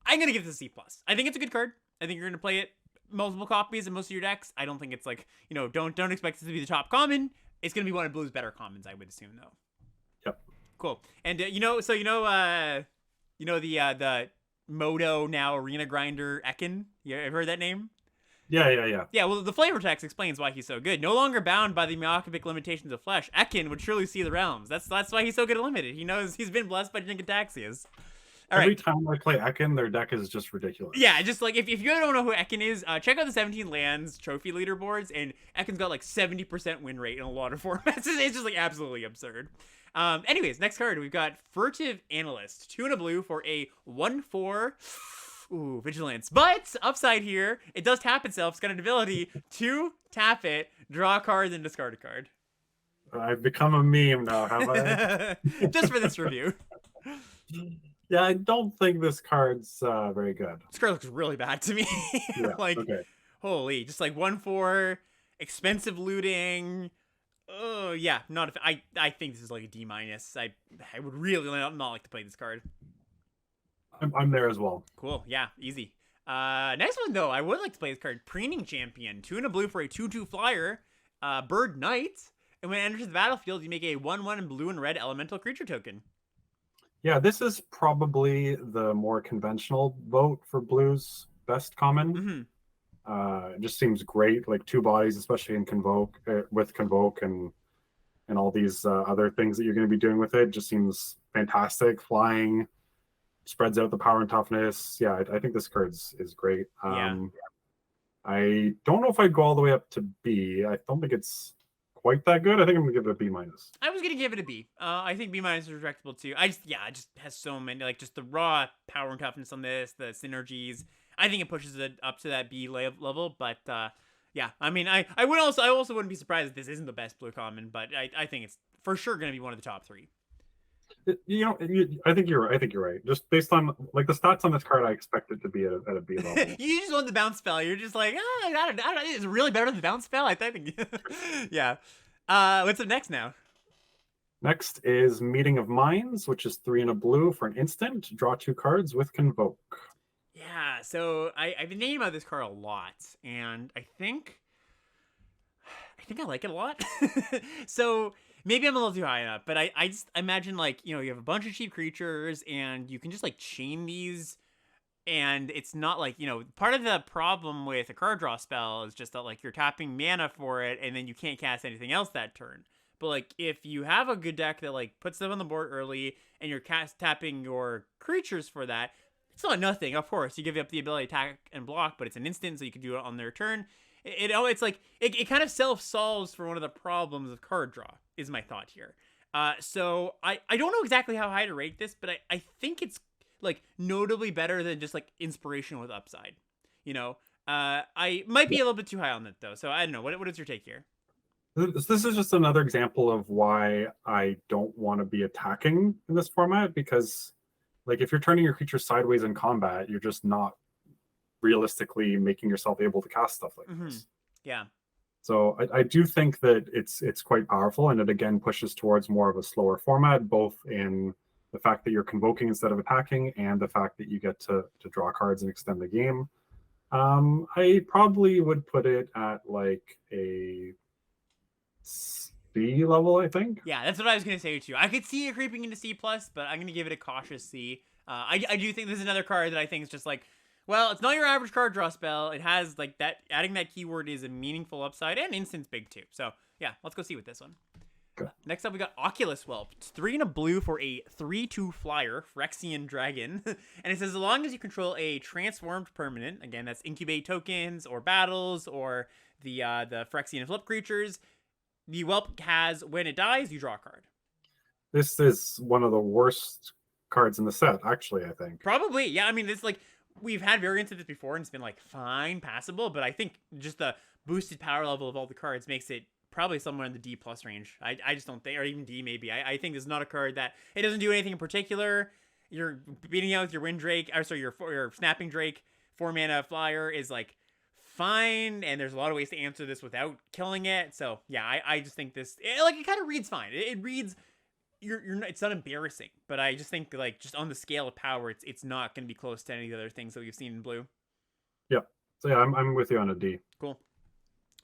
I'm gonna give this a C+. I think it's a good card. I think you're gonna play it multiple copies in most of your decks. I don't think it's like, you know, don't expect it to be the top common. It's gonna be one of Blue's better commons, I would assume, though. Yep. Cool. And the Moto now Arena Grinder Ekin. You ever heard that name? Yeah. Yeah, well, the flavor text explains why he's so good. No longer bound by the myopic limitations of flesh, Ekin would surely see the realms. That's why he's so good at limited. He knows he's been blessed by Gitaxias. Every time I play Ekin, their deck is just ridiculous. Yeah, just like if you don't know who Ekin is, check out the 17 lands trophy leaderboards, and Ekin's got like 70% win rate in a lot of formats. It's just like absolutely absurd. Anyways, next card, we've got Furtive Analyst, 2 and a blue for a 1/4. Ooh, Vigilance. But upside here, it does tap itself. It's got an ability to tap it, draw a card, then discard a card. I've become a meme now, have I? Just for this review. Yeah, I don't think this card's very good. This card looks really bad to me. Yeah, like, okay. Holy, just like 1/4, expensive looting. Oh yeah, not. I think this is like a D-. I would really not like to play this card. I'm there as well. Cool. Yeah, easy. Next one though, I would like to play this card. Preening Champion, 2 and a blue for a 2/2 flyer. Bird Knight, and when it enters the battlefield, you make a 1/1 in blue and red elemental creature token. Yeah, this is probably the more conventional vote for Blue's best common. Mm-hmm. It just seems great, like 2 bodies, especially in Convoke, with Convoke and all these other things that you're going to be doing with it. Just seems fantastic. Flying, spreads out the power and toughness. Yeah, I think this card is great. I don't know if I'd go all the way up to B. I don't think it's quite that good. I think I'm gonna give it a B-. I was gonna give it a B. I think B- is respectable too. It just has so many, like just the raw power and toughness on this, the synergies. I think it pushes it up to that B level. But yeah, I mean, I also wouldn't be surprised if this isn't the best blue common, but I think it's for sure gonna be one of the top 3. You know, I think you're right. Just based on like the stats on this card, I expect it to be at a B level. You just want the bounce spell. You're just like, I don't. Is it really better than the bounce spell? I think. Yeah. What's up next now? Next is Meeting of Minds, which is 3 and a blue for an instant. Draw 2 cards with Convoke. Yeah. So I've been thinking about this card a lot, and I think I like it a lot. So. Maybe I'm a little too high up, but I just imagine, like, you know, you have a bunch of cheap creatures and you can just like chain these, and it's not like, you know, part of the problem with a card draw spell is just that like you're tapping mana for it and then you can't cast anything else that turn. But like if you have a good deck that like puts them on the board early and you're tapping your creatures for that, it's not nothing. Of course, you give up the ability to attack and block, but it's an instant, so you can do it on their turn. It's like it kind of self-solves for one of the problems of card draw, is my thought here. So I don't know exactly how high to rate this, but I think it's like notably better than just like inspiration with upside. You know, I might be a little bit too high on that though. So I don't know. What is your take here? This is just another example of why I don't want to be attacking in this format, because like if you're turning your creature sideways in combat, you're just not realistically making yourself able to cast stuff like this. Yeah. So I do think that it's quite powerful, and it again pushes towards more of a slower format, both in the fact that you're convoking instead of attacking, and the fact that you get to draw cards and extend the game. I probably would put it at like a C level, I think. Yeah, that's what I was gonna say too. I could see it creeping into C plus, but I'm gonna give it a cautious C. I do think this is another card that I think is just like, well, it's not your average card draw spell. It has like that. Adding that keyword is a meaningful upside, and instant's big too. So yeah, let's go see with this one. Okay. Next up, we got Oculus Whelp. It's 3 and a blue for a 3/2 flyer, Phyrexian Dragon. And it says, as long as you control a transformed permanent, again, that's incubate tokens or battles or the Phyrexian flip creatures, the Whelp has, when it dies, you draw a card. This is one of the worst cards in the set, actually, I think. Probably, yeah. I mean, it's like, we've had variants of this before, and it's been like fine, passable, but I think just the boosted power level of all the cards makes it probably somewhere in the D plus range. I just don't think, or even D maybe. I think this is not a card that, it doesn't do anything in particular. You're beating out with your Windrake, or sorry, your Snapping Drake, 4 mana flyer is like fine, and there's a lot of ways to answer this without killing it. So yeah, I just think this, it kind of reads fine. It reads, you're not, it's not embarrassing, but I just think like just on the scale of power, it's not going to be close to any of the other things that we've seen in blue. Yeah. So yeah, I'm with you on a D. Cool.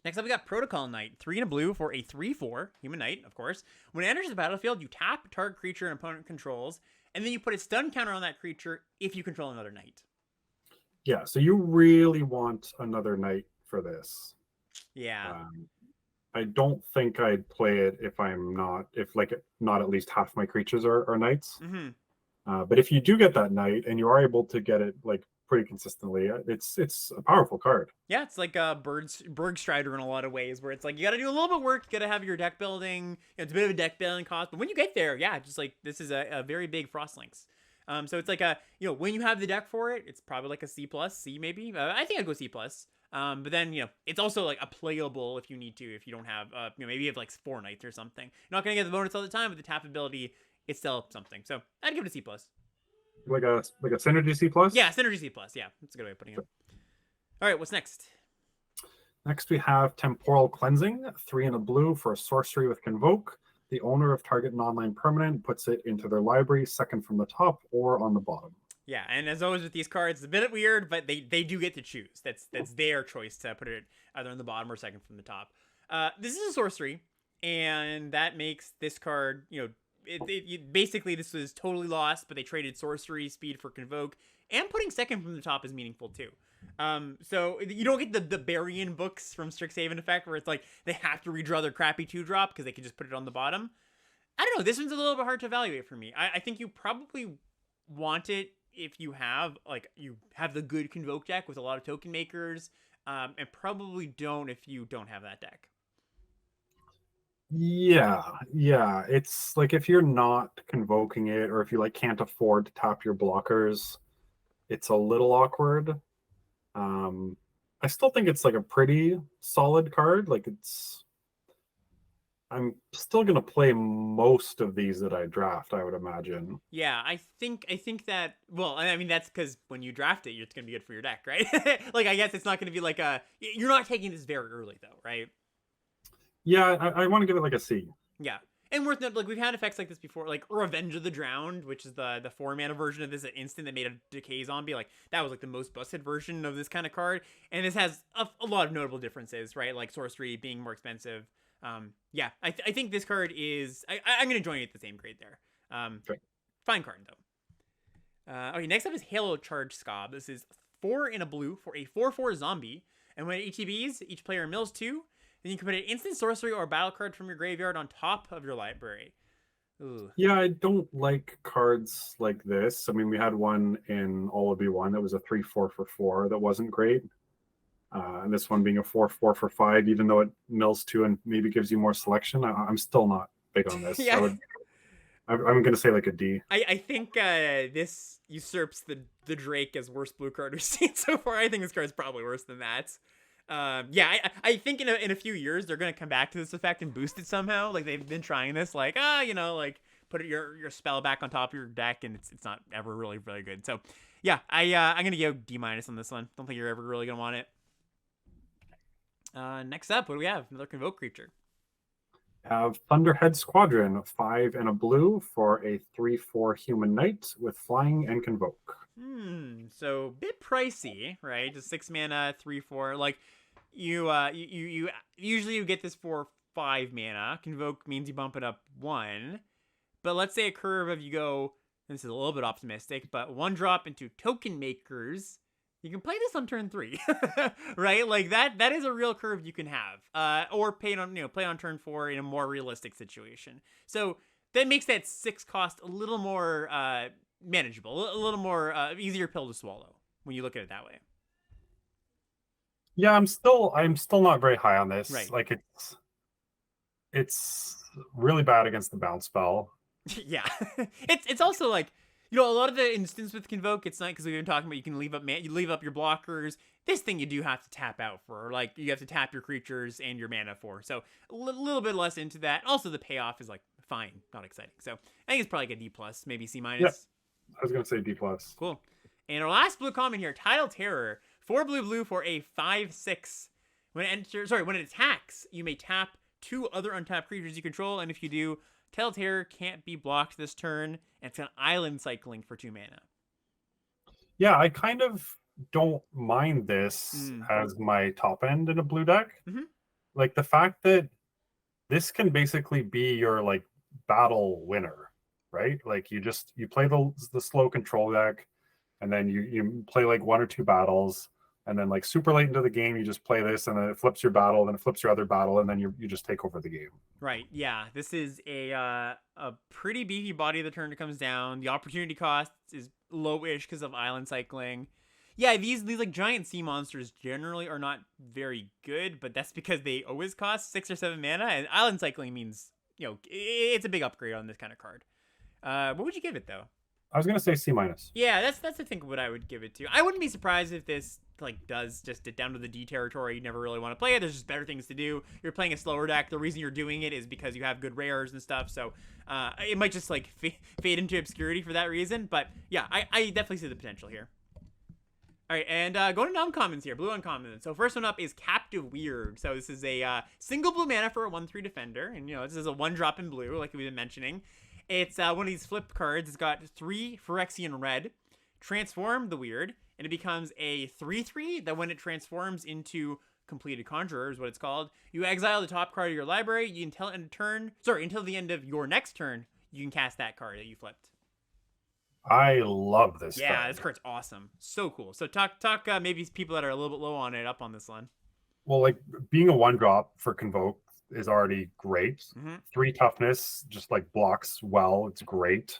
Next up, we got Protocol Knight. 3 and a blue for a 3/4 human knight, of course. When it enters the battlefield, you tap target creature an opponent controls, and then you put a stun counter on that creature if you control another knight. Yeah, so you really want another knight for this. Yeah. I don't think I'd play it if not at least half my creatures are knights. But if you do get that knight and you are able to get it like pretty consistently, it's a powerful card. Yeah, it's like a Berg Strider in a lot of ways, where it's like you got to do a little bit of work, you got to have your deck building. It's a bit of a deck building cost, but when you get there, yeah, just like this is a very big Frostlinks. So it's like when you have the deck for it, it's probably like a C plus, C maybe. I think I'd go C plus. But then it's also like a playable if you need to, if you don't have maybe you have like 4 knights or something. You're not gonna get the bonus all the time, but the tap ability, it's still something. So I'd give it a C plus. Like a synergy C plus? Yeah, synergy C plus. Yeah, that's a good way of putting it. All right, what's next? Next we have Temporal Cleansing, 3 and a blue for a sorcery with Convoke. The owner of target non-land permanent puts it into their library, second from the top or on the bottom. Yeah, and as always with these cards, it's a bit weird, but they do get to choose. That's their choice to put it either on the bottom or second from the top. This is a sorcery, and that makes this card, basically this was totally lost, but they traded sorcery speed for Convoke, and putting second from the top is meaningful too. So you don't get the Bury-in books from Strixhaven effect where it's like they have to redraw their crappy 2-drop because they can just put it on the bottom. I don't know. This one's a little bit hard to evaluate for me. I think you probably want it if you have the good Convoke deck with a lot of token makers, and probably don't if you don't have that deck. Yeah. It's like if you're not convoking it, or if you can't afford to tap your blockers, it's a little awkward. I still think it's like a pretty solid card. I'm still gonna play most of these that I draft, I would imagine. Yeah, I think that, well, I mean, that's because when you draft it, it's gonna be good for your deck, right? I guess it's not gonna be like you're not taking this very early though, right? Yeah, I want to give it like a C. Yeah. And worth noting, we've had effects like this before, like Revenge of the Drowned, which is the 4-mana version of this instant that made a Decay Zombie. That was the most busted version of this kind of card. And this has a lot of notable differences, right? Like sorcery being more expensive. Yeah, I think this card is, I'm going to join you at the same grade there. Great. Fine card though. Okay, next up is Halo Charge Scob. This is 4 and a blue for a 4/4 zombie. And when it ETBs, each player mills 2. Then you can put an instant sorcery or battle card from your graveyard on top of your library. Ooh. Yeah, I don't like cards like this. I mean, we had one in All of B1 that was a 3/4 for 4 that wasn't great. And this one being a 4/4 for 5, even though it mills 2 and maybe gives you more selection, I'm still not big on this. Yeah. I'm gonna say like a D. I think this usurps the Drake as worst blue card we've seen so far. I think this card is probably worse than that. Yeah, I think in a few years they're gonna come back to this effect and boost it somehow. Like they've been trying this, like like put your spell back on top of your deck, and it's not ever really good. So yeah, I'm gonna go D- on this one. Don't think you're ever really gonna want it. Next up, what do we have? Another Convoke creature. Have Thunderhead Squadron, 5 and a blue for a 3/4 human knight with flying and convoke. So bit pricey, right? Just 6 mana, 3/4. Like you usually you get this for 5 mana. Convoke means you bump it up 1. But let's say a curve of you go, this is a little bit optimistic, but 1 drop into token makers. You can play this on turn 3, right? Like that is a real curve you can have. Or play on turn 4 in a more realistic situation. So that makes that 6 cost a little more manageable, a little more easier pill to swallow when you look at it that way. Yeah, I'm still not very high on this. Right. Like it's really bad against the bounce spell. Yeah. It's also like, a lot of the instance with Convoke, it's not because we've been talking about you can leave up your blockers. This thing you do have to tap out for. Like, you have to tap your creatures and your mana for. So, a little bit less into that. Also, the payoff is, like, fine. Not exciting. So, I think it's probably like a D+, maybe C-. Yeah, I was going to say D+. Cool. And our last blue common here, Tidal Terror. 4 blue for a 5/6. When it attacks, you may tap 2 other untapped creatures you control. And if you do, Tidal Terror can't be blocked this turn, and it's an island cycling for 2 mana. Yeah, I kind of don't mind this as my top end in a blue deck. Like the fact that this can basically be your like battle winner, right? Like you play the slow control deck, and then you play like 1 or 2 battles, and then like super late into the game you just play this, and then it flips your battle, then it flips your other battle, and then you just take over the game. Right. Yeah. This is a pretty beefy body the turn it comes down. The opportunity cost is low-ish because of island cycling. Yeah, these like giant sea monsters generally are not very good, but that's because they always cost 6 or 7 mana, and island cycling means it's a big upgrade on this kind of card. What would you give it though? I was gonna say C-. Yeah, that's I think what I would give it to. I wouldn't be surprised if this does just get down to the D territory. You never really want to play it. There's just better things to do. You're playing a slower deck. The reason you're doing it is because you have good rares and stuff. So it might just fade into obscurity for that reason. But yeah, I definitely see the potential here. All right, and going to uncommons here, blue uncommons. So first one up is Captive Weird. So this is a single blue mana for a 1/3 defender, and this is a 1 drop in blue, like we've been mentioning. It's one of these flip cards. It's got 3 Phyrexian red. Transform the Weird, and it becomes a 3/3 that when it transforms into Completed Conjurer is what it's called. You exile the top card of your library. Until the end of your next turn, you can cast that card that you flipped. I love this. Yeah, this card's awesome. So cool. So talk maybe people that are a little bit low on it up on this one. Well, like being a 1 drop for Convoke is already great. 3 toughness just like blocks well. It's great.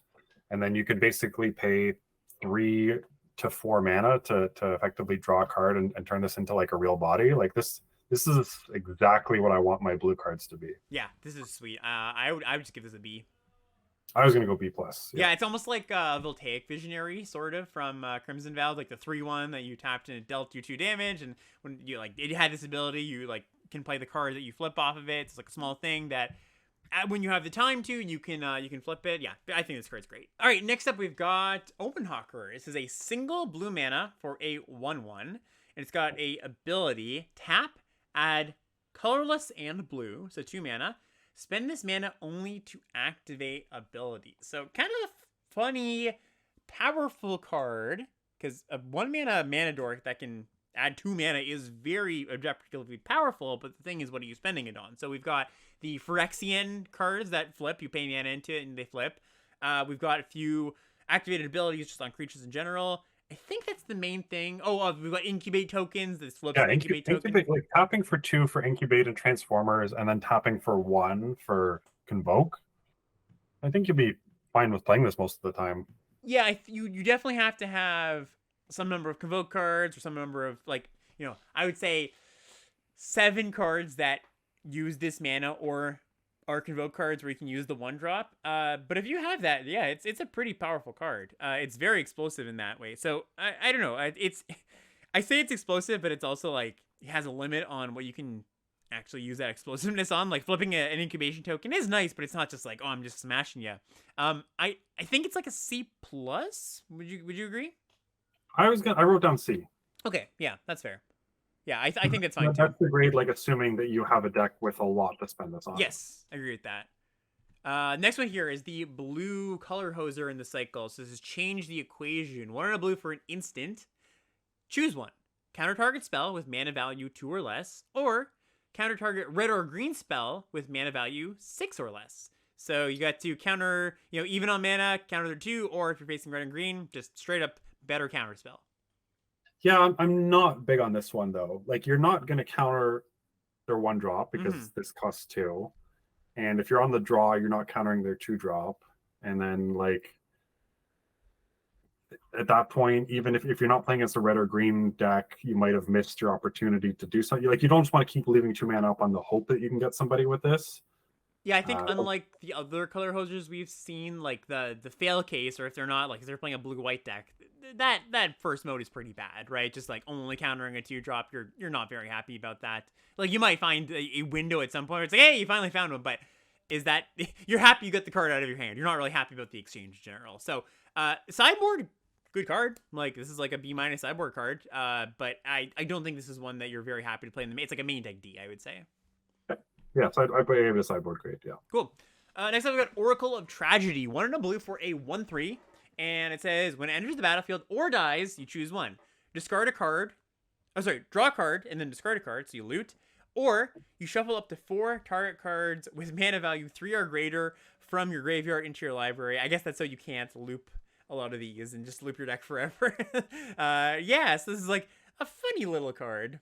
And then you could basically pay 3 to 4 mana to effectively draw a card and turn this into like a real body. Like this is exactly what I want my blue cards to be. Yeah, this is sweet. I would just give this a B. I was gonna go B+. Yeah, it's almost like Voltaic Visionary, sort of, from Crimson Vow, like the 3/1 that you tapped and it dealt you 2 damage, and when you it had this ability, you can play the card that you flip off of it. It's like a small thing that when you have the time to, you can flip it. Yeah, I think this card's great. All right, next up we've got Openhawker. This is a single blue mana for a 1/1, and it's got a ability, tap, add colorless and blue, so 2 mana. Spend this mana only to activate abilities. So kind of funny, powerful card, because a 1 mana dork that can add 2 mana is very objectively powerful, but the thing is, what are you spending it on? So we've got the Phyrexian cards that flip. You pay mana into it and they flip. We've got a few activated abilities just on creatures in general. I think that's the main thing. Oh, we've got incubate tokens. This flips incubate tokens. Like tapping for 2 for incubate and transformers, and then tapping for 1 for convoke. I think you'll be fine with playing this most of the time. Yeah, you definitely have to have some number of convoke cards or some number of I would say 7 cards that use this mana or are Convoke cards where you can use the 1-drop. But if you have that, yeah, it's a pretty powerful card. It's very explosive in that way. So I don't know. It's I say it's explosive, but it's also like it has a limit on what you can actually use that explosiveness on. Like flipping an incubation token is nice, but it's not just like, oh, I'm just smashing you. I think it's like a C plus. Would you agree? I wrote down C. Okay, yeah, that's fair. Yeah, I think that's fine too. That's the grade, like assuming that you have a deck with a lot to spend this on. Yes, I agree with that. Next one here is the blue color hoser in the cycle. So this is change the equation. 1 and a blue for an instant. Choose one. Counter target spell with mana value 2 or less, or counter target red or green spell with mana value 6 or less. So you got to counter, even on mana, counter their 2, or if you're facing red and green, just straight up better counter spell. Yeah, I'm not big on this one though. Like you're not going to counter their 1-drop because this costs 2. And if you're on the draw, you're not countering their 2-drop. And then like at that point, even if you're not playing against a red or green deck, you might have missed your opportunity to do something. Like you don't just want to keep leaving 2 mana up on the hope that you can get somebody with this. Yeah, I think unlike the other color hosers we've seen, like the fail case, or if they're not, like if they're playing a blue-white deck, that first mode is pretty bad, right? Just like only countering a 2-drop, you're not very happy about that. Like you might find a window at some point where it's like, hey, you finally found one, but is that you're happy you got the card out of your hand? You're not really happy about the exchange in general. So sideboard, good card. Like this is like a B- sideboard card, but I don't think this is one that you're very happy to play in the main. It's like a main deck D, I would say. Yeah, so I play a sideboard grade, yeah. Cool. Next up, we got Oracle of Tragedy. 1 and a blue for a 1/3. And it says, when it enters the battlefield or dies, you choose one. Discard a card. Oh, sorry. Draw a card and then discard a card, so you loot. Or you shuffle up to 4 target cards with mana value 3 or greater from your graveyard into your library. I guess that's so you can't loop a lot of these and just loop your deck forever. Yeah, so this is like a funny little card.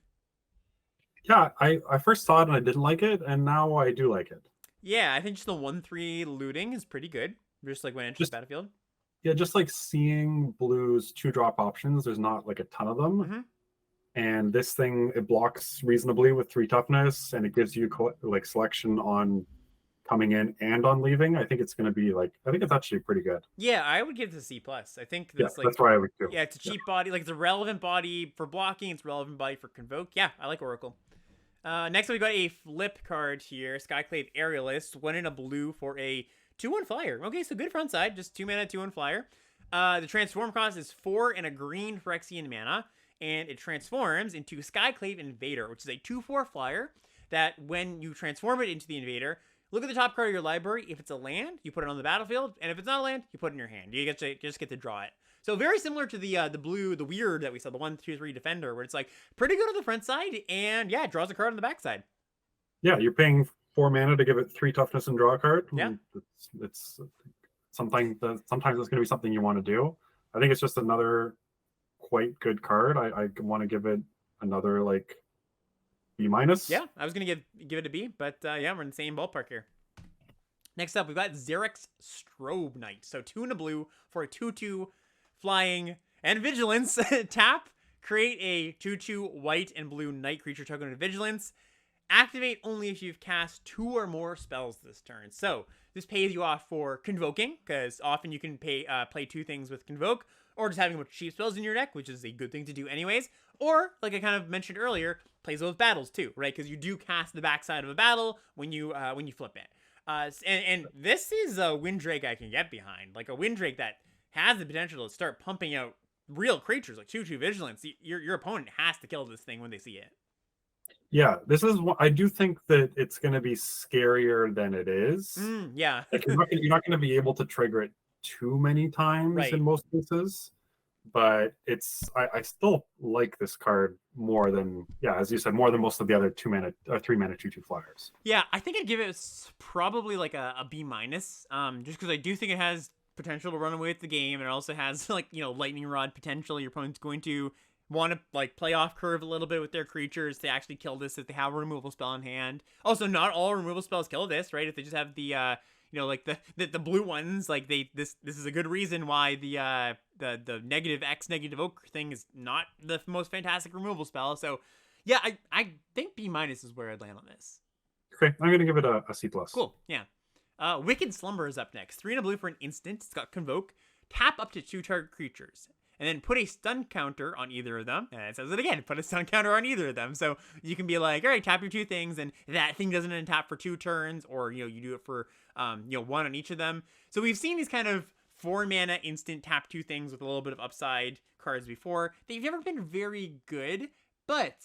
Yeah, I first saw it and I didn't like it, and now I do like it. Yeah, I think just the 1/3 looting is pretty good. Just like when it enters the battlefield. Yeah, just like seeing blue's 2-drop options, there's not like a ton of them. And this thing, it blocks reasonably with 3 toughness, and it gives you like selection on coming in and on leaving. I think it's going to be like, I think it's actually pretty good. Yeah, I would give it a C+. I think that's that's why I would do. Yeah, it's a cheap body. Like it's a relevant body for blocking. It's a relevant body for Convoke. Yeah, I like Oracle. Next, we got a flip card here. Skyclave Aerialist. 1 and a blue for a 2/1 flyer. Okay, so good front side. Just 2 mana, 2/1 flyer. The transform cost is 4 and a green Phyrexian mana. And it transforms into Skyclave Invader, which is a 2/4 flyer that when you transform it into the Invader, look at the top card of your library. If it's a land, you put it on the battlefield. And if it's not a land, you put it in your hand. You just get to draw it. So very similar to the blue, the weird that we saw, the 1/2/3 defender, where it's like pretty good on the front side, and yeah, it draws a card on the back side. Yeah, you're paying 4 mana to give it 3 toughness and draw a card. Yeah, it's sometimes it's going to be something you want to do. I think it's just another quite good card. I want to give it another like B-. Yeah, I was gonna give it a B, but yeah, we're in the same ballpark here. Next up, we've got Xerix Strobe Knight. So 2 and a blue for a 2/2 flying and vigilance. Tap, create a 2/2 white and blue knight creature token with vigilance. Activate only if you've cast 2 or more spells this turn. So this pays you off for convoking, because often you can play 2 things with convoke, or just having a bunch of cheap spells in your deck, which is a good thing to do anyways. Or, like I kind of mentioned earlier, plays those battles too, right? Because you do cast the backside of a battle when you flip it. And this is a Windrake I can get behind, like a Windrake that has the potential to start pumping out real creatures like 2/2 vigilance. Your opponent has to kill this thing when they see it. Yeah, this is what I do think that it's going to be scarier than it is. Yeah, like you're not going to be able to trigger it too many times in most cases, but I still like this card more than, as you said, more than most of the other 2 mana or 3 mana 2/2 flyers. Yeah, I think I'd give it probably like a B-, just because I do think it has potential to run away with the game, and it also has like lightning rod potential. Your opponent's going to want to like play off curve a little bit with their creatures to actually kill this if they have a removal spell in hand. Also, not all removal spells kill this, right? If they just have the like the blue ones, like this is a good reason why the negative X negative oak thing is not the most fantastic removal spell. So yeah, I think B- is where I'd land on this. Okay, I'm gonna give it a C plus. Cool. Yeah. Wicked Slumber is up next. 3 and a blue for an instant. It's got Convoke. Tap up to 2 target creatures. And then put a stun counter on either of them. And it says it again. Put a stun counter on either of them. So you can be like, all right, tap your 2 things. And that thing doesn't untap for 2 turns. Or, you do it for, 1 on each of them. So we've seen these kind of 4 mana instant tap 2 things with a little bit of upside cards before. They've never been very good. But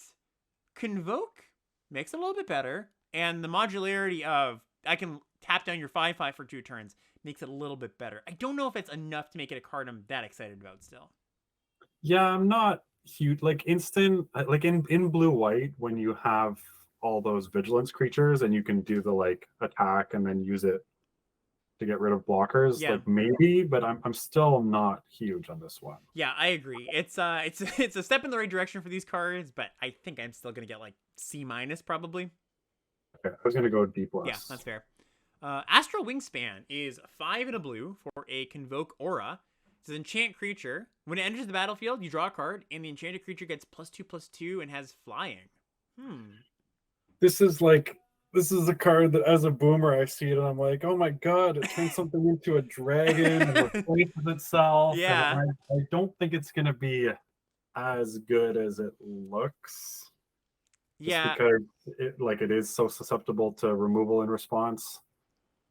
Convoke makes it a little bit better. And the modularity of, I can tap down your 5/5 for 2 turns, makes it a little bit better. I don't know if it's enough to make it a card I'm that excited about still. Yeah, I'm not huge. Like instant, like in blue white, when you have all those vigilance creatures and you can do the like attack and then use it to get rid of blockers, Yeah. like maybe, but I'm still not huge on this one. Yeah, I agree. It's it's a step in the right direction for these cards, but I think I'm still gonna get like C- probably. Okay, I was gonna go D plus. Yeah, that's fair. Astral Wingspan is 5 and a blue for a Convoke Aura. It's an enchant creature. When it enters the battlefield, you draw a card, and the enchanted creature gets +2/+2 and has flying. This is a card that as a boomer I see it and I'm like, oh my god, it turns something into a dragon and replaces itself. Yeah. And I don't think it's gonna be as good as it looks. Yeah. Because it is so susceptible to removal and response.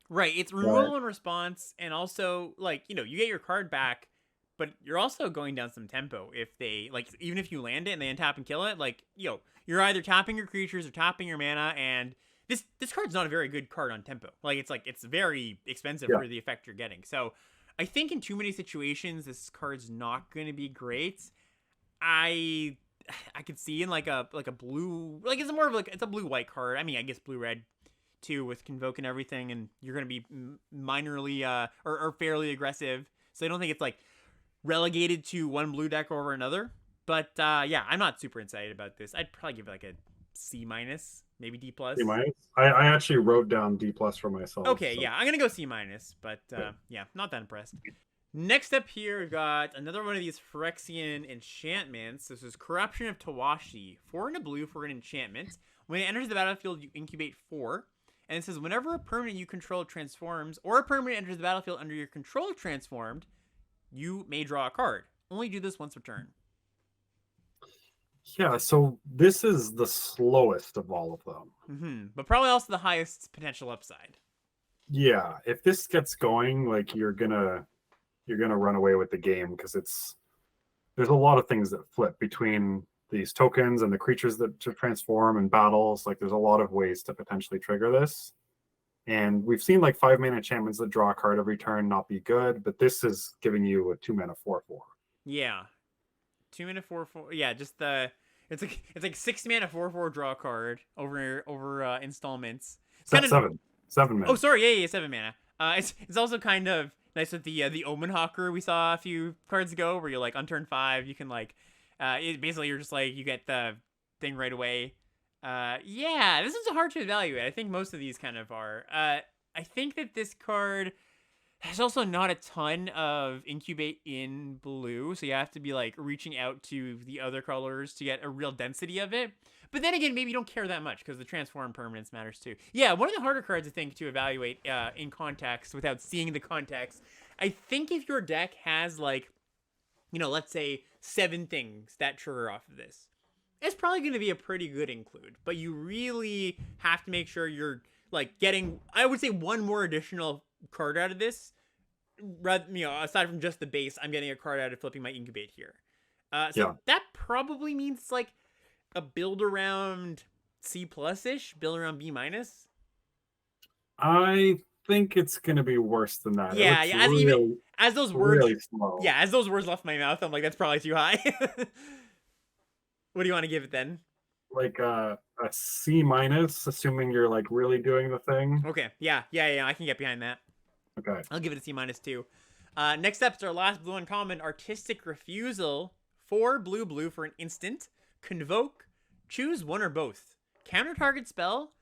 Right, it's removal and response, and also, like, you get your card back, but you're also going down some tempo if they, like, even if you land it and they untap and kill it, like, you're either tapping your creatures or tapping your mana, and this card's not a very good card on tempo. Like, it's very expensive for the effect you're getting. So, I think in too many situations, this card's not going to be great. I could see in, like a blue, like, it's more of, like, it's a blue-white card. I mean, I guess blue-red too with Convoke and everything, and you're going to be minorly or fairly aggressive, so I don't think it's like relegated to one blue deck over another. But yeah, I'm not super excited about this. I'd probably give it like a C-, maybe D+. C-. I actually wrote down D+ for myself. Okay, so. yeah, I'm gonna go C-, but yeah, not that impressed. Next up here, we've got another one of these Phyrexian enchantments. This is Corruption of Tawashi. 4 and a blue for an enchantment. When it enters the battlefield, you incubate 4. And it says, whenever a permanent you control transforms, or a permanent enters the battlefield under your control transformed, you may draw a card. Only do this once per turn. Yeah, so this is the slowest of all of them. But probably also the highest potential upside. Yeah, if this gets going, like you're gonna run away with the game because there's a lot of things that flip between these tokens and the creatures that to transform and battles. Like there's a lot of ways to potentially trigger this. And we've seen like 5-mana enchantments that draw a card every turn not be good, but this is giving you a 2-mana 4/4. Yeah. 2-mana 4/4. Yeah, just it's like 6-mana 4/4 draw card over installments. It's kind of 7 mana. Oh, sorry, yeah, 7 mana. It's also kind of nice with the Omen Hawker we saw a few cards ago, where you're like on turn 5 you can like basically you're just like you get the thing right away. Yeah, this is hard to evaluate. I think most of these kind of are. I think that this card has also not a ton of incubate in blue, so you have to be like reaching out to the other colors to get a real density of it. But then again, maybe you don't care that much because the transform permanence matters too. Yeah, one of the harder cards I think to evaluate in context without seeing the context. I think if your deck has like, let's say 7 things that trigger off of this, it's probably going to be a pretty good include. But you really have to make sure you're like getting, I would say, one more additional card out of this. Aside from just the base, I'm getting a card out of flipping my incubate here. That probably means like a build around C+ ish, build around B-. I think it's gonna be worse than that. Yeah, as those words, really slow. Yeah, as those words left my mouth, I'm like, that's probably too high. What do you want to give it then? Like a C-, assuming you're like really doing the thing. Okay, yeah, I can get behind that. Okay, I'll give it a C- too. Next up is our last blue uncommon, Artistic Refusal. 4 blue for an instant. Convoke. Choose one or both. Counter target spell,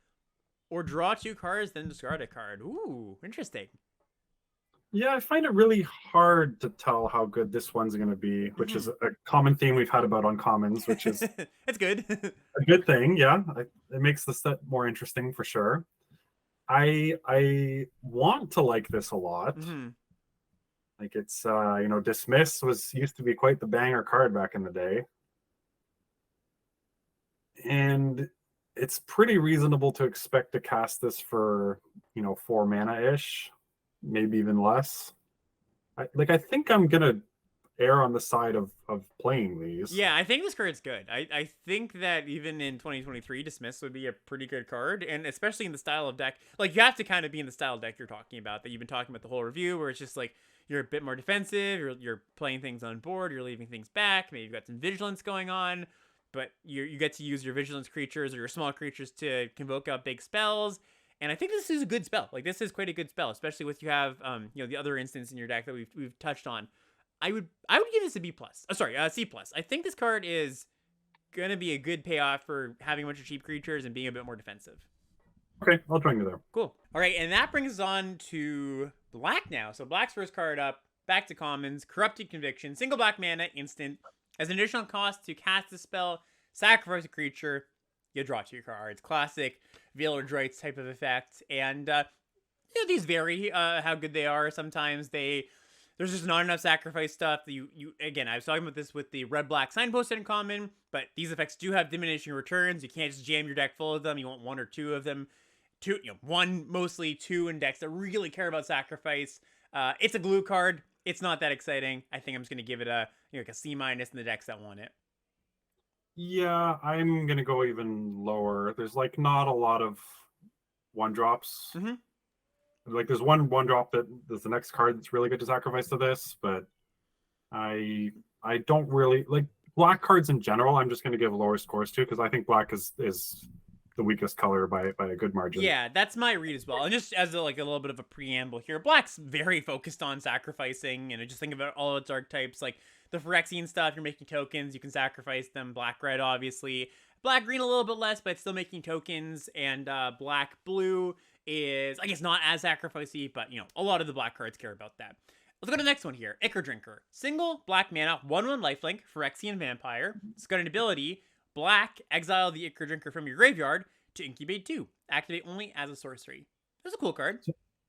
or draw 2 cards, then discard a card. Ooh, interesting. Yeah, I find it really hard to tell how good this one's going to be, which is a common theme we've had about uncommons, which is It's good. a good thing. Yeah, it makes the set more interesting for sure. I want to like this a lot. hmm Like it's Dismiss was used to be quite the banger card back in the day. And it's pretty reasonable to expect to cast this for, 4 mana-ish, maybe even less. I think I'm gonna err on the side of playing these. Yeah, I think this card's good. I think that even in 2023, Dismiss would be a pretty good card, and especially in the style of deck. Like, you have to kind of be in the style of deck you're talking about, that you've been talking about the whole review, where it's just like you're a bit more defensive, you're playing things on board, you're leaving things back, maybe you've got some vigilance going on, but you get to use your vigilance creatures or your small creatures to convoke out big spells. And I think this is a good spell. Like, this is quite a good spell, especially with you have the other instance in your deck that we've touched on. I would give this a B plus. Oh, sorry, C plus. I think this card is gonna be a good payoff for having a bunch of cheap creatures and being a bit more defensive. Okay, I'll join you there. Cool. All right, and that brings us on to black now. So black's first card up. Back to commons. Corrupted Conviction. Single black mana, instant. As an additional cost to cast a spell, sacrifice a creature. You draw 2 cards. Classic Veil or Droits type of effect. And these vary how good they are. Sometimes there's just not enough sacrifice stuff. You again, I was talking about this with the red-black signpost in common, but these effects do have diminishing returns. You can't just jam your deck full of them. You want 1 or 2 of them. 1, mostly 2 in decks that really care about sacrifice. It's a glue card. It's not that exciting. I think I'm just gonna give it a like a C minus in the decks that want it. Yeah, I'm gonna go even lower. There's like not a lot of 1-drops. Mm-hmm. Like there's one drop that is the next card that's really good to sacrifice to this, but I don't really like black cards in general. I'm just going to give lower scores to because I think black is the weakest color by a good margin. Yeah, that's my read as well. And just as a little bit of a preamble here, black's very focused on sacrificing, and I just think about all its archetypes, like the Phyrexian stuff. You're making tokens, you can sacrifice them. Black red, obviously. Black green a little bit less, but it's still making tokens. And black blue is, I guess, not as sacrificey, but a lot of the black cards care about that. Let's go to the next one here. Ichor Drinker. Single black mana, 1/1 lifelink, Phyrexian vampire. It's got an ability. Black, exile the Ichor Drinker from your graveyard to incubate 2. Activate only as a sorcery. That's a cool card.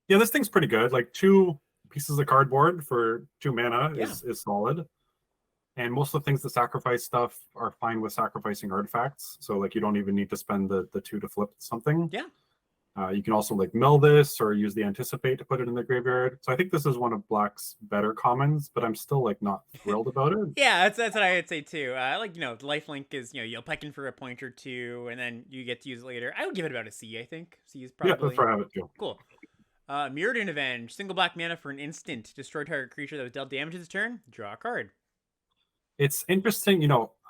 Yeah, this thing's pretty good. Like 2 pieces of cardboard for 2 mana is solid. And most of the things that sacrifice stuff are fine with sacrificing artifacts. So like you don't even need to spend the 2 to flip something. Yeah. You can also like mill this or use the Anticipate to put it in the graveyard. So I think this is one of black's better commons, but I'm still like not thrilled about it. Yeah, that's what I would say too. Lifelink is you'll peck in for a point or 2, and then you get to use it later. I would give it about a C. I think C is probably. Yeah, that's where I have it too. Cool. Mirrodin Avenge. Single black mana for an instant. Destroy target creature that was dealt damage this turn. Draw a card. It's interesting,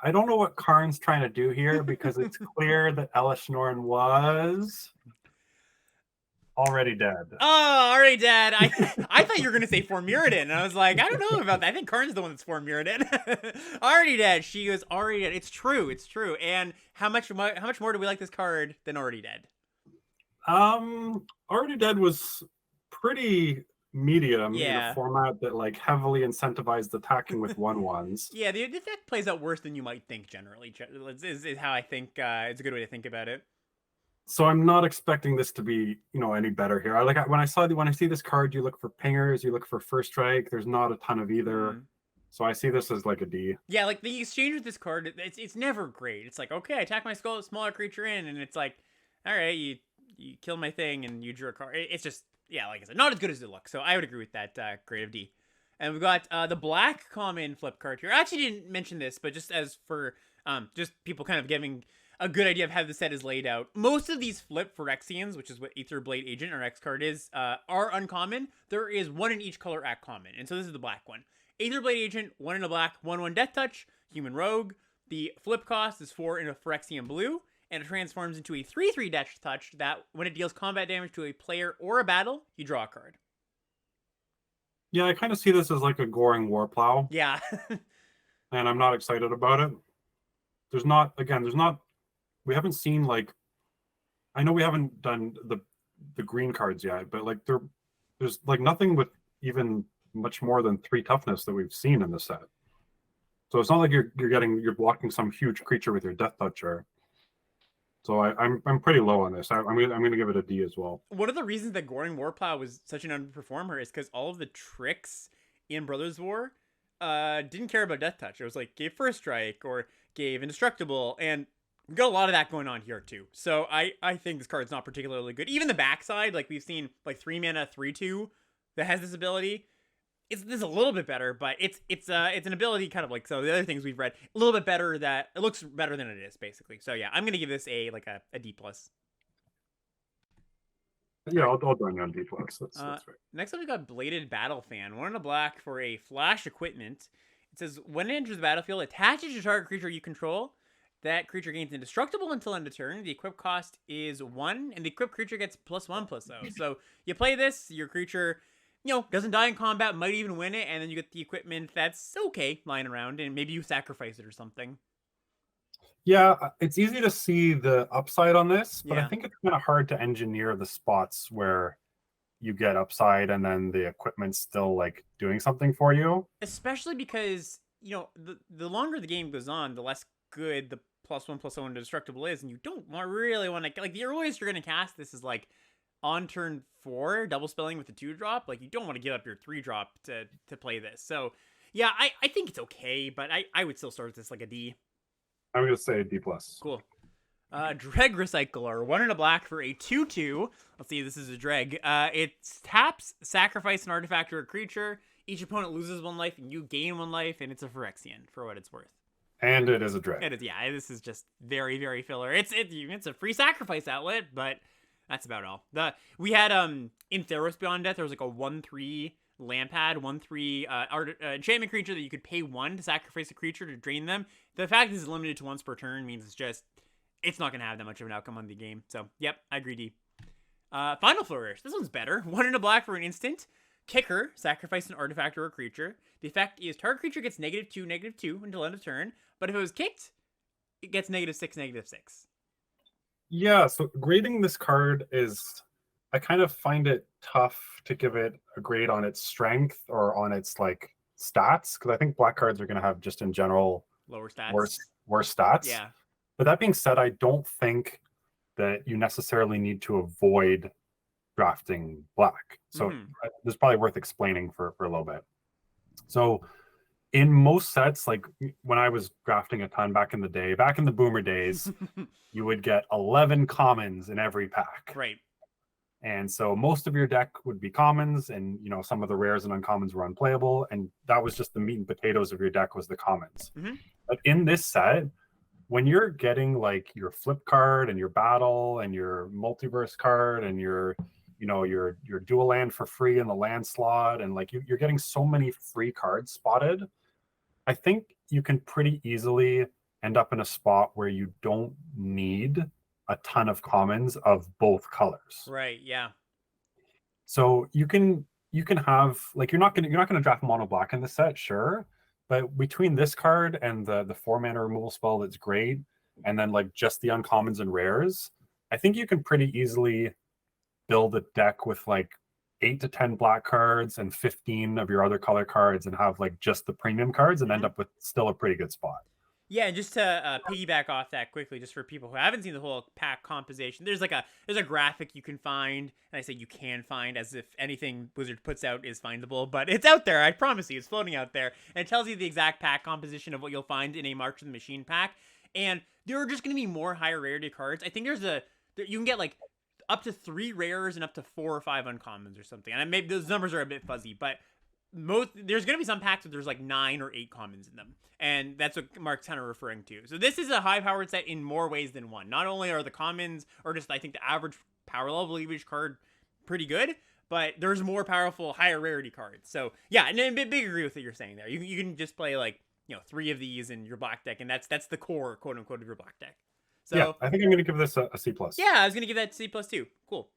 I don't know what Karn's trying to do here because it's clear that Elesh Norn was already dead. Oh, already dead. I thought you were gonna say for Mirrodin, and I was like, I don't know about that. I think Karn's the one that's for Mirrodin. Already dead. She was already dead. It's true. It's true. And how much more do we like this card than Already Dead? Already Dead was pretty medium in Yeah. a format that like heavily incentivized attacking with 1/1s. Yeah, the effect plays out worse than you might think. Generally, is how I think it's a good way to think about it. So I'm not expecting this to be, any better here. When I see this card, you look for pingers, you look for first strike. There's not a ton of either. So I see this as like a D. Yeah, like the exchange with this card, it's never great. It's like, okay, I attack my smaller creature in, and it's like, all right, you kill my thing and you drew a card. It's just, yeah, like I said, not as good as it looks. So I would agree with that grade of D. And we've got the black common flip card here. I actually didn't mention this, but just as for just people kind of giving a good idea of how the set is laid out. Most of these flip Phyrexians, which is what Aetherblade Agent, our X card is, are uncommon. There is 1 in each color at common, and so this is the black one. Aetherblade Agent, 1 in a black, 1/1 Death Touch, Human Rogue. The flip cost is 4 in a Phyrexian blue, and it transforms into a 3/3 Death Touch that, when it deals combat damage to a player or a battle, you draw a card. Yeah, I kind of see this as like a Goring Warplow. Yeah. And I'm not excited about it. We haven't seen like, I know we haven't done the green cards yet, but like there's like nothing with even much more than 3 toughness that we've seen in the set. So it's not like you're blocking some huge creature with your Death Toucher. So I'm pretty low on this. I'm gonna give it a D as well. One of the reasons that Goring Warplow was such an underperformer is because all of the tricks in Brothers War didn't care about Death Touch. It was like gave First Strike or gave Indestructible, and we got a lot of that going on here too. So I think this card's not particularly good. Even the backside, like we've seen like 3 mana 3/2 that has this ability. This is a little bit better, but it's an ability kind of like so the other things we've read a little bit better, that it looks better than it is basically. So yeah, I'm gonna give this a D plus. Yeah, I'll join you on D plus. That's right. Next up we got Bladed Battle Fan. 1 in a black for a flash equipment. It says when it enters the battlefield, attaches to target creature you control. That creature gains indestructible until end of turn. The equip cost is 1, and the equipped creature gets +1/+0. So you play this, your creature, doesn't die in combat, might even win it, and then you get the equipment that's okay lying around, and maybe you sacrifice it or something. Yeah, it's easy to see the upside on this, but Yeah. I think it's kind of hard to engineer the spots where you get upside and then the equipment's still like doing something for you. Especially because, the longer the game goes on, the less good the +1/+0 indestructible is, and you don't really want to, like, the earliest you're going to cast this is like on turn 4, double spelling with the 2-drop. Like, you don't want to give up your 3-drop to play this. So yeah, I think it's okay, but I would still start this like a D. I'm gonna say D plus. Cool. Dreg Recycler, 1 in a black for a 2/2. Let's see, this is a Dreg. It taps, sacrifice an artifact or a creature. Each opponent loses 1 life, and you gain 1 life, and it's a Phyrexian for what it's worth. And it is a Dreg. It is, yeah. This is just very, very filler. It's a free sacrifice outlet, but that's about all. We had in Theros Beyond Death, there was like a 1/3 Lampad, 1/3 enchantment creature that you could pay 1 to sacrifice a creature to drain them. The fact this is limited to once per turn means it's not going to have that much of an outcome on the game. So, yep, I agree D. Final Flourish. This one's better. 1 in a black for an instant. Kicker, sacrifice an artifact or a creature. The effect is target creature gets -2/-2 until end of turn, but if it was kicked, it gets -6/-6. Yeah, so grading this card is, I kind of find it tough to give it a grade on its strength or on its like stats, because I think black cards are going to have just in general Lower stats. worse stats. Yeah. But that being said, I don't think that you necessarily need to avoid drafting black. So this is probably worth explaining for a little bit. So in most sets, like when I was drafting a ton back in the day, back in the boomer days, you would get 11 commons in every pack. Right. And so most of your deck would be commons, and some of the rares and uncommons were unplayable, and that was just the meat and potatoes of your deck was the commons. But in this set, when you're getting like your flip card and your battle and your multiverse card and your dual land for free in the land slot, and like you're getting so many free cards spotted, I think you can pretty easily end up in a spot where you don't need a ton of commons of both colors. Right, yeah. So you can have like you're not gonna draft mono black in the set, sure. But between this card and the 4-mana removal spell that's great, and then like just the uncommons and rares, I think you can pretty easily build a deck with like 8 to 10 black cards and 15 of your other color cards and have like just the premium cards and end up with still a pretty good spot. Yeah, and just to piggyback off that quickly, just for people who haven't seen the whole pack composition, there's a graphic you can find, and I say you can find as if anything Blizzard puts out is findable, but it's out there. I promise you, it's floating out there, and it tells you the exact pack composition of what you'll find in a March of the Machine pack. And there are just going to be more higher rarity cards. I think you can get like up to 3 rares and up to 4 or 5 uncommons or something. And maybe those numbers are a bit fuzzy, but there's going to be some packs where there's like 9 or 8 commons in them, and that's what Mark's kind of referring to. So this is a high-powered set in more ways than one. Not only are the commons, or just I think the average power level of each card, pretty good, but there's more powerful, higher rarity cards. So yeah, and a big agree with what you're saying there. You can just play like 3 of these in your black deck, and that's the core, quote unquote, of your black deck. So yeah, I think I'm going to give this a C+. Yeah, I was going to give that C+ too. Cool.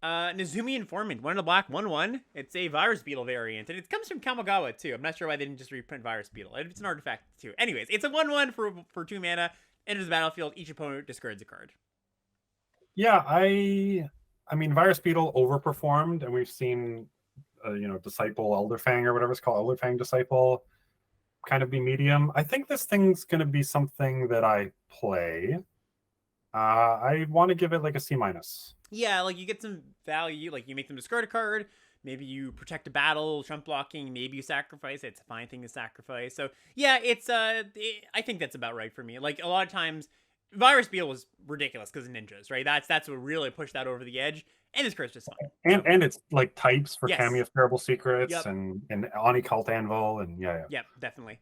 Nezumi Informant, 1 in a black, 1/1. It's a Virus Beetle variant, and it comes from Kamigawa too. I'm not sure why they didn't just reprint Virus Beetle. It's an artifact too. Anyways, it's a 1/1 for 2 mana. Enters the battlefield. Each opponent discards a card. Yeah, I mean, Virus Beetle overperformed, and we've seen Disciple Elderfang or whatever it's called, Elderfang Disciple, kind of be medium. I think this thing's going to be something that I play. I want to give it like a C minus. Yeah, like you get some value, like you make them discard a card. Maybe you protect a battle, trump blocking. Maybe you sacrifice. It's a fine thing to sacrifice. So yeah, I think that's about right for me. Like a lot of times, Virus Beetle was ridiculous because of ninjas, right? That's what really pushed that over the edge. And this card's just fine. And it's like types for Yes. Cameo of Terrible Secrets Yep. and Ani Cult Anvil and yeah. Yep, definitely.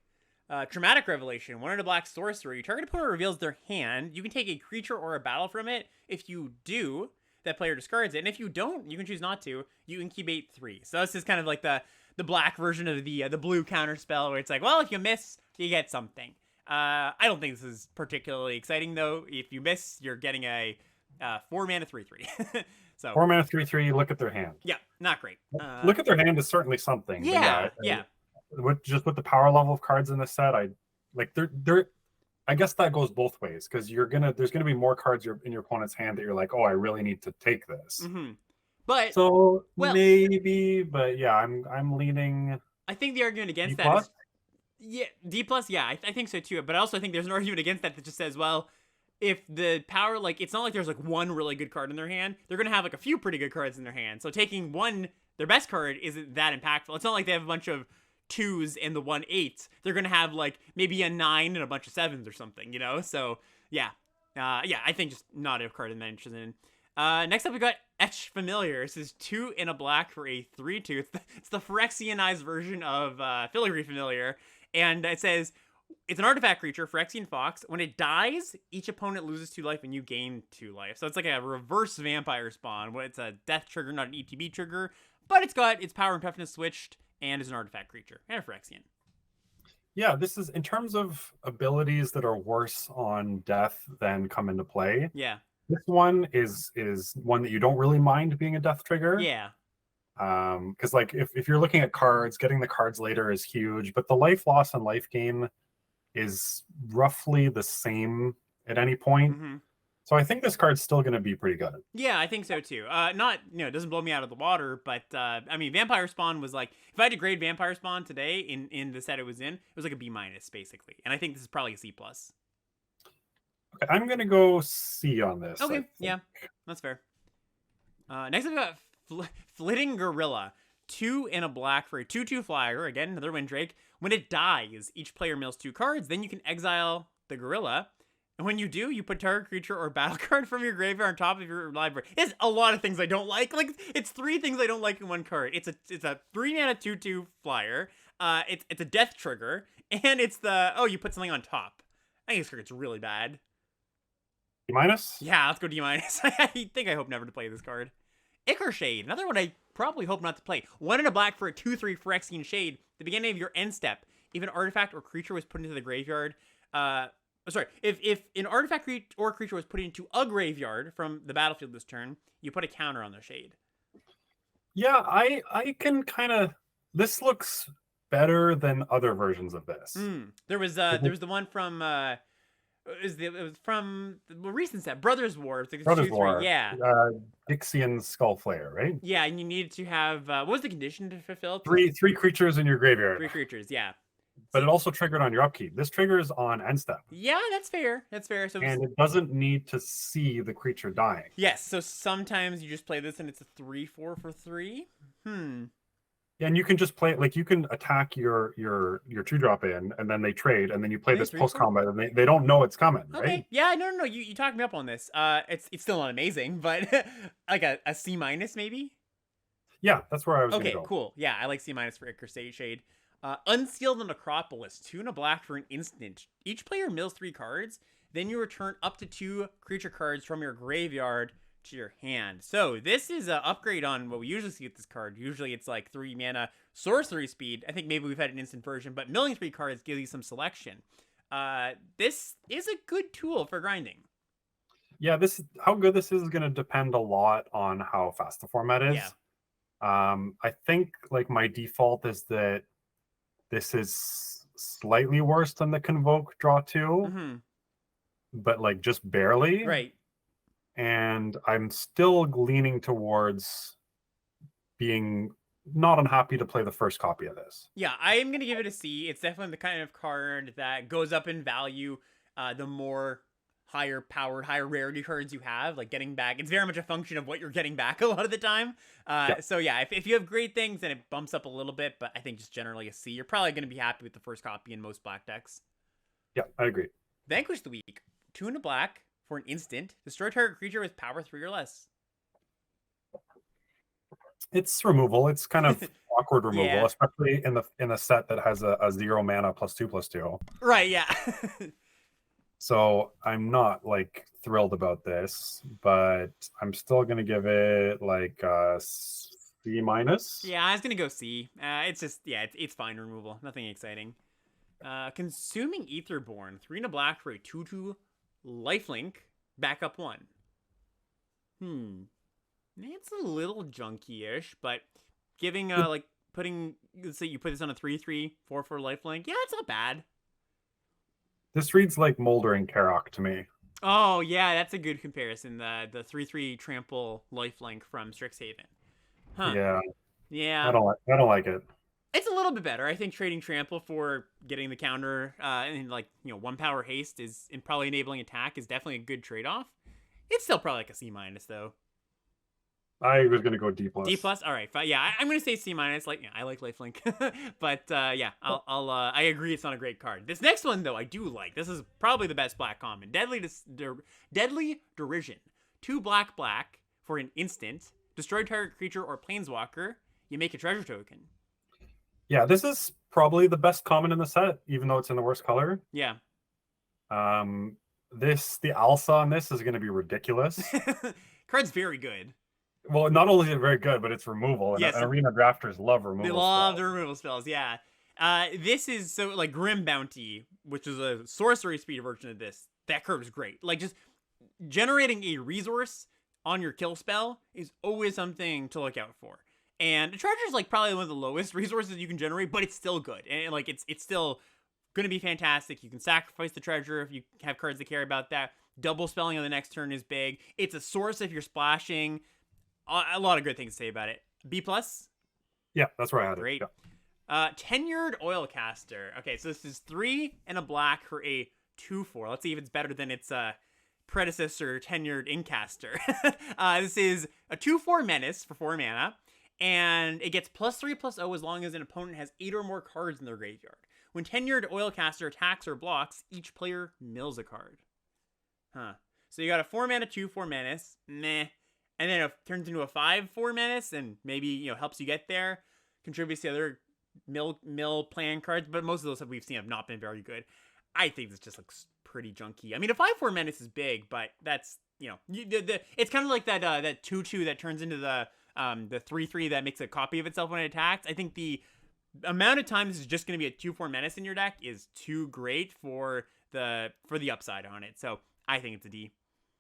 Traumatic Revelation. 1 in a black sorcery. Target opponent reveals their hand. You can take a creature or a battle from it. If you do, that player discards it. And if you don't, you can choose not to. You incubate 3. So this is kind of like the black version of the blue counter spell where it's like, well, if you miss, you get something. I don't think this is particularly exciting though. If you miss, you're getting a 4 mana 3/3. So 4 mana 3/3. Look at their hand. Yeah, not great. Look at their hand is certainly something. Yeah. With the power level of cards in this set, I guess that goes both ways because there's gonna be more cards in your opponent's hand that you're like, oh, I really need to take this. Mm-hmm. But so maybe, but yeah, I'm leaning. I think the argument against D+? that is, yeah, D+, yeah, I think so too. But I also think there's an argument against that just says, well, if the power, like, it's not like there's like one really good card in their hand. They're gonna have like a few pretty good cards in their hand. So taking their best card isn't that impactful. It's not like they have a bunch of 2s and the 1/8. They're gonna have like maybe a 9 and a bunch of 7s or something, you know. So yeah, I think just not a card I'm interested in. Next up we got Etch Familiar. This is 2 in a black for a 3/2. It's the Phyrexianized version of Filigree Familiar, and it says it's an artifact creature, Phyrexian Fox. When it dies, each opponent loses 2 life and you gain 2 life. So it's like a reverse vampire spawn. It's a death trigger, not an ETB trigger, but it's got its power and toughness switched and is an artifact creature and a Phyrexian. Yeah, this is in terms of abilities that are worse on death than come into play. Yeah. This one is one that you don't really mind being a death trigger. Yeah. Because like if you're looking at cards, getting the cards later is huge, but the life loss and life gain is roughly the same at any point. Mm-hmm. So I think this card's still going to be pretty good. Yeah, I think so too. Not, it doesn't blow me out of the water, but I mean, Vampire Spawn was like, if I had to grade Vampire Spawn today in the set it was like a B- basically, and I think this is probably a C+. Okay, I'm going to go C on this. Okay, yeah, that's fair. Next we got Flitting Gorilla. 2 in a black for a 2/2 flyer. Again, another Windrake. When it dies, each player mills 2 cards. Then you can exile the gorilla. And when you do, you put target creature or battle card from your graveyard on top of your library. It's a lot of things I don't like. Like, it's 3 things I don't like in one card. It's a 3 mana 2/2 flyer. It's a death trigger. And it's you put something on top. I think this card's really bad. D-? Yeah, let's go D-. I hope never to play this card. Ichor Shade, another one I probably hope not to play. 1 in a black for a 2/3 Phyrexian Shade. At the beginning of your end step, if an artifact or creature was put into the graveyard, if an artifact or creature was put into a graveyard from the battlefield this turn, you put a counter on their Shade. Yeah, I can kind of. This looks better than other versions of this. There was the one from. It was from the recent set, Brothers War. It's like Brothers War. Yeah. Dixian Skullflayer, right? Yeah, and you needed to have what was the condition to fulfill? Three creatures in your graveyard. 3 creatures, yeah. But it also triggered on your upkeep. This triggers on end step. Yeah, that's fair. So and it doesn't need to see the creature dying. Yes, so sometimes you just play this and it's a 3/4 for 3. And you can just play it like you can attack your 2-drop in, and then they trade, and then you play this post combat, and they don't know it's coming, right? Okay, yeah, no, you talked me up on this. It's still not amazing, but like a C- maybe. Yeah, that's where I was. Okay, gonna go. Cool. Yeah, I like C- for Ichor Shade. Unseal the Necropolis. 2 in a black for an instant. Each player mills 3 cards. Then you return up to 2 creature cards from your graveyard to your hand. So this is an upgrade on what we usually see with this card. Usually it's like 3 mana sorcery speed. I think maybe we've had an instant version, but milling 3 cards gives you some selection. This is a good tool for grinding. Yeah, how good this is going to depend a lot on how fast the format is. Yeah. I think like my default is that this is slightly worse than the Convoke Draw 2, but like just barely. Right. And I'm still leaning towards being not unhappy to play the first copy of this. Yeah, I am going to give it a C. It's definitely the kind of card that goes up in value the more higher powered, higher rarity cards you have, like getting back. It's very much a function of what you're getting back a lot of the time. So yeah, if you have great things, then it bumps up a little bit, but I think just generally a C. You're probably going to be happy with the first copy in most black decks. Yeah, I agree. Vanquish the Weak. 2 and a black for an instant. Destroy target creature with power 3 or less. It's removal. It's kind of awkward removal, Yeah. especially in a set that has a 0 mana +2/+2. Right, yeah. So I'm not like thrilled about this, but I'm still gonna give it like a C minus. Yeah, I was gonna go C. It's just, yeah, it's fine removal. Nothing exciting. Consuming Aetherborn. 3 and a black for a 2/2 lifelink. Backup 1. It's a little junky-ish, but giving, like, putting, let's say you put this on a 3/3, 4/4 lifelink. Yeah, it's not bad. This reads like Moldering Karok to me. Oh, yeah, that's a good comparison. The 3/3 trample lifelink from Strixhaven. Huh. Yeah. Yeah. I don't like it. It's a little bit better. I think trading trample for getting the counter and like, 1 power haste is and probably enabling attack is definitely a good trade-off. It's still probably like a C minus though. I was gonna go D+. D plus. All right. Yeah, I'm gonna say C minus. Like, yeah, I like lifelink, but yeah, I agree it's not a great card. This next one though, I do like. This is probably the best black common. Deadly Derision. 2 black for an instant. Destroy target creature or planeswalker. You make a treasure token. Yeah, this is probably the best common in the set, even though it's in the worst color. Yeah. The alpha on this is gonna be ridiculous. Card's very good. Well, not only is it very good, but it's removal. And Yes. arena drafters love removal. They love the removal spells, yeah. This is so like Grim Bounty, which is a sorcery speed version of this. That card is great. Like just generating a resource on your kill spell is always something to look out for. And the treasure is like probably one of the lowest resources you can generate, but it's still good. And like it's still gonna be fantastic. You can sacrifice the treasure if you have cards that care about that. Double spelling on the next turn is big. It's a source if you're splashing. A lot of good things to say about it. B plus. Yeah, that's where I had Great. it. Yeah. Tenured Oilcaster. Okay, so this is 3 and a black for a 2/4. Let's see if it's better than its predecessor, Tenured Incaster. This is a 2/4 menace for 4 mana, and it gets +3/+0 as long as an opponent has 8 or more cards in their graveyard. When Tenured Oilcaster attacks or blocks, each player mills a card. Huh. So you got a 4 mana 2/4 menace. Meh. And then it turns into a 5/4 menace and maybe, helps you get there. Contributes to other mill plan cards, but most of those we've seen have not been very good. I think this just looks pretty junky. I mean, a 5/4 menace is big, but that's, it's kind of like that 2/2 that turns into the 3/3 that makes a copy of itself when it attacks. I think the amount of times this is just going to be a 2/4 menace in your deck is too great for the upside on it. So I think it's a D.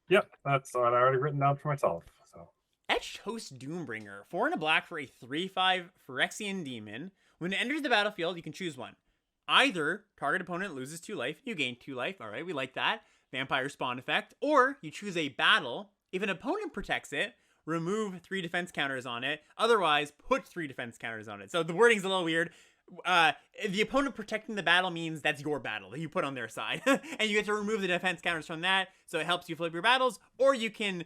Yep, that's what I already written down for myself. So Etched Host Doombringer. 4 and a black for a 3/5 Phyrexian Demon. When it enters the battlefield, you can choose one. Either target opponent loses 2 life, you gain 2 life. All right, we like that. Vampire Spawn effect. Or you choose a battle. If an opponent protects it, remove 3 defense counters on it. Otherwise, put 3 defense counters on it. So the wording's a little weird. The opponent protecting the battle means that's your battle that you put on their side. And you get to remove the defense counters from that, so it helps you flip your battles. Or you can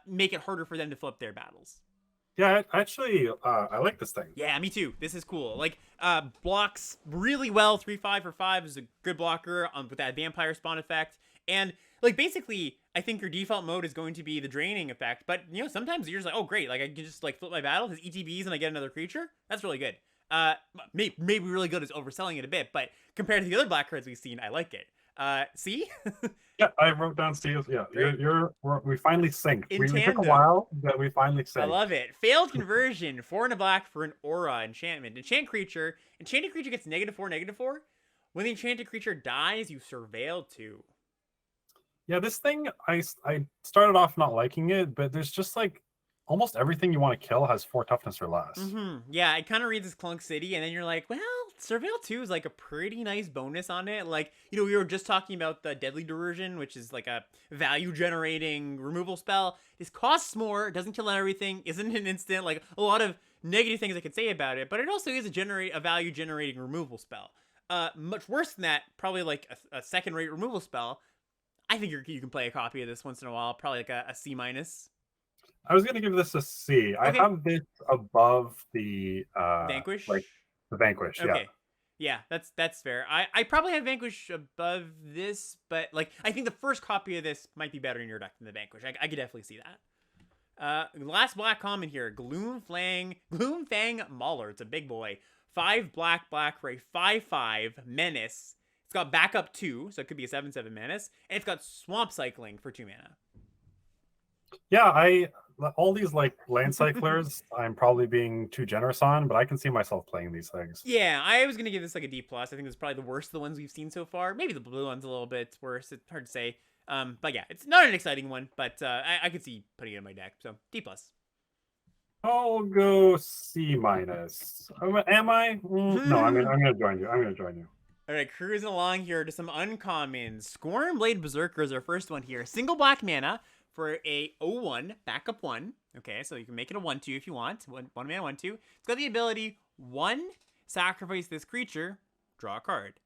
make it harder for them to flip their battles. yeah, actually, I like this thing. Yeah, me too. This is cool. Like, blocks really well. 3/5 for 5 is a good blocker with that Vampire Spawn effect. And, like, basically, I think your default mode is going to be the draining effect. But, sometimes you're just like, oh, great. Like, I can just, like, flip my battle, his ETBs, and I get another creature. That's really good. Maybe really good is overselling it a bit. But compared to the other black cards we've seen, I like it. See? Yeah, I wrote down Steve. Yeah, we finally synced. In We took a tandem. while, but we finally synced. I love it. Failed conversion. 4 and a black for an aura enchantment. Enchanted creature gets -4/-4. When the enchanted creature dies, you surveil 2. Yeah, this thing, I started off not liking it, but there's just like almost everything you want to kill has 4 toughness or less. Yeah, it kind of reads as Clunk City, and then you're like, well, Surveil 2 is like a pretty nice bonus on it. Like, we were just talking about the Deadly Derision, which is like a value-generating removal spell. This costs more, doesn't kill everything, isn't an instant. Like, a lot of negative things I could say about it, but it also is a value generating removal spell. Much worse than that, probably like a second rate removal spell. I think you can play a copy of this once in a while, probably like a C minus. I was gonna give this a C. I Okay. have this above the Vanquish. like the Vanquish. Yeah. Okay. Yeah, that's fair. I probably have Vanquish above this, but like I think the first copy of this might be better in your deck than the Vanquish. I could definitely see that. Last black common here, Gloomfang Mauler. It's a big boy. 5 black for a 5/5 menace. It's got backup 2, so it could be a 7/7 menace, and it's got swamp cycling for 2 mana. Yeah, all these like land cyclers, I'm probably being too generous on, but I can see myself playing these things. Yeah, I was gonna give this like a D plus. I think it's probably the worst of the ones we've seen so far. Maybe the blue one's a little bit worse. It's hard to say. But yeah, it's not an exciting one, but I could see putting it in my deck. So D plus. I'll go C minus. Am I? No, I'm gonna join you. I'm gonna join you. All right, cruising along here to some uncommons. Scorn Blade Berserker is our first one here. Single black mana for a 0/1 backup 1. Okay, so you can make it a 1/2 if you want. One mana 1/2. It's got the ability 1 sacrifice this creature, draw a card.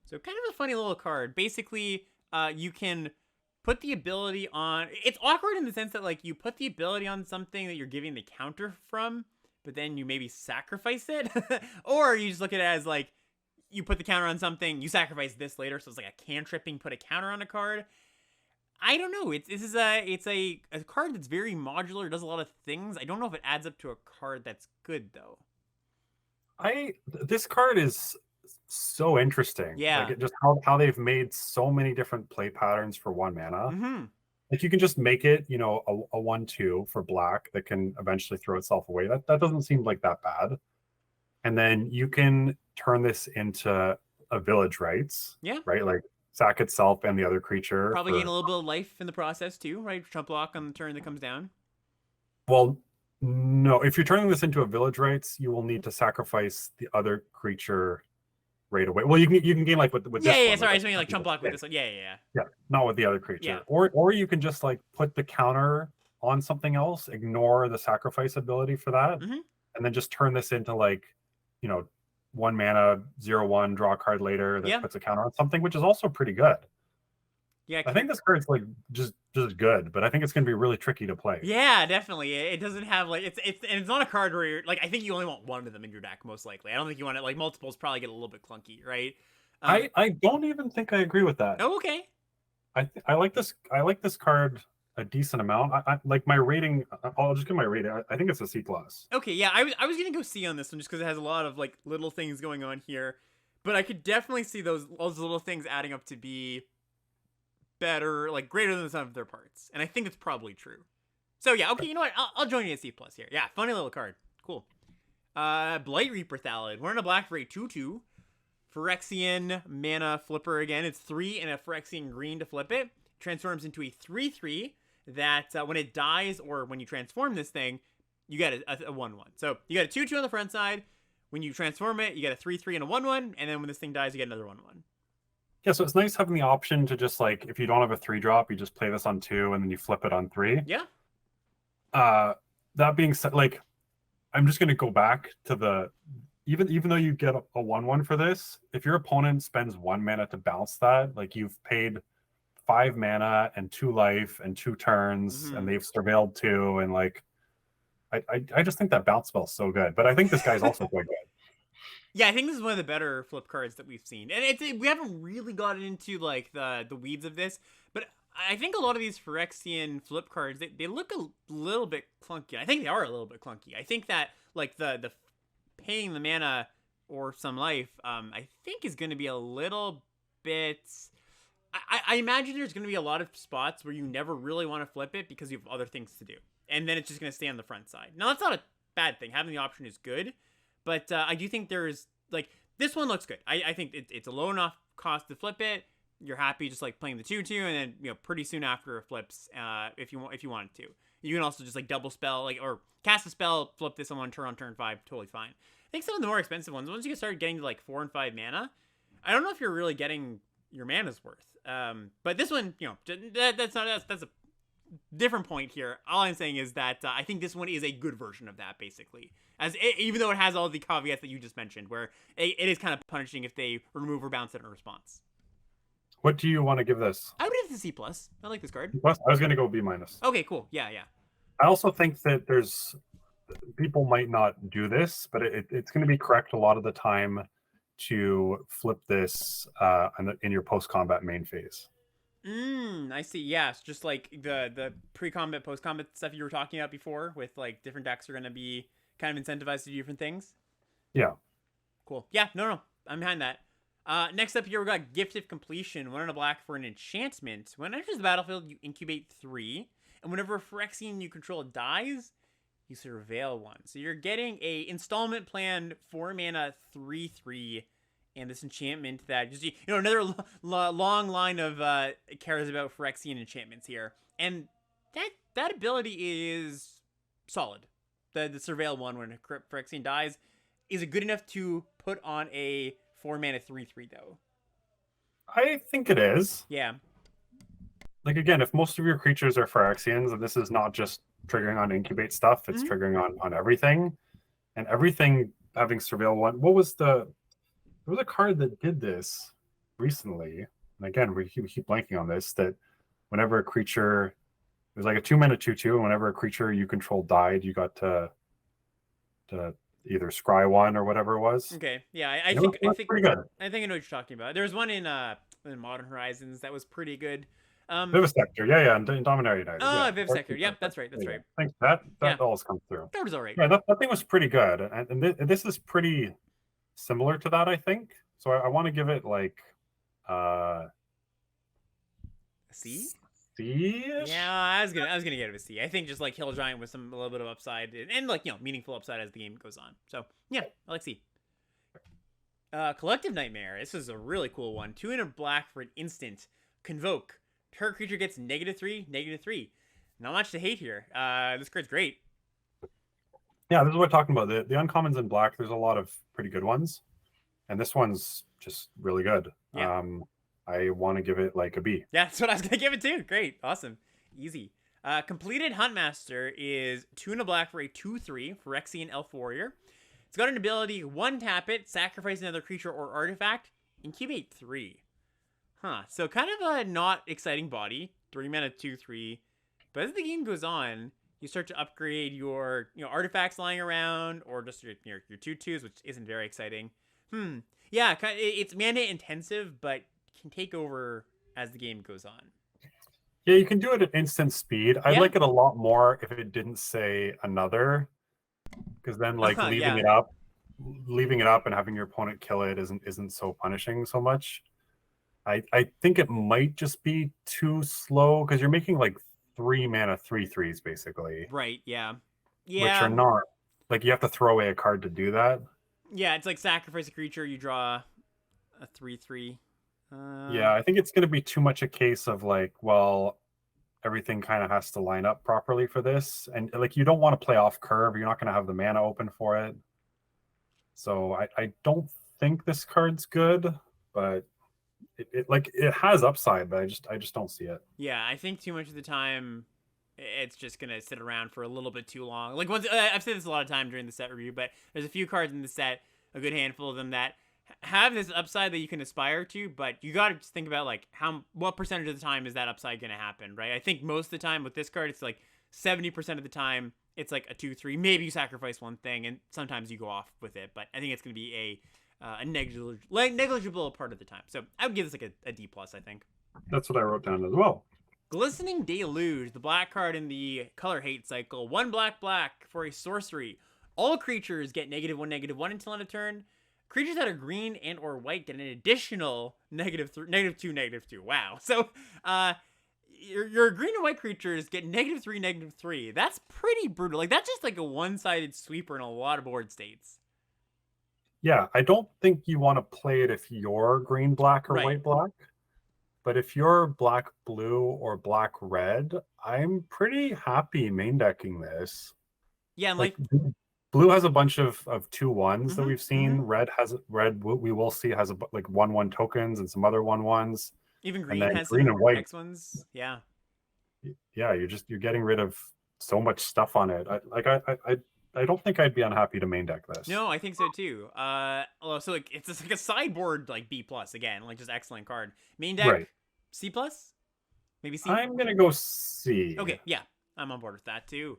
So kind of a funny little card. Basically, you can put the ability on. It's awkward in the sense that like you put the ability on something that you're giving the counter from, but then you maybe sacrifice it, or you just look at it as like you put the counter on something, you sacrifice this later, so it's like a cantripping, put a counter on a card. I don't know. It's a card that's very modular, does a lot of things. I don't know if it adds up to a card that's good though. This card is so interesting. Yeah. Like just how they've made so many different play patterns for 1 mana. Mm-hmm. Like you can just make it, a 1/2 for black that can eventually throw itself away. That doesn't seem like that bad. And then you can turn this into a village rights. Yeah. Right? Like sack itself and the other creature. Probably gain a little bit of life in the process too, right? Trump block on the turn that comes down. Well, no. If you're turning this into a village rights, you will need to sacrifice the other creature right away. Well, you can gain like with this yeah. one, Sorry, I like, was meaning like Trump block with this one. Yeah. Yeah, not with the other creature. Yeah. Or you can just like put the counter on something else, ignore the sacrifice ability for that, Mm-hmm. and then just turn this into like, 1 mana 0/1, draw a card later that puts a counter on something, which is also pretty good. Yeah, I think this card's like just good, but I think it's gonna be really tricky to play. Yeah, definitely. It doesn't have like it's not a card where you're like I think you only want one of them in your deck most likely. I don't think you want it like multiples. Probably get a little bit clunky, right? I don't even think I agree with that. Oh, okay. I like this card a decent amount. I like my rating. I'll just give my rating. I think it's a C plus. Okay, yeah, I was gonna go C on this one just because it has a lot of like little things going on here, but I could definitely see those little things adding up to be better, like greater than the sum of their parts, and I think it's probably true. So yeah, okay, you know what? I'll join you at C plus here. Yeah, funny little card. Cool. Blight Reaper Thallid. We're in a black for a 2/2. Phyrexian mana flipper again. It's 3 and a Phyrexian green to flip it. Transforms into a 3/3 that when it dies or when you transform this thing, you get a 1/1. So you got a 2/2 on the front side. When you transform it, you get a 3/3 and a 1/1, and then when this thing dies, you get another 1/1. Yeah, so it's nice having the option to just like if you don't have a 3-drop, you just play this on 2 and then you flip it on 3. Yeah. That being said, like I'm just gonna go back to the even though you get a 1/1 for this, if your opponent spends 1 mana to bounce that, like you've paid 5 mana and 2 life and 2 turns, and they've surveilled 2, and like I just think that bounce spell's so good. But I think this guy's also quite good. Yeah, I think this is one of the better flip cards that we've seen, and we haven't really gotten into like the weeds of this, but I think a lot of these Phyrexian flip cards they look a little bit clunky. I think they are a little bit clunky. I think that like the paying the mana or some life, I think is going to be a little bit. I imagine there's going to be a lot of spots where you never really want to flip it because you have other things to do. And then it's just going to stay on the front side. Now, that's not a bad thing. Having the option is good. But I do think there's, like, this one looks good. I think it's a low enough cost to flip it. You're happy just, like, playing the 2/2. And then, pretty soon after it flips, if you wanted to. You can also just, like, double spell, like, or cast a spell, flip this on turn 5. Totally fine. I think some of the more expensive ones, once you start getting to, like, 4 and 5 mana, I don't know if you're really getting your mana's worth. But this one, that's a different point here. All I'm saying is that I think this one is a good version of that, basically. Even though it has all the caveats that you just mentioned, where it is kind of punishing if they remove or bounce it in response. What do you want to give this? I would give it a C plus. I like this card. Plus, I was going to go B minus. Okay, cool. Yeah, yeah. I also think that people might not do this, but it's going to be correct a lot of the time to flip this in your post-combat main phase. I see. Yes, just like the pre-combat, post-combat stuff you were talking about before, with like different decks are going to be kind of incentivized to do different things. Yeah. Cool. Yeah, no, I'm behind that. Next up here, we got Gift of Completion. 1 and a black for an enchantment. When it enters the battlefield, you incubate 3. And whenever a Phyrexian you control dies, you surveil 1. So you're getting a installment plan 4 mana 3/3. And this enchantment that just, another long line of cares about Phyrexian enchantments here. And that ability is solid. The surveil 1 when a Phyrexian dies is it good enough to put on a 4 mana 3/3 though? I think it is. Yeah. Like, again, if most of your creatures are Phyrexians, and this is not just triggering on incubate stuff, it's triggering on everything. And everything having surveil 1. There was a card that did this recently. And again, we keep blanking on this, that whenever a creature, it was like a 2 mana 2/2, and whenever a creature you control died, you got to either scry 1 or whatever it was. Okay. Yeah, I think pretty good. I think I know what you're talking about. There's one in Modern Horizons that was pretty good. Vivisector, yeah, and Dominaria United. Oh, yeah. Vivisector, yep, that's right. I think that always comes through. That was all right. Yeah, that thing was pretty good, and this is pretty similar to that, I think. So I want to give it like C. C. Yeah, I was gonna get it a C. I think just like Hill Giant with a little bit of upside and like meaningful upside as the game goes on. So yeah, I like C. Collective Nightmare. This is a really cool one. 2 and a black for an instant. Convoke. Her creature gets -3/-3. Not much to hate here. This card's great. Yeah, this is what we're talking about. The uncommons in black, there's a lot of pretty good ones. And this one's just really good. Yeah. I want to give it like a B. Yeah, that's what I was going to give it too. Great. Awesome. Easy. Completed Huntmaster is 2 and a black for a 2/3 Phyrexian Elf Warrior. It's got an ability, 1 tap it, sacrifice another creature or artifact, incubate 3. Huh. So kind of a not exciting body. 3 mana 2/3. But as the game goes on, you start to upgrade your artifacts lying around, or just your 2/2s, which isn't very exciting. Yeah, it's mana intensive, but can take over as the game goes on. Yeah, you can do it at instant speed. I'd like it a lot more if it didn't say another, because then like leaving it up and having your opponent kill it isn't so punishing so much. I think it might just be too slow because you're making like 3 mana 3/3s basically. Right. Yeah. Which are not like you have to throw away a card to do that. Yeah, it's like sacrifice a creature, you draw a 3/3. Yeah, I think it's going to be too much a case of like, well, everything kind of has to line up properly for this, and like you don't want to play off curve. You're not going to have the mana open for it. So I don't think this card's good, but it has upside, but I just don't see it. Yeah, I think too much of the time it's just gonna sit around for a little bit too long. Like I've said this a lot of time during the set review, but there's a few cards in the set, a good handful of them that have this upside that you can aspire to, but you got to just think about like what percentage of the time is that upside gonna happen, right? I think most of the time with this card, it's like 70% of the time it's like a 2/3. Maybe you sacrifice one thing, and sometimes you go off with it, but I think it's gonna be a negligible part of the time. So I would give this like a D+, I think. That's what I wrote down as well. Glistening Deluge, the black card in the color hate cycle. 1 black for a sorcery. All creatures get -1/-1 until end of turn. Creatures that are green and or white get an additional -2/-2. Wow. So your green and white creatures get -3/-3. That's pretty brutal. Like that's just like a one-sided sweeper in a lot of board states. Yeah, I don't think you want to play it if you're green black or white black. But if you're black blue or black red, I'm pretty happy main decking this. Yeah, like blue has a bunch of 2/1s that we've seen. Red we will see has like 1/1 tokens and some other 1/1s. Even green has green some and white X ones. Yeah. Yeah, you're getting rid of so much stuff on it. I don't think I'd be unhappy to main deck this. No, I think so too. Well, so like it's just like a sideboard like B plus again, like just excellent card. Main deck Right. C plus, maybe C. I'm gonna go C. Okay, yeah, I'm on board with that too.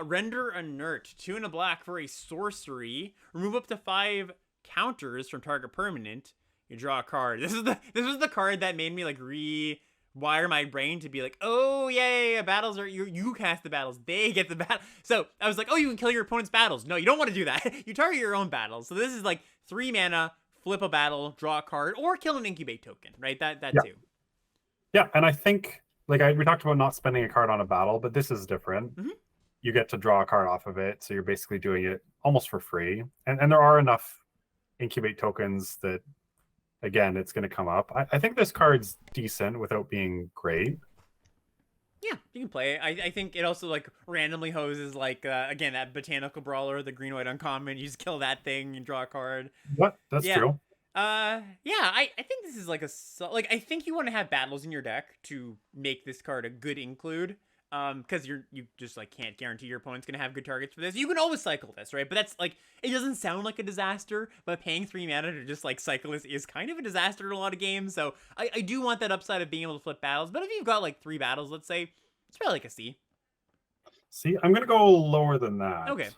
Render inert, 2 and a black for a sorcery. Remove up to 5 counters from target permanent. You draw a card. This was the card that made me like rewire my brain to be like, oh yeah, battles are you cast the battles, they get the battle. So I was like, oh, you can kill your opponent's battles. No, you don't want to do that. You target your own battles. So this is like 3 mana, flip a battle, draw a card, or kill an incubate token, right? That Yeah. too. Yeah, and I think like we talked about not spending a card on a battle, but this is different. Mhm. You get to draw a card off of it, so you're basically doing it almost for free. And there are enough incubate tokens that, again, it's going to come up. I think this card's decent without being great. Yeah, you can play it. I think it also like randomly hoses like again that botanical brawler, the green white uncommon. You just kill that thing and draw a card. What? That's Yeah. true. Yeah, I think this is like like I think you want to have battles in your deck to make this card a good include. Because you just like can't guarantee your opponent's gonna have good targets for this. You can always cycle this, right? But that's like it doesn't sound like a disaster, but paying 3 mana to just like cycle this is kind of a disaster in a lot of games. So I do want that upside of being able to flip battles. But if you've got like 3 battles, let's say, it's probably like a C. See, I'm gonna go lower than that. Okay.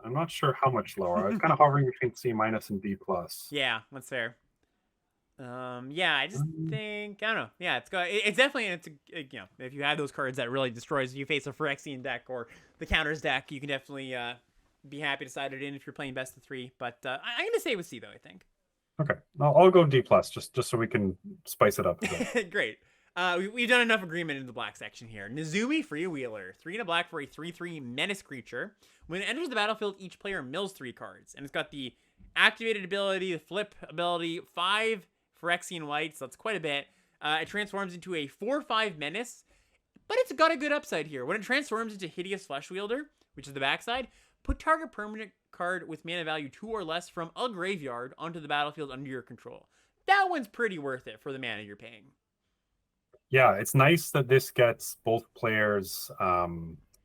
I'm not sure how much lower. I was kind of hovering between C minus and B plus. Yeah, that's fair. Yeah, I just think I don't know. Yeah, it's definitely you know, if you have those cards that really destroys if you face a Phyrexian deck or the counters deck, you can definitely be happy to side it in if you're playing best of 3. But I'm gonna say with C though, I think. Okay, I'll go D plus just so we can spice it up a bit. Great. We've done enough agreement in the black section here. Nezumi Freewheeler, 3 and a black for a 3/3 menace creature. When it enters the battlefield, each player mills 3 cards, and it's got the activated ability, the flip ability, 5 Phyrexian white, so that's quite a bit. It transforms into a 4/5 menace, but it's got a good upside here. When it transforms into Hideous Flesh Wielder, which is the backside, put target permanent card with mana value 2 or less from a graveyard onto the battlefield under your control. That one's pretty worth it for the mana you're paying. Yeah, it's nice that this gets both players.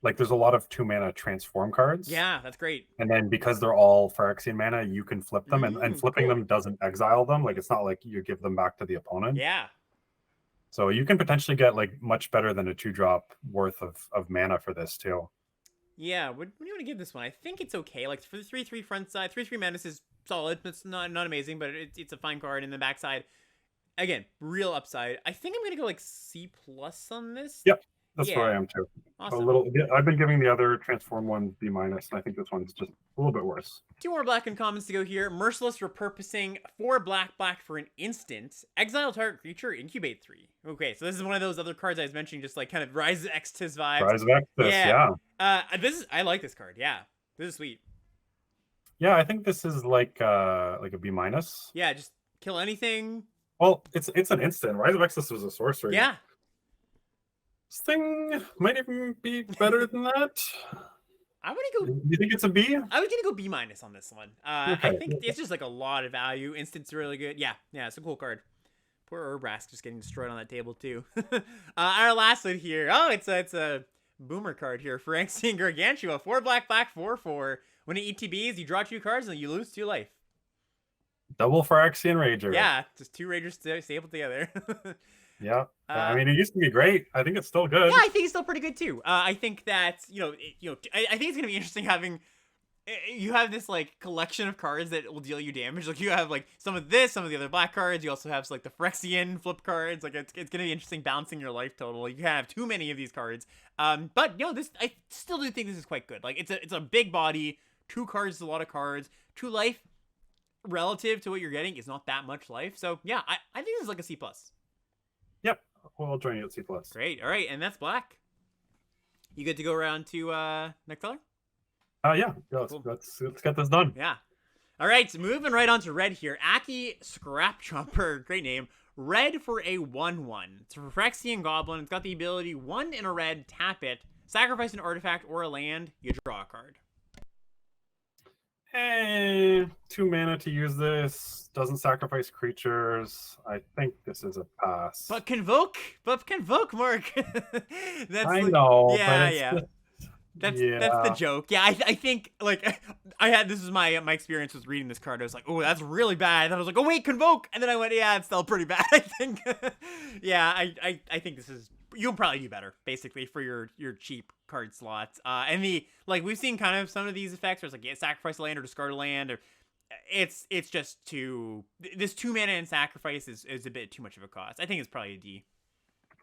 Like there's a lot of 2 mana transform cards. Yeah, that's great. And then because they're all Phyrexian mana, you can flip them, and flipping cool. them doesn't exile them. Like it's not like you give them back to the opponent. Yeah. So you can potentially get like much better than a 2-drop worth of mana for this too. Yeah, what do you want to give this one? I think it's okay. Like for the 3/3 front side, 3/3 menace is solid. It's not amazing, but it's a fine card. In the backside, again, real upside. I think I'm gonna go like C plus on this. Yep. That's where I am too. Awesome. A little. I've been giving the other transform one B minus, and I think this one's just a little bit worse. 2 more black uncommons to go here. Merciless repurposing 4 black for an instant. Exile target creature, incubate 3. Okay, so this is one of those other cards I was mentioning, just like kind of Rise of Extus vibes. Rise of Extus, yeah. I like this card. Yeah, this is sweet. Yeah, I think this is like a B minus. Yeah, just kill anything. Well, it's an instant. Rise of Extus was a sorcery. Yeah. This thing might even be better than that. I'm gonna go. You think it's a B? I was gonna go B minus on this one. Okay. I think it's just like a lot of value. Instant's really good. Yeah, it's a cool card. Poor Urbrask just getting destroyed on that table too. Our last one here. Oh, it's a boomer card here. Phyrexian Gargantua, 4 black 4/4. When it ETBs, you draw 2 cards and you lose 2 life. Double Phyrexian Rager. Yeah, just 2 Ragers stapled together. Yeah. I mean, it used to be great. I think it's still good. Yeah, I think it's still pretty good too. I think that I think it's gonna be interesting having you have this like collection of cards that will deal you damage. Like you have like some of this, some of the other black cards. You also have like the Phyrexian flip cards. Like it's gonna be interesting balancing your life total. You can have too many of these cards. But this I still do think this is quite good. Like it's a big body. 2 cards is a lot of cards. 2 life relative to what you're getting is not that much life. So yeah, I think this is like a C plus. Yep. Well, I'll join you at C plus. Great. All right, and that's black. You good to go around to next color? Yeah. Cool. Let's get this done. Yeah. All right, so moving right on to red here. Aki Scrap Jumper, great name. Red for a 1/1. It's a Phyrexian Goblin. It's got the ability 1 in a red, tap it, sacrifice an artifact or a land, you draw a card. Hey, 2 mana to use this. Doesn't sacrifice creatures. I think this is a pass. But convoke, Mark. I know, but yeah, it's yeah. just, That's the joke. Yeah, I think like this is my experience with reading this card. I was like, oh, that's really bad. And then I was like, oh wait, convoke, and then I went, yeah, it's still pretty bad. I think. Yeah, I think this is, you'll probably do better basically for your cheap card slots. And we've seen kind of some of these effects where it's like sacrifice a land or discard a land, or it's just this 2 mana and sacrifice is a bit too much of a cost. I think it's probably a D.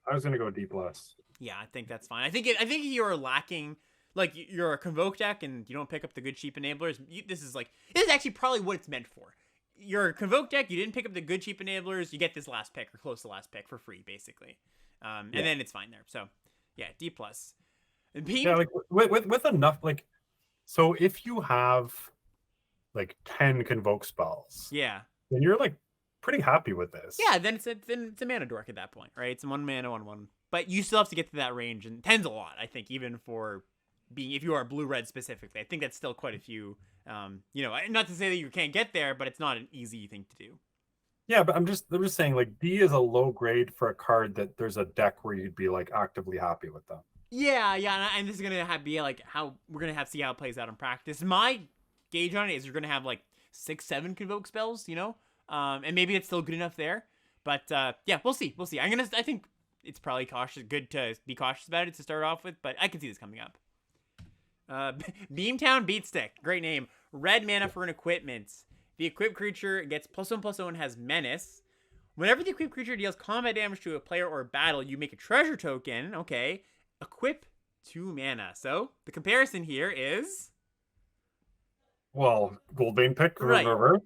I was gonna go D plus. Yeah, I think that's fine. I think you're lacking. Like, you're a convoke deck and you don't pick up the good cheap enablers. This is actually probably what it's meant for. You're a convoke deck, you didn't pick up the good cheap enablers, you get this last pick or close to last pick for free, basically. And then it's fine there. So, yeah, D+. Yeah, like with enough, like, so if you have like 10 convoke spells, yeah, then you're like pretty happy with this. Yeah, then it's a mana dork at that point, right? It's a 1 mana 1/1. But you still have to get to that range, and 10's a lot, I think, even for being, if you are blue-red specifically. I think that's still quite a few. Not to say that you can't get there, but it's not an easy thing to do. Yeah, but I'm just saying, like, D is a low grade for a card that there's a deck where you'd be like actively happy with them. Yeah, and this is gonna be like how we're gonna see how it plays out in practice. My gauge on it is you're gonna have like 6-7 convoke spells, and maybe it's still good enough there. But yeah, we'll see. I think it's probably good to be cautious about it to start off with, but I can see this coming up. Beamtown Beatstick, great name. Red mana for an equipment. The equipped creature gets +1/+1 and has menace. Whenever the equipped creature deals combat damage to a player or a battle, you make a treasure token. Okay. Equip 2 mana. So the comparison here is, well, Goldbane pick in right. reverse.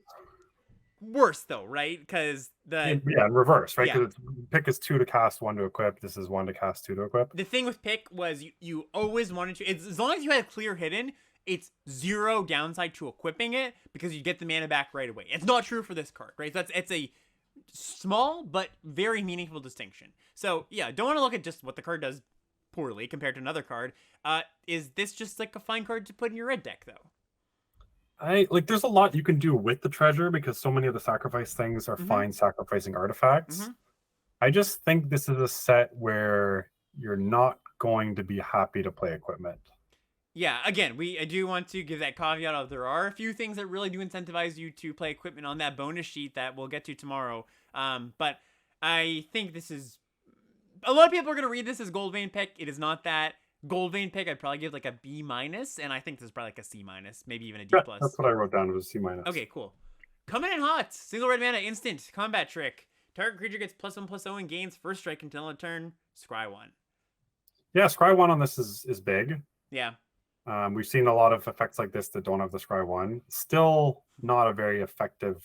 Worse though, right? Because in reverse, right? Because pick is 2 to cast, 1 to equip. This is 1 to cast, 2 to equip. The thing with pick was you always wanted to. As long as you had clear hidden, it's 0 downside to equipping it because you get the mana back right away. It's not true for this card, right? So it's a small but very meaningful distinction. So yeah, don't want to look at just what the card does poorly compared to another card. Is this just like a fine card to put in your red deck though? There's a lot you can do with the treasure because so many of the sacrifice things are fine sacrificing artifacts. I just think this is a set where you're not going to be happy to play equipment. Yeah, again, I do want to give that caveat of there are a few things that really do incentivize you to play equipment on that bonus sheet that we'll get to tomorrow. But I think this is, a lot of people are going to read this as Goldbane pick. It is not that. Goldbane pick, I'd probably give like a B-, and I think this is probably like a C-, maybe even a D+. Yeah, that's what I wrote down, was C-. Okay, cool. Coming in hot, single red mana, instant combat trick. Target creature gets +1/+0 and gains first strike until end turn. Scry 1. Yeah, Scry 1 on this is big. Yeah. We've seen a lot of effects like this that don't have the Scry 1. Still not a very effective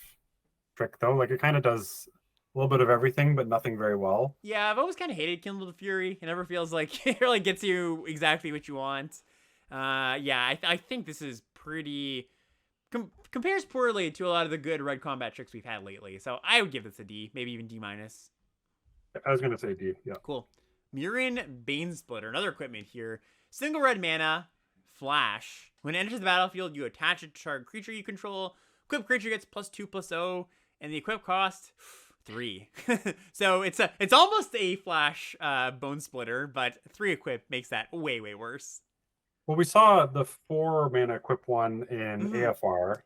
trick though. Like, it kind of does a little bit of everything, but nothing very well. Yeah, I've always kind of hated Kindle the Fury. It never feels like it really gets you exactly what you want. Yeah, I think this is pretty... compares poorly to a lot of the good red combat tricks we've had lately. So I would give this a D, maybe even D-. I was going to say D, yeah. Cool. Murin Banesplitter, another equipment here. Single red mana, flash. When it enters the battlefield, you attach it to target creature you control. Equipped creature gets +2/+0, and the equip cost... 3. So it's almost a flash bone splitter, but 3 equip makes that way worse. Well, we saw the 4 mana equip one in AFR,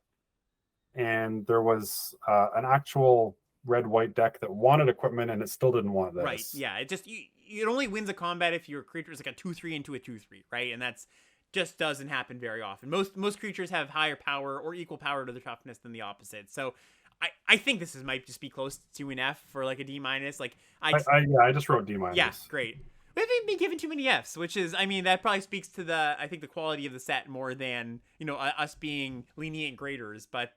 and there was an actual red-white deck that wanted equipment, and it still didn't want this. Right? Yeah. It only wins a combat if your creature is like a 2/3 into a 2/3, right? And that's just doesn't happen very often. Most creatures have higher power or equal power to their toughness than the opposite. So I think this might just be close to an F for like a D-. Like I just wrote D-. Yeah, great. We haven't been given too many Fs, which is, I mean, that probably speaks to the quality of the set more than, us being lenient graders. But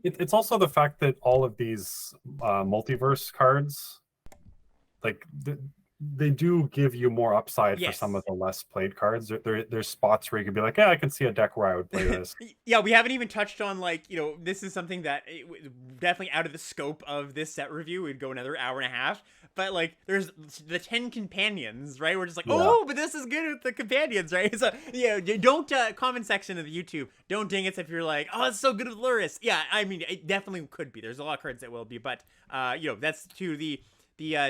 it's also the fact that all of these multiverse cards, like they do give you more upside for Yes. some of the less played cards. There's spots where you could be like, yeah, I can see a deck where I would play this. Yeah, we haven't even touched on, like, this is something that definitely out of the scope of this set review. We'd go another hour and a half. But, like, there's the 10 companions, right? We're just like, oh, but this is good with the companions, right? So, don't, comment section of the YouTube, don't ding us if you're like, oh, it's so good with Luris. Yeah, I mean, it definitely could be. There's a lot of cards that will be, but, that's to the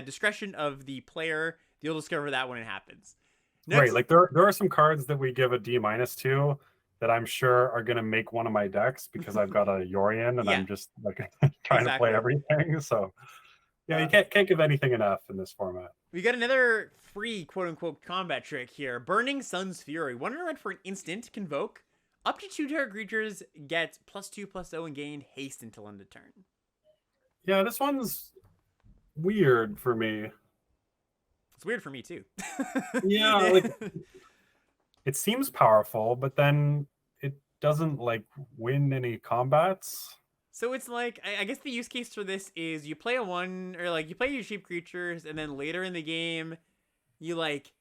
discretion of the player. You'll discover that when it happens. Next, right, like there are some cards that we give a D- to that I'm sure are going to make one of my decks because I've got a Yorion and I'm just like trying to play everything. So yeah, you can't give anything enough in this format. We got another free quote-unquote combat trick here. Burning Sun's Fury. 1 red for an instant, convoke. Up to 2 target creatures get +2/+0 and gain haste until end of turn. Yeah, this one's weird for me. It's weird for me too. Yeah, like it seems powerful, but then it doesn't like win any combats. So it's like, I guess the use case for this is you play a 1, or like you play your cheap creatures, and then later in the game, you like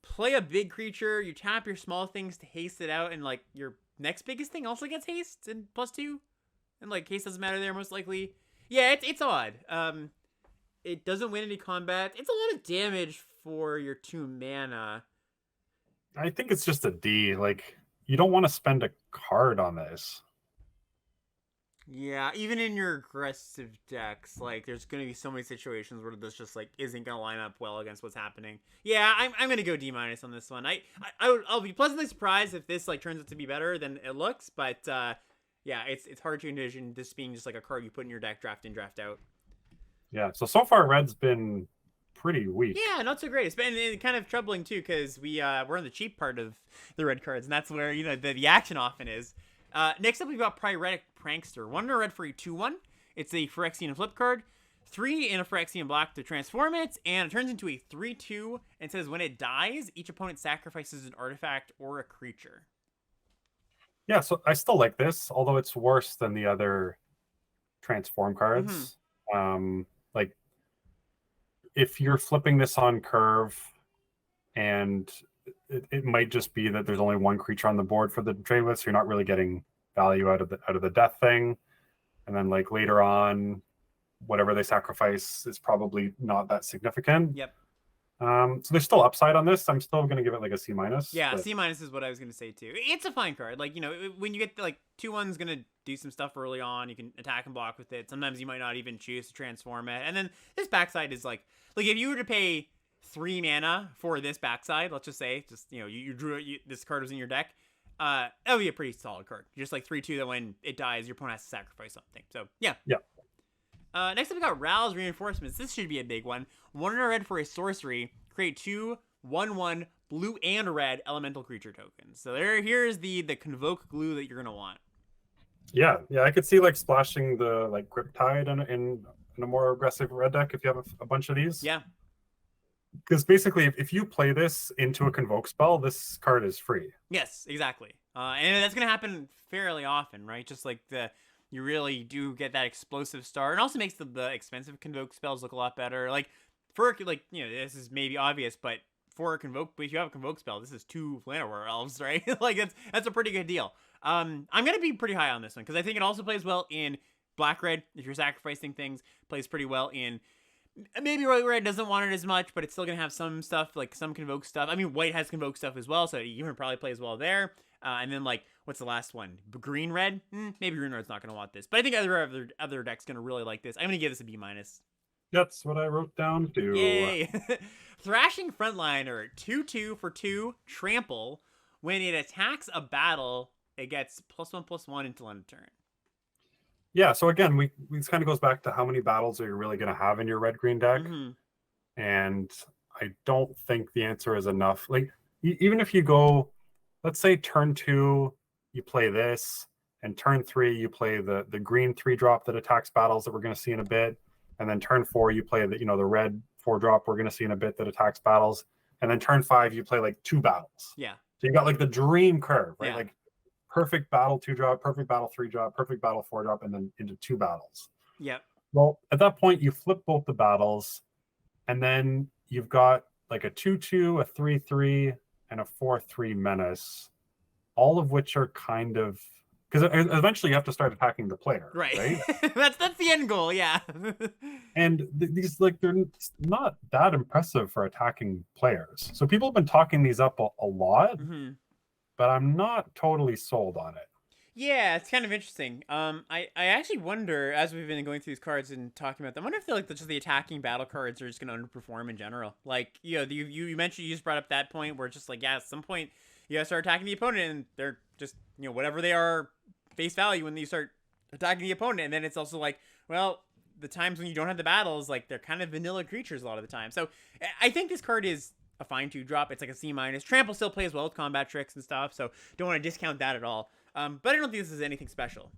play a big creature, you tap your small things to haste it out, and like your next biggest thing also gets haste and +2, and like haste doesn't matter there most likely. Yeah, it's odd. It doesn't win any combat. It's a lot of damage for your 2 mana. I think it's just a D. Like, you don't want to spend a card on this. Yeah, even in your aggressive decks, like, there's going to be so many situations where this just, like, isn't going to line up well against what's happening. Yeah, I'm going to go D- on this one. I'll be pleasantly surprised if this, like, turns out to be better than it looks, but, yeah, it's hard to envision this being just, like, a card you put in your deck, draft in, draft out. Yeah, so far, Red's been pretty weak. Yeah, not so great. It's been kind of troubling, too, because we're on the cheap part of the red cards, and that's where, the action often is. Next up, we've got Pyretic Prankster. 1 red for a 2/1. It's a Phyrexian flip card. 3 in a Phyrexian black to transform it, and it turns into a 3/2, and says when it dies, each opponent sacrifices an artifact or a creature. Yeah, so I still like this, although it's worse than the other transform cards. Like, if you're flipping this on curve, and it might just be that there's only 1 creature on the board for the trade with, so you're not really getting value out of the death thing. And then like later on, whatever they sacrifice is probably not that significant. Yep. So there's still upside on this. I'm still going to give it like a C-. Yeah, but C- is what I was going to say too. It's a fine card. Like, when you get like 2/1's going to do some stuff early on. You can attack and block with it. Sometimes you might not even choose to transform it. And then this backside is like if you were to pay 3 mana for this backside, let's just say, you drew this card was in your deck, that would be a pretty solid card. Just like 3/2 that when it dies, your opponent has to sacrifice something. So yeah. Next up, we got Ral's Reinforcements. This should be a big one. 1 red for a sorcery. Create 2 1/1 blue and red elemental creature tokens. So here's the convoke glue that you're gonna want. Yeah, I could see like splashing the like Cryptide in a more aggressive red deck if you have a bunch of these. Yeah. Because basically, if you play this into a convoke spell, this card is free. Yes, exactly. And that's going to happen fairly often, right? Just like you really do get that explosive start. It also makes the expensive convoke spells look a lot better. Like, this is maybe obvious, but for a convoke, if you have a convoke spell, this is 2 Llanowar Elves, right? Like, that's a pretty good deal. I'm going to be pretty high on this one, because I think it also plays well in black-red. If you're sacrificing things, plays pretty well in... Maybe red doesn't want it as much, but it's still going to have some stuff, like some convoke stuff. I mean, white has convoke stuff as well, so it even probably plays well there. And then, like, what's the last one? Green-red? Maybe green-red's not going to want this. But I think other deck's going to really like this. I'm going to give this a B-. That's what I wrote down, too. Yay! Thrashing Frontliner. 2/2 for 2, trample. When it attacks a battle, it gets +1/+1 until end of turn. Yeah, so again, this kind of goes back to how many battles are you really going to have in your red-green deck. And I don't think the answer is enough. Like, even if you go, let's say turn 2, you play this, and turn 3, you play the green 3-drop that attacks battles that we're going to see in a bit, and then turn 4, you play the red 4-drop we're going to see in a bit that attacks battles, and then turn 5, you play like 2 battles. Yeah. So you got like the dream curve, right? Yeah. Like, perfect battle 2-drop, perfect battle 3-drop, perfect battle 4-drop, and then into 2 battles. Yep. Well, at that point, you flip both the battles, and then you've got like a 2/2, a 3/3, and a 4/3 menace, all of which are kind of, because eventually you have to start attacking the player, Right. right? That's the end goal, yeah. And these, like, they're not that impressive for attacking players. So people have been talking these up a lot, hmm but I'm not totally sold on it. Yeah, it's kind of interesting. I actually wonder, as we've been going through these cards and talking about them, I wonder if they're like just the attacking battle cards are just going to underperform in general. Like, you know, you mentioned, you just brought up that point where it's just like, yeah, at some point you got to start attacking the opponent, and they're just, you know, whatever they are face value when you start attacking the opponent. And then it's also like, well, the times when you don't have the battles, like they're kind of vanilla creatures a lot of the time. So I think this card is a fine 2-drop. It's like a C-. Trample still plays well with combat tricks and stuff, so don't want to discount that at all. But I don't think this is anything special.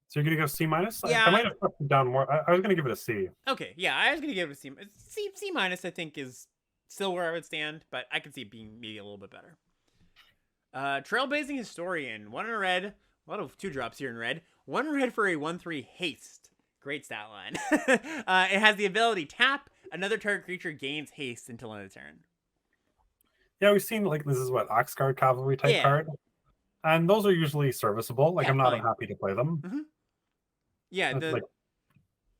So you're gonna go C minus? I Yeah. might have put it down more. I was gonna give it a C. Okay. Yeah, I was gonna give it a C. C minus, I think, is still where I would stand, but I could see it being maybe a little bit better. Trailblazing Historian, 1 in red. A lot of 2-drops here in red. 1 red for a 1/3 haste. Great stat line. It has the ability tap. Another target creature gains haste until end of the turn. Yeah, we've seen, like, this is what, Oxguard Cavalry type card, and those are usually serviceable. Like, Yeah, I'm not fine. unhappy to play them. Yeah, That's like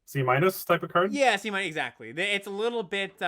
C minus type of card. Yeah, C minus, exactly. It's a little bit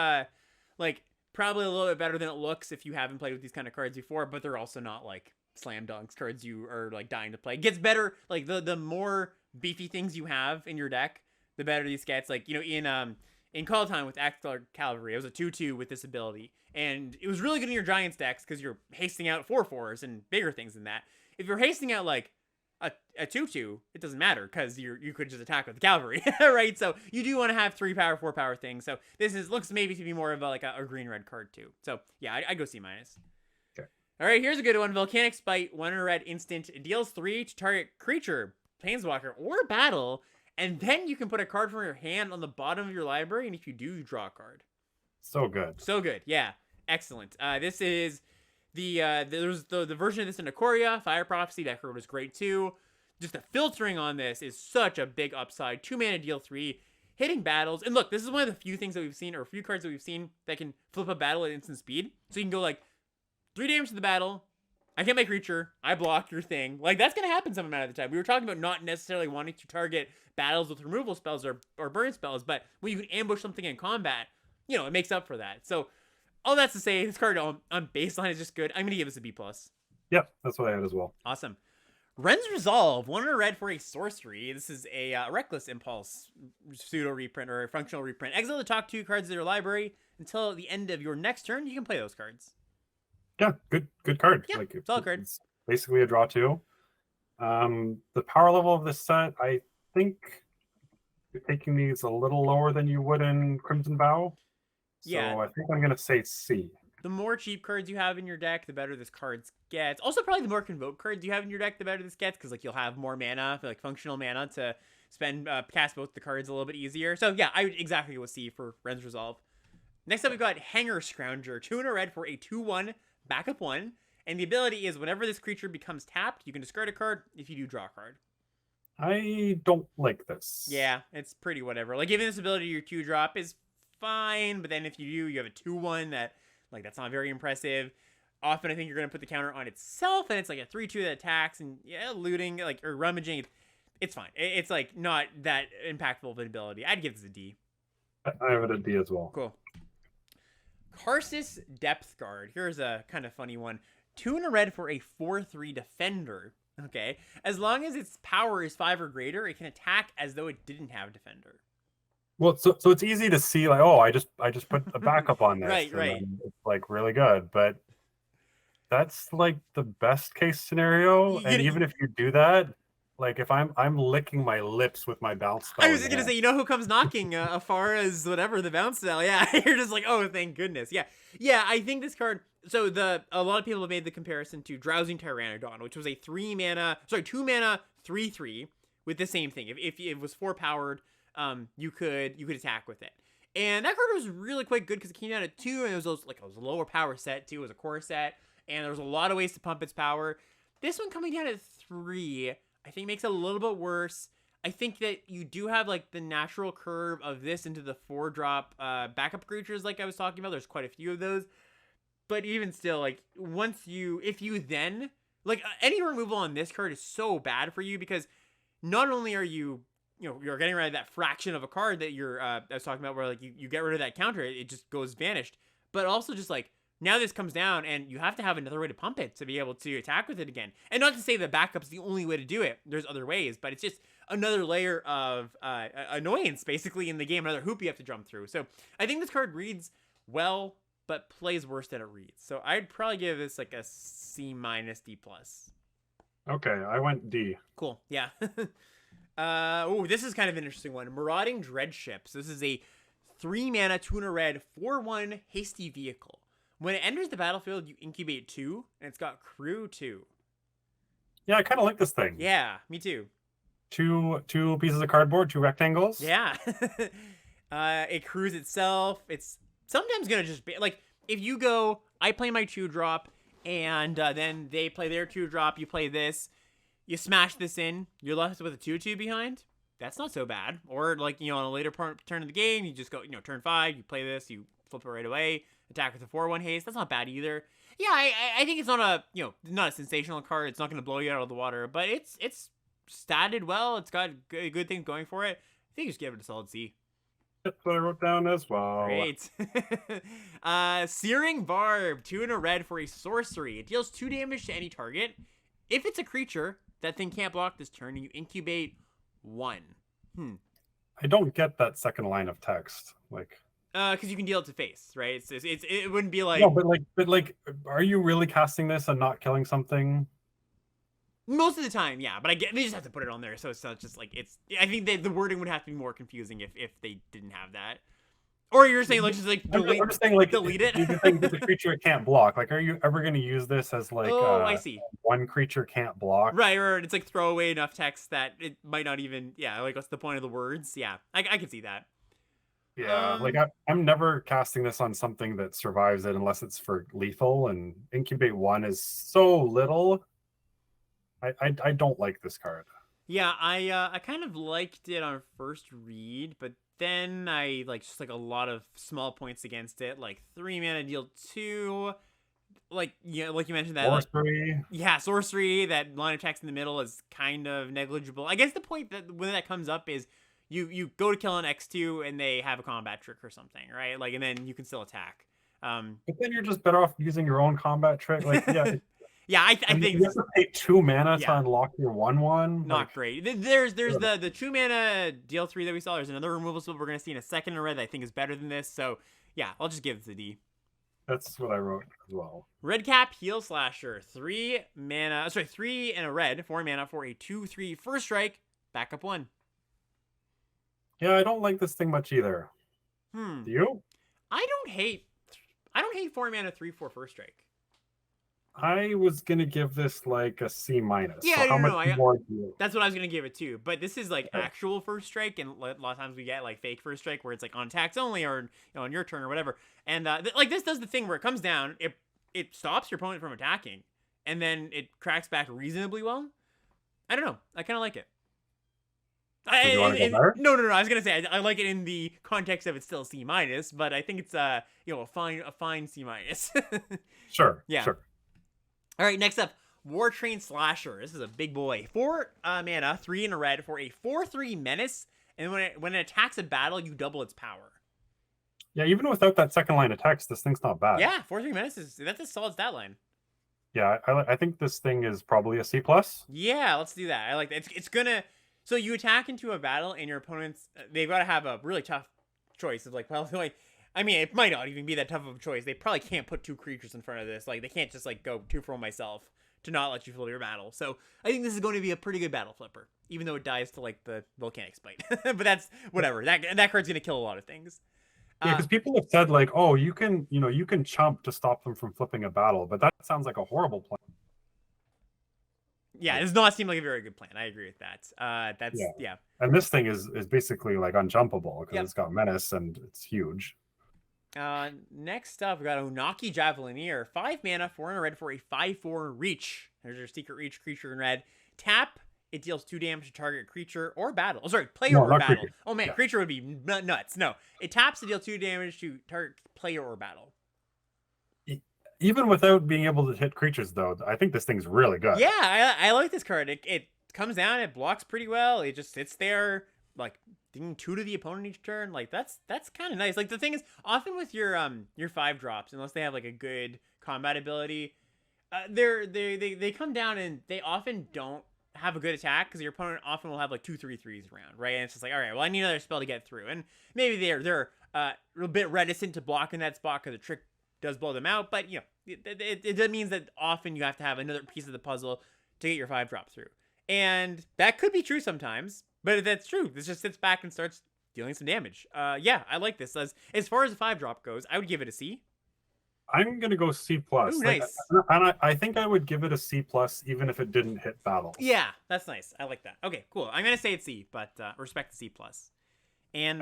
like probably a little bit better than it looks if you haven't played with these kind of cards before, but they're also not like slam dunks cards you are like dying to play. It gets better, like the more beefy things you have in your deck, the better these gets. Like, you know, in Call Time with Axlar Cavalry, it was a 2/2 with this ability, and it was really good in your Giants decks because you're hasting out 4/4s and bigger things than that. If you're hasting out like a 2/2, it doesn't matter because you could just attack with the cavalry, right? So you do want to have 3 power, 4 power things. So this looks maybe to be more of a green red card too. So yeah, I go C minus. Okay. All right, here's a good one. Volcanic Spite, 1 in red instant. It deals 3 to target creature, planeswalker, or battle, and then you can put a card from your hand on the bottom of your library, and if you do, you draw a card. So good. So good. Yeah, excellent. This is there's the version of this in Ikoria, Fire Prophecy. That card was great too. Just the filtering on this is such a big upside. 2 mana, deal 3, hitting battles. And look, this is one of the few things that we've seen, or a few cards that we've seen that can flip a battle at instant speed. So you can go like 3 damage to the battle. I get my creature. I block your thing. Like, that's gonna happen some amount of the time. We were talking about not necessarily wanting to target battles with removal spells or burn spells, but when you can ambush something in combat, you know, it makes up for that. So all that's to say, this card on baseline is just good. I'm gonna give this a B+. Yep, that's what I had as well. Awesome. Ren's Resolve, 1 in red for a sorcery. This is a Reckless Impulse pseudo reprint or a functional reprint. Exile the top 2 cards of your library until the end of your next turn. You can play those cards. Yeah, good card. Yeah, like, solid card. It's basically a draw 2. The power level of this set, I think you're taking these a little lower than you would in Crimson Vow. So Yeah. I think I'm gonna say C. The more cheap cards you have in your deck, the better this card gets. Also, probably the more Convoke cards you have in your deck, the better this gets, because like you'll have more mana, like functional mana, to spend cast both the cards a little bit easier. So yeah, I would exactly go with C for Ren's Resolve. Next up, we've got Hanger Scrounger, 2 in a red for a 2/1 backup 1, and the ability is whenever this creature becomes tapped, you can discard a card. If you do, draw a card. I don't like this. Yeah, it's pretty whatever. Like, giving this ability to your 2-drop is fine, but then if you do, you have a 2/1 that, like, that's not very impressive. Often I think you're going to put the counter on itself, and it's like a 3/2 that attacks, and yeah, looting, like, or rummaging, it's fine. It's like not that impactful of an ability. I'd give this a D. I have it a D as well. Cool. Karsus Depth Guard. Here's a kind of funny one. 2 in a red for a 4/3 defender. Okay. As long as its power is 5 or greater, it can attack as though it didn't have defender. Well, so it's easy to see, like, oh, I just put a backup on this. Right. It's like really good, but that's like the best case scenario. And even if you do that, like, if I'm licking my lips with my bounce spell. I was gonna say, you know who comes knocking as far as whatever the bounce spell. Yeah, you're just like, oh, thank goodness. Yeah. I think this card. So a lot of people have made the comparison to Drowsing Pteranodon, which was a 2 mana 3/3 with the same thing. If it was 4 powered, you could attack with it. And that card was really quite good because it came down to 2, and it was a lower power set too. It was a core set, and there was a lot of ways to pump its power. This one coming down to 3, I think makes it a little bit worse. I think that you do have like the natural curve of this into the 4-drop backup creatures like I was talking about. There's quite a few of those. But even still, like, if you then, like, any removal on this card is so bad for you because not only are you're getting rid of that fraction of a card that I was talking about where, like, you get rid of that counter, it just goes vanished. But also just, like, now this comes down and you have to have another way to pump it to be able to attack with it again. And not to say that backup's the only way to do it. There's other ways, but it's just another layer of annoyance, basically, in the game, another hoop you have to jump through. So I think this card reads well, but plays worse than it reads. So I'd probably give this like a C-, D+. Okay, I went D. Cool. Yeah. This is kind of an interesting one. Marauding Dreadships. This is a 3-mana, 2 red, 4/1 hasty vehicle. When it enters the battlefield, you incubate 2, and it's got crew 2. Yeah, I kind of like this thing. Yeah, me too. Two pieces of cardboard, 2 rectangles. Yeah. It crews itself. It's sometimes gonna just be like, if you go, I play my 2-drop, and then they play their 2-drop, you play this, you smash this in, you're left with a 2/2 behind. That's not so bad. Or like, on a later turn of the game, you just go, turn 5, you play this, you flip it right away, attack with a 4/1 haste. That's not bad either. Yeah, I think it's not a sensational card. It's not going to blow you out of the water, but it's statted well. It's got good things going for it. I think you just give it a solid C. That's what I wrote down as well. Great. Searing Barb, 2 and a red for a sorcery. It deals 2 damage to any target. If it's a creature, that thing can't block this turn, and you incubate 1. I don't get that second line of text. Like, because you can deal it to face, right? It wouldn't be like no, but like, are you really casting this and not killing something? Most of the time, yeah, but they just have to put it on there, so it's not just like I think the wording would have to be more confusing if they didn't have that. Or you're saying like just like delete, I'm just saying, like, delete it. You think that the creature can't block. Like, are you ever going to use this as like? I see. One creature can't block. Right, or it's like throw away enough text that it might not even. Yeah, like what's the point of the words? Yeah, I can see that. Yeah, like I'm never casting this on something that survives it unless it's for lethal, and incubate 1 is so little. I don't like this card. Yeah, I kind of liked it on first read, but then I just a lot of small points against it, like 3 mana deal 2, like you mentioned that Sorcery. Sorcery. That line of text in the middle is kind of negligible. I guess the point that when that comes up is you go to kill an X2 and they have a combat trick or something, right? Like, and then you can still attack. But then you're just better off using your own combat trick. Like, yeah. Yeah, I think you have to pay 2 mana to unlock your 1/1. Not great. There's the 2 mana deal 3 that we saw. There's another removal spell we're gonna see in a second in red that I think is better than this. So yeah, I'll just give it the D. That's what I wrote as well. Red Cap Heel Slasher, 3 mana. Sorry, 3 and a red, 4 mana for a 2/3 first strike. Backup 1. Yeah, I don't like this thing much either. Do you? I don't hate 4 mana 3/4 first strike. I was gonna give this like a C-. Yeah, so how much more do you? That's what I was gonna give it too. But this is like actual first strike, and a lot of times we get like fake first strike where it's like on attacks only, or on your turn or whatever. And like this does the thing where it comes down, it stops your opponent from attacking, and then it cracks back reasonably well. I don't know. I kind of like it. You want to go better? No. I was gonna say I like it in the context of it's still C-, but I think it's a fine C-. Sure. Yeah. Sure. All right, next up, War Train Slasher. This is a big boy. 4 mana, 3 and a red for a 4/3 menace, and when it attacks a battle, you double its power. Yeah, even without that second line of text, this thing's not bad. Yeah, 4/3 menace that's a solid stat line. Yeah, I think this thing is probably a C+. Yeah, let's do that. I like that. It's gonna. So you attack into a battle, and your opponents they've got to have a really tough choice of like, well, like. I mean, it might not even be that tough of a choice. They probably can't put 2 creatures in front of this. Like, they can't just, like, go 2 for myself to not let you flip your battle. So, I think this is going to be a pretty good battle flipper, even though it dies to, like, the volcanic spite. But that's, whatever. That card's going to kill a lot of things. Yeah, because people have said, like, oh, you can chump to stop them from flipping a battle, but that sounds like a horrible plan. Yeah, it does not seem like a very good plan. I agree with that. Yeah. And this thing is basically, like, unjumpable, because it's got menace, and it's huge. Next up, we got Onaki Javelineer. 5 mana, 4 and a red for a 5/4 reach. There's your secret reach creature in red. Tap it deals 2 damage to target creature or battle. Oh, sorry, player No, or not battle. creature. Oh man, Yeah. creature would be nuts. No, it taps to deal 2 damage to target player or battle. Even without being able to hit creatures, though, I think this thing's really good. Yeah, I like this card. It comes down, it blocks pretty well. It just sits there, like doing 2 to the opponent each turn. Like that's kind of nice. Like the thing is, often with your 5 drops, unless they have like a good combat ability, they come down and they often don't have a good attack because your opponent often will have like 2/3/3s around, right? And it's just like, all right, well, I need another spell to get through, and maybe they're a bit reticent to block in that spot because the trick does blow them out. But you know, it means that often you have to have another piece of the puzzle to get your 5 drop through, and that could be true sometimes. But if that's true, this just sits back and starts dealing some damage. Yeah, I like this. As far as the 5 drop goes, I would give it a C. I'm gonna go C plus. Ooh, nice. And I think I would give it a C plus even if it didn't hit battles. Yeah, that's nice. I like that. Okay, cool. I'm gonna say it's C, but respect the C plus. And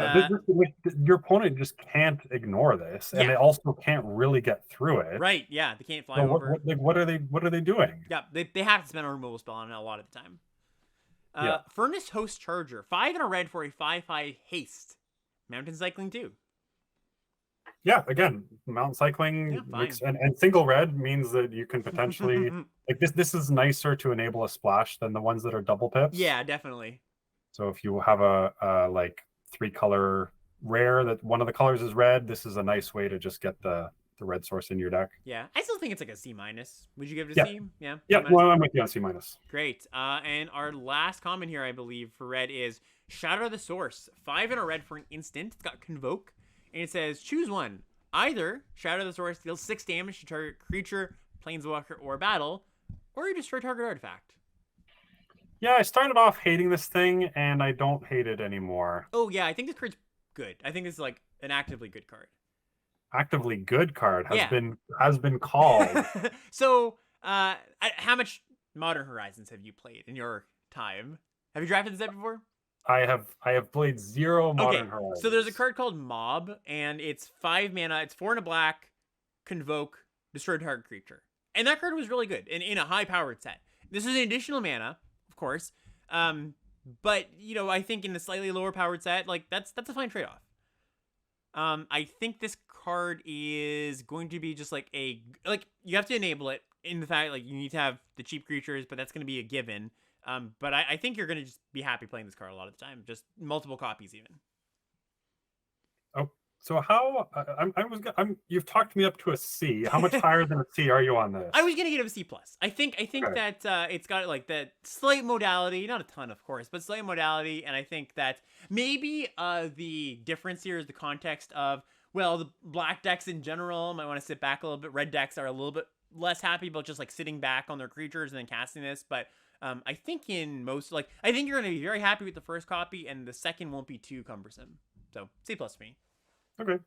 your opponent just can't ignore this, and Yeah. they also can't really get through it. right, yeah, they can't fly So over. what are they doing? Yeah, they have to spend a removal spell on it a lot of the time. Yeah. Furnace Host Charger, 5 and a red for a 5/5 haste. Mountain cycling too. Yeah, again, mountain cycling Yeah, makes fine. and single red means that you can potentially like this is nicer to enable a splash than the ones that are double pips. Yeah, definitely. So if you have a like 3-color rare that one of the colors is red, this is a nice way to just get the red source in your deck. Yeah, I still think it's like a C minus. Would you give it a Yeah. C? Yeah. Yeah, C minus? well, I'm with you on C minus. Great. And our last comment here, I believe, for red is Shadow the Source. 5 and a red for an instant. It's got Convoke. And it says, choose one. Either Shadow the Source deals 6 damage to target creature, planeswalker, or battle, or you destroy target artifact. Yeah, I started off hating this thing, and I don't hate it anymore. Oh, yeah, I think this card's good. I think this is like an actively good card. Actively good card Yeah. has been called. So, how much Modern Horizons have you played in your time? Have you drafted this set before? I have played 0 Modern Horizons. So there's a card called Mob, and it's 5 mana. It's 4 and a black, Convoke, destroy target creature. And that card was really good in a high-powered set. This is an additional mana, of course. But, you know, I think in a slightly lower-powered set, like, that's a fine trade-off. I think this card is going to be just like you have to enable it in the fact, like, you need to have the cheap creatures, but that's going to be a given. But I think you're going to just be happy playing this card a lot of the time, just multiple copies even. Oh, so how you've talked me up to a C. How much higher than a C are you on this? I was going to give it a C plus. I think Okay. that it's got like that slight modality, not a ton, of course, but slight modality, and I think that maybe the difference here is the context of, well, the black decks in general might want to sit back a little bit. Red decks are a little bit less happy about just like sitting back on their creatures and then casting this, but I think in most, like, I think you're going to be very happy with the first copy, and the second won't be too cumbersome. So C plus for me. Okay.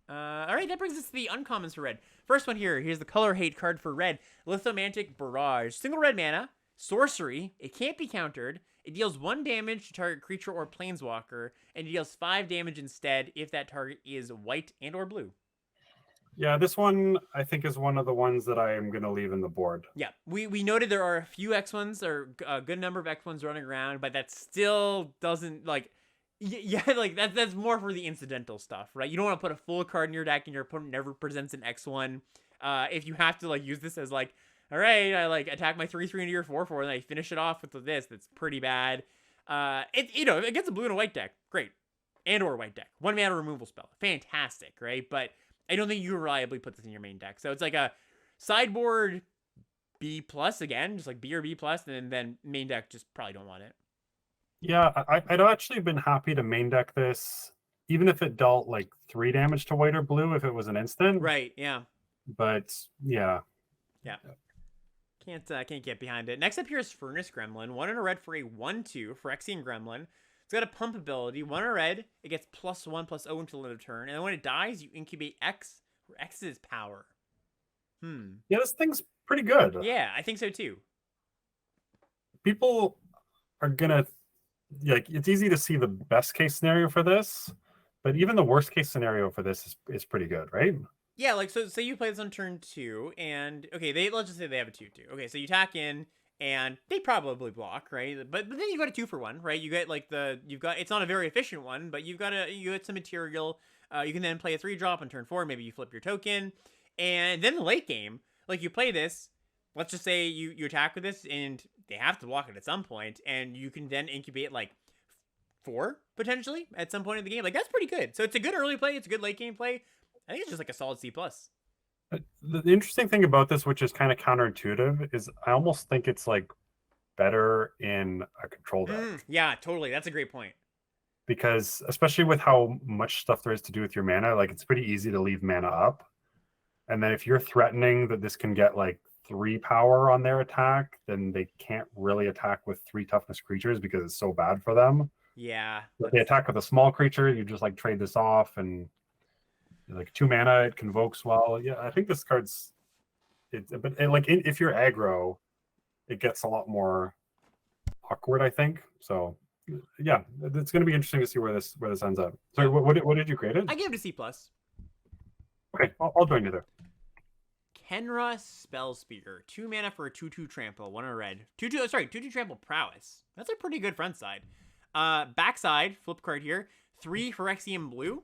All right, that brings us to the uncommons for red. First one here. Here's the color hate card for red. Lithomantic Barrage. Single red mana. Sorcery. It can't be countered. It deals 1 damage to target creature or planeswalker, and it deals 5 damage instead if that target is white and or blue. Yeah, this one I think is one of the ones that I am going to leave in the board. Yeah, we noted there are a few X1s, or a good number of X1s running around, but that still doesn't, like, yeah, like that's more for the incidental stuff, right? You don't want to put a full card in your deck and your opponent never presents an X1. If you have to, like, use this as, like, all right, I, like, attack my 3/3 into your 4/4, and I finish it off with this, that's pretty bad. You know, against a blue and a white deck, great. And or white deck. 1 mana removal spell. Fantastic, right? But I don't think you can reliably put this in your main deck. So it's like a sideboard B plus again, just like B or B plus, and then main deck just probably don't want it. Yeah, I'd actually been happy to main deck this, even if it dealt like 3 damage to white or blue if it was an instant. Right, yeah. But yeah. Yeah. Can't get behind it. Next up here is Furnace Gremlin. 1 and a red for a 1/2 Phyrexian Gremlin. It's got a pump ability. 1 and a red. It gets +1/+0 until end of turn. And then when it dies, you incubate X, where X is power. Yeah, this thing's pretty good. Yeah, I think so too. People are gonna, like, it's easy to see the best case scenario for this, but even the worst case scenario for this is pretty good, right? Yeah, like, so say you play this on turn 2, and okay, let's just say they have a 2/2. Okay, so you tack in, and they probably block, right? But then you got a 2-for-1, right? You get like it's not a very efficient one, but you get some material. You can then play a 3-drop on turn 4. Maybe you flip your token, and then the late game, like you play this. Let's just say you attack with this, and they have to block it at some point, and you can then incubate like 4 potentially at some point in the game. Like that's pretty good. So it's a good early play. It's a good late game play. I think it's just like a solid C+. The interesting thing about this, which is kind of counterintuitive, is I almost think it's like better in a control deck. Yeah, totally. That's a great point. Because especially with how much stuff there is to do with your mana, like it's pretty easy to leave mana up. And then if you're threatening that this can get like 3 power on their attack, then they can't really attack with 3 toughness creatures because it's so bad for them. Yeah. If they attack with a small creature, you just like trade this off, and like 2 mana, it convokes well. Yeah, I think this card's if you're aggro, it gets a lot more awkward, I think. So yeah, it's going to be interesting to see where this ends up. Sorry, what did you create it? I gave it a C+. Okay, I'll join you there. Kenra Spellspeaker. 2 mana for a 2/2 trample, 1 red. 2/2 trample prowess. That's a pretty good front side. Backside, flip card here. 3 Phyrexian blue.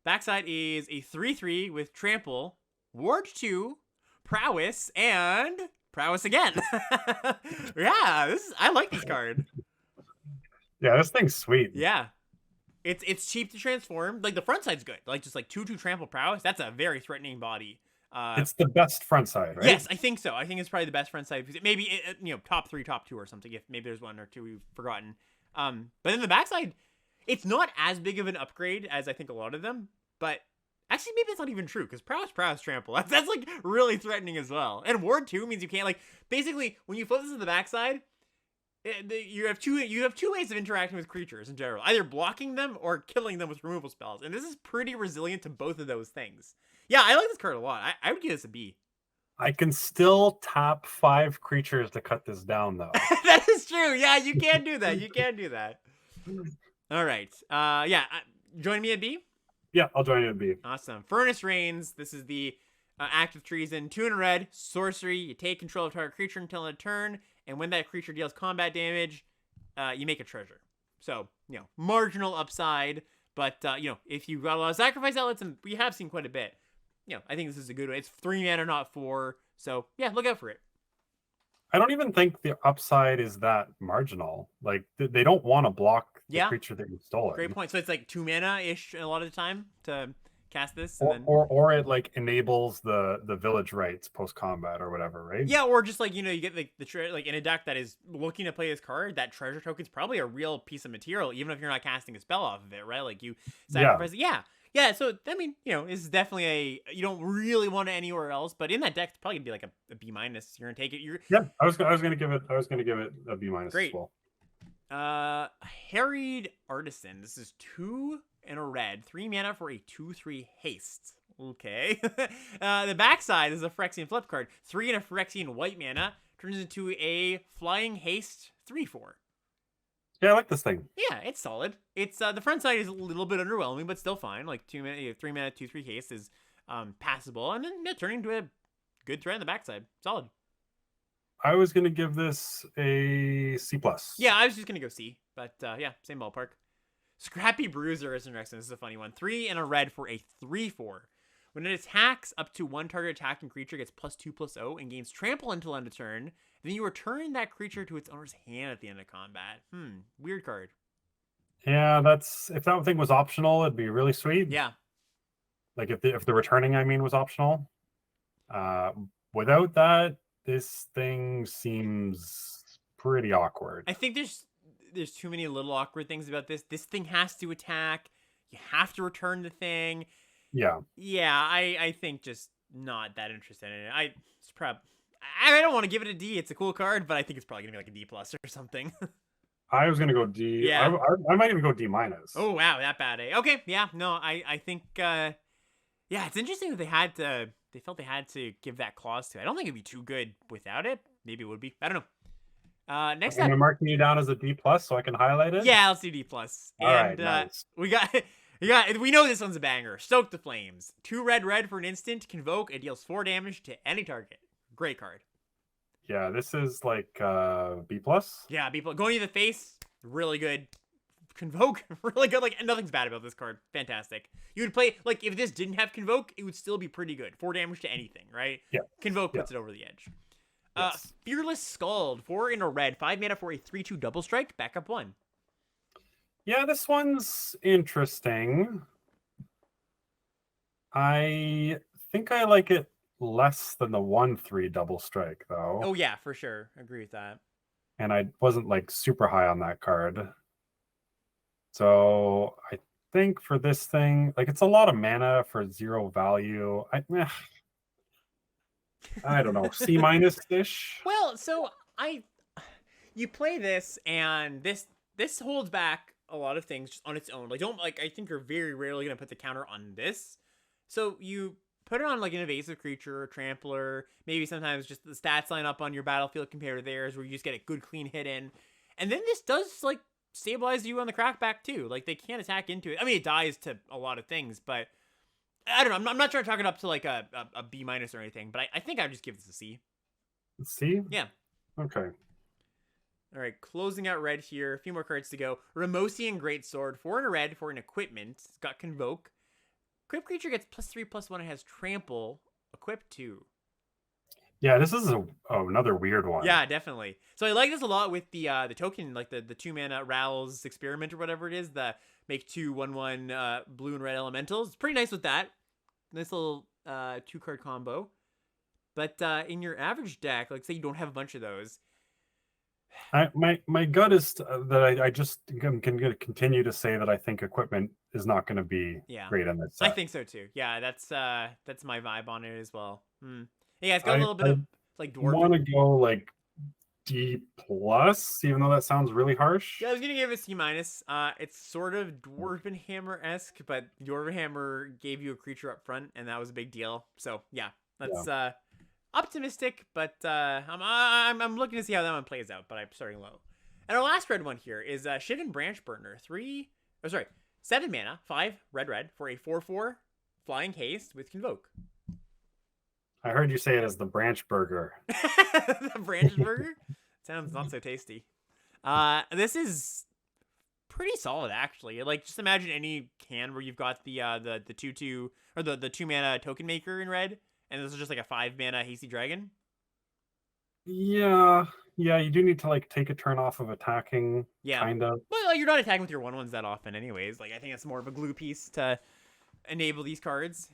Backside is a 3/3 with trample, ward 2, prowess, and prowess again. Yeah, I like this card. Yeah, this thing's sweet. Yeah. It's cheap to transform. Like the front side's good. Like just like 2/2 trample prowess. That's a very threatening body. It's the best front side, right? Yes, I think so. I think it's probably the best front side because maybe top 3, top 2 or something. If maybe there's 1 or 2 we've forgotten. But then the backside, it's not as big of an upgrade as I think a lot of them. But actually, maybe it's not even true because prowess trample. That's like really threatening as well. And ward 2 means you can't like basically when you flip this to the backside. You have two ways of interacting with creatures in general, either blocking them or killing them with removal spells, and this is pretty resilient to both of those things. Yeah, I like this card a lot. I would give this a B. I can still tap 5 creatures to cut this down, though. That is true. Yeah, you can do that. You can do that. All right. Join me at B. Yeah, I'll join you at B. Awesome. Furnace Reigns. This is the Act of Treason. 2 in a red. Sorcery. You take control of target creature until end of turn. And when that creature deals combat damage, you make a treasure. So, marginal upside. But, if you got a lot of sacrifice outlets, and we have seen quite a bit, I think this is a good one. It's 3 mana, not 4. So, yeah, look out for it. I don't even think the upside is that marginal. Like, they don't want to block the creature that you stole. Great point. So it's like 2 mana-ish a lot of the time to cast this, or it like enables the village rights post combat or whatever, right? Yeah, or just like you get like like in a deck that is looking to play this card, that treasure token's probably a real piece of material, even if you're not casting a spell off of it, right? Like you sacrifice it. Yeah. So I mean, this is definitely you don't really want it anywhere else, but in that deck, it's probably gonna be like a B-. You're gonna take it. I was gonna give it a B- Great. as well. Harried Artisan. This is 2 and a red, 3 mana for a 2/3 haste. Okay. The backside is a Phyrexian flip card. 3 and a Phyrexian white mana turns into a flying haste 3/4. Yeah, I like this thing. Yeah, it's solid. It's the front side is a little bit underwhelming, but still fine. Like 2 mana, 3 mana, 2/3 haste is passable, and then turning into a good threat on the backside. Solid. I was gonna give this a C+. Yeah, I was just gonna go C, but yeah, same ballpark. Scrappy Bruiser is interesting. This is a funny one. 3 and a red for a 3/4. When it attacks, up to 1 target attacking creature gets +2/+0 and gains trample until end of turn. Then you return that creature to its owner's hand at the end of combat. Weird card. Yeah, if that thing was optional, it'd be really sweet. Yeah. Like if the returning, I mean, was optional. Without that, this thing seems pretty awkward. I think there's too many little awkward things about this. This thing has to attack. You have to return the thing. Yeah. Yeah, I think just not that interested in it. I don't want to give it a D. It's a cool card, but I think it's probably gonna be like a D+ or something. I was gonna go D. Yeah. I might even go D-. Oh wow, that bad. Okay, yeah, no, I think it's interesting that they felt they had to give that clause to it. I don't think it'd be too good without it. Maybe it would be. I don't know. Next up, I'm marking you down as a D+ so I can highlight it. Yeah, let's do D+. All right, nice. We know this one's a banger. Stoke the Flames. 2 red for an instant. Convoke. It deals 4 damage to any target. Great card. Yeah, this is like B plus. Yeah, people going to the face, really good. Convoke, really good. Like, nothing's bad about this card. Fantastic. You would play, like, if this didn't have Convoke, it would still be pretty good. 4 damage to anything, right? Yeah. Convoke Yeah. puts it over the edge. Yes. Fearless Scald, 4 in a red, 5 mana for a 3/2 double strike, backup 1. Yeah, this one's interesting. I think I like it less than the 1/3 double strike, though. Oh, yeah, for sure. Agree with that. And I wasn't like super high on that card. So I think for this thing, like it's a lot of mana for 0 value. I don't know, C minus ish. Well, so you play this, and this holds back a lot of things just on its own. Like, I think you're very rarely gonna put the counter on this. So you put it on like an evasive creature, a trampler, maybe sometimes just the stats line up on your battlefield compared to theirs, where you just get a good clean hit in. And then this does like stabilize you on the crackback too. Like, they can't attack into it. I mean, it dies to a lot of things, but I don't know. I'm not trying to talk it up to like a B minus or anything, but I think I'd just give this a C. C? Yeah. Okay. All right, closing out red here. A few more cards to go. Ramosian Greatsword, 4 in a red for an equipment. It's got Convoke. Equipped creature gets +3/+1. It has Trample. Equipped 2. Yeah, this is another weird one. Yeah, definitely. So I like this a lot with the token, like the 2 mana Ral's Experiment or whatever it is. The make 2/1/1 blue and red elementals. It's pretty nice with that. Nice little 2-card combo. But in your average deck, like say you don't have a bunch of those. My gut is that I just can continue to say that I think equipment is not going to be great in this set. I think so too. Yeah, that's my vibe on it as well. Yeah, it's got a little bit of like dwarf. I want to go like D plus, even though that sounds really harsh. Yeah, I was gonna give it a C minus. It's sort of Dwarven Hammer-esque, but Dwarven Hammer gave you a creature up front, and that was a big deal. So yeah, that's optimistic, but I'm looking to see how that one plays out. But I'm starting low. And our last red one here is Shivan Branchburner. 7 mana, 5 red for a 4/4 flying haste with Convoke. I heard you say it as the Branch Burger. The Branch Burger? Sounds not so tasty. This is pretty solid, actually. Like, just imagine any can where you've got the 2/2 or the 2 mana token maker in red, and this is just like a 5 mana hasty dragon. Yeah, you do need to like take a turn off of attacking. Yeah, kind of. Well, like, you're not attacking with your 1/1s that often, anyways. Like, I think it's more of a glue piece to enable these cards.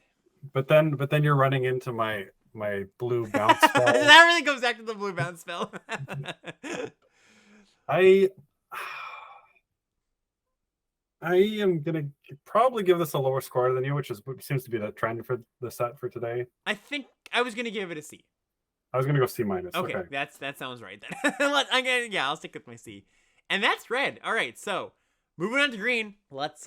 But then you're running into my blue bounce spell. That really goes back to the blue bounce spell. I am gonna probably give this a lower score than you, which seems to be the trend for the set for today. I think I was gonna give it a C. I was gonna go C minus. Okay. That sounds right then. I'll stick with my C. And that's red. All right, so moving on to green. Let's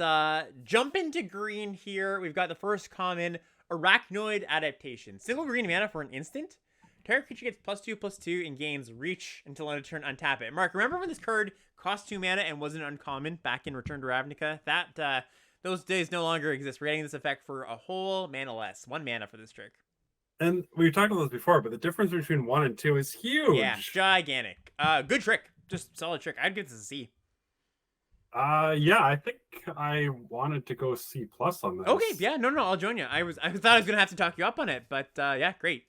jump into green here. We've got the first common, Arachnoid Adaptation. Single green mana for an instant. Target creature gets +2/+2 and gains reach until end of turn. Untap it. Mark, remember when this card cost 2 mana and wasn't uncommon back in Return to Ravnica? That those days no longer exist. We're getting this effect for a whole mana less. 1 mana for this trick. And we talked about this before, but the difference between 1 and 2 is huge. Yeah, gigantic. Good trick. Just solid trick. I'd give this a C. Yeah, I think I wanted to go C plus on this. Okay, yeah, no, I'll join you. I thought I was gonna have to talk you up on it, but yeah, great.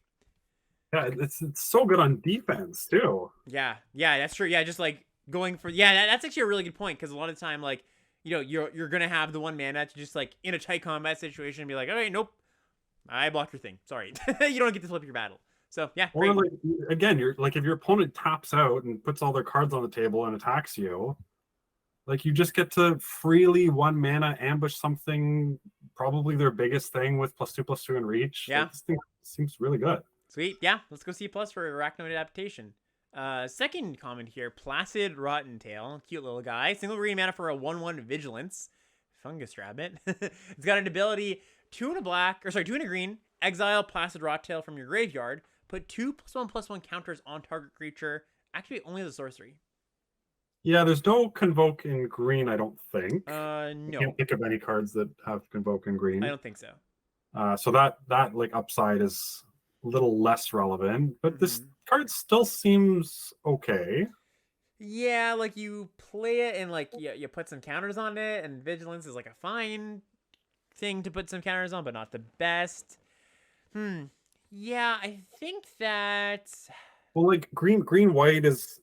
Yeah, it's so good on defense too. Yeah, that's true. Yeah, just like going for that's actually a really good point, because a lot of the time, like, you know, you're gonna have the 1 mana to just like in a tight combat situation be like, okay, nope, I blocked your thing. Sorry, you don't get to flip your battle. So yeah, or great. like again, you're like if your opponent taps out and puts all their cards on the table and attacks you. Like, you just get to freely 1 mana ambush something, probably their biggest thing with +2/+2 and reach. Yeah. Like, this thing seems really good. Sweet. Yeah, let's go C+ for Arachnoid Adaptation. Second comment here, Placid Rotten Tail. Cute little guy. Single green mana for a 1/1 Vigilance. Fungus Rabbit. It's got an ability, 2 and a green. Exile Placid Rotten Tail from your graveyard. Put 2 +1/+1 counters on target creature. Actually, only the sorcery. Yeah, there's no Convoke in green, I don't think. No. I can't think of any cards that have Convoke in green. I don't think so. So that like upside is little less relevant, but this Mhm. card still seems okay. Yeah, like you play it and like you put some counters on it, and vigilance is like a fine thing to put some counters on, but not the best. Hmm. Yeah, I think that. Well, like green white is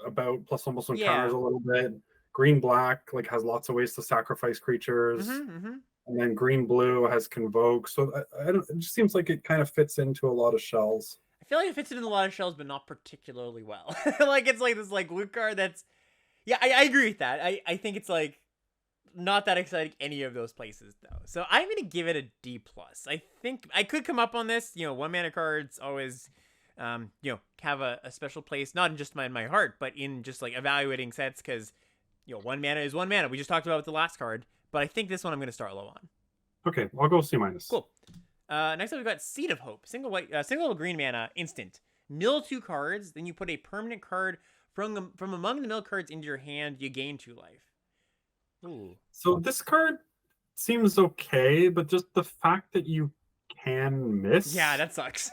about plus almost some counters Yeah. a little bit. Green black like has lots of ways to sacrifice creatures, Mm-hmm. and then green blue has convoke. So I don't. It just seems like it kind of fits into a lot of shells. I feel like it fits in a lot of shells, but not particularly well. Like it's like this like loot card that's. Yeah, I agree with that. I think it's like not that exciting any of those places though. So I'm gonna give it a D plus. I think I could come up on this. You know, 1 mana cards always, have a special place, not in just in my heart, but in just like evaluating sets because, 1 mana is 1 mana. We just talked about with the last card, but I think this one I'm gonna start low on. Okay, I'll go C minus. Cool. Next up we've got Seed of Hope, single green mana, instant. Mill 2 cards, then you put a permanent card from among the mill cards into your hand. You gain 2 life. Ooh. So this card seems okay, but just the fact that you can miss. Yeah, that sucks.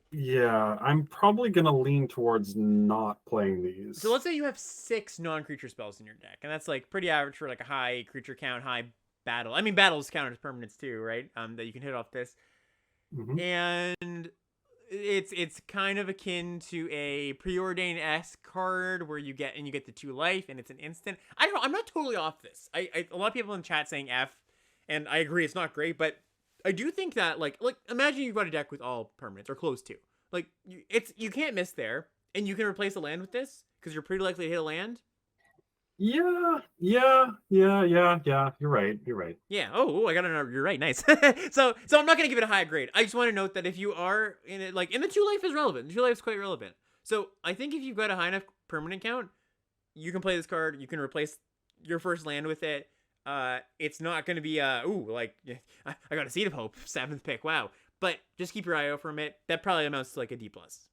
Yeah, I'm probably gonna lean towards not playing these. So let's say you have 6 non-creature spells in your deck, and that's like pretty average for like a high creature count, high battle. I mean, battles count as permanents too, right? That you can hit off this, and it's kind of akin to a preordain-esque card where you get the 2 life, and it's an instant. I don't know. I'm not totally off this. A lot of people in chat saying F, and I agree it's not great, but I do think that like imagine you've got a deck with all permanents or close to. Like you can't miss there, and you can replace a land with this because you're pretty likely to hit a land. Yeah. You're right. Yeah. Oh, I got another. You're right. Nice. So I'm not gonna give it a high grade. I just want to note that if you are in it, like in the 2 life is relevant. The 2 life is quite relevant. So I think if you've got a high enough permanent count, you can play this card. You can replace your first land with it. It's not gonna be I got a Seed of Hope, 7th pick. Wow. But just keep your eye out from it. That probably amounts to like a D plus.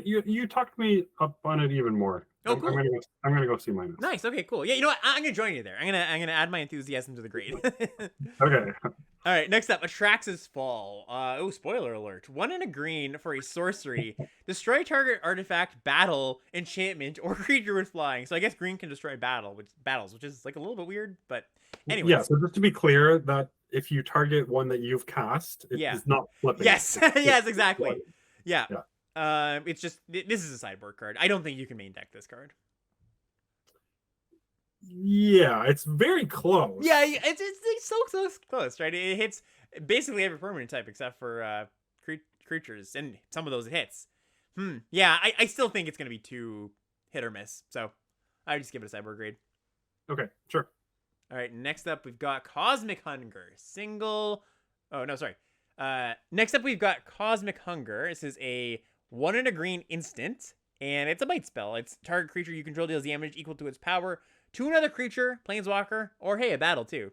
You talked me up on it even more. Oh, cool. I'm gonna go C minus. Nice. Okay, cool. Yeah, you know what? I'm gonna join you there. I'm gonna add my enthusiasm to the grade. Okay. All right. Next up, Atrax's Fall. Spoiler alert. 1 and a green for a sorcery. Destroy target artifact, battle, enchantment, or creature with flying. So I guess green can destroy battles, which is like a little bit weird. But anyways. Yeah. So just to be clear, that if you target one that you've cast, it is not flipping. Yes. Yes. Exactly. Flipping. Yeah. It's just this is a sideboard card. I don't think you can main deck this card. Yeah, it's very close. Yeah, it's so close, right? It hits basically every permanent type except for creatures, and some of those it hits. Yeah, I still think it's gonna be too hit or miss, so I just give it a sideboard grade. Okay, sure. All right, next up we've got Cosmic Hunger. Next up we've got Cosmic Hunger. This is a 1 and a green instant, and it's a bite spell. It's target creature you control deals damage equal to its power to another creature, planeswalker, or hey, a battle too.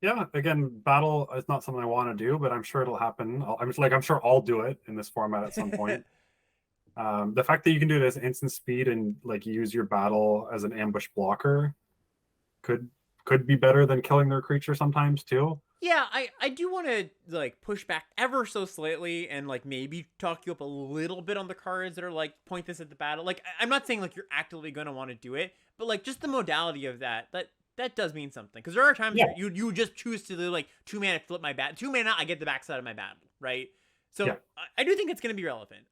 Yeah, again, battle is not something I want to do, but I'm sure it'll happen. I'm sure I'll do it in this format at some point. The fact that you can do it as instant speed and like use your battle as an ambush blocker could be better than killing their creature sometimes too. Yeah, I do want to like push back ever so slightly and like maybe talk you up a little bit on the cards that are like point this at the battle. Like I'm not saying like you're actively gonna want to do it, but like just the modality of that does mean something. Because there are times where you just choose to do like 2 mana flip my bat, 2 mana I get the backside of my battle, right? So I do think it's gonna be relevant.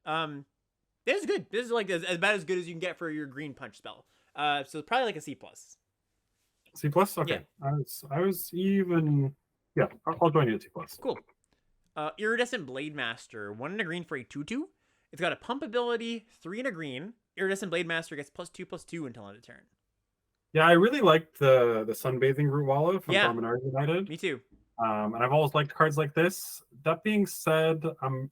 This is good. This is like as about as good as you can get for your green punch spell. So probably like a C plus. C plus, okay. Yeah. I was even. Yeah, I'll join you at C plus. Cool. Iridescent Blade Master, 1 and a green for a 2/2. It's got a pump ability, 3 and a green. Iridescent Blade Master gets +2/+2 until end of turn. Yeah, I really liked the Sunbathing Rootwalla from Dominaria United. Me too. And I've always liked cards like this. That being said, I'm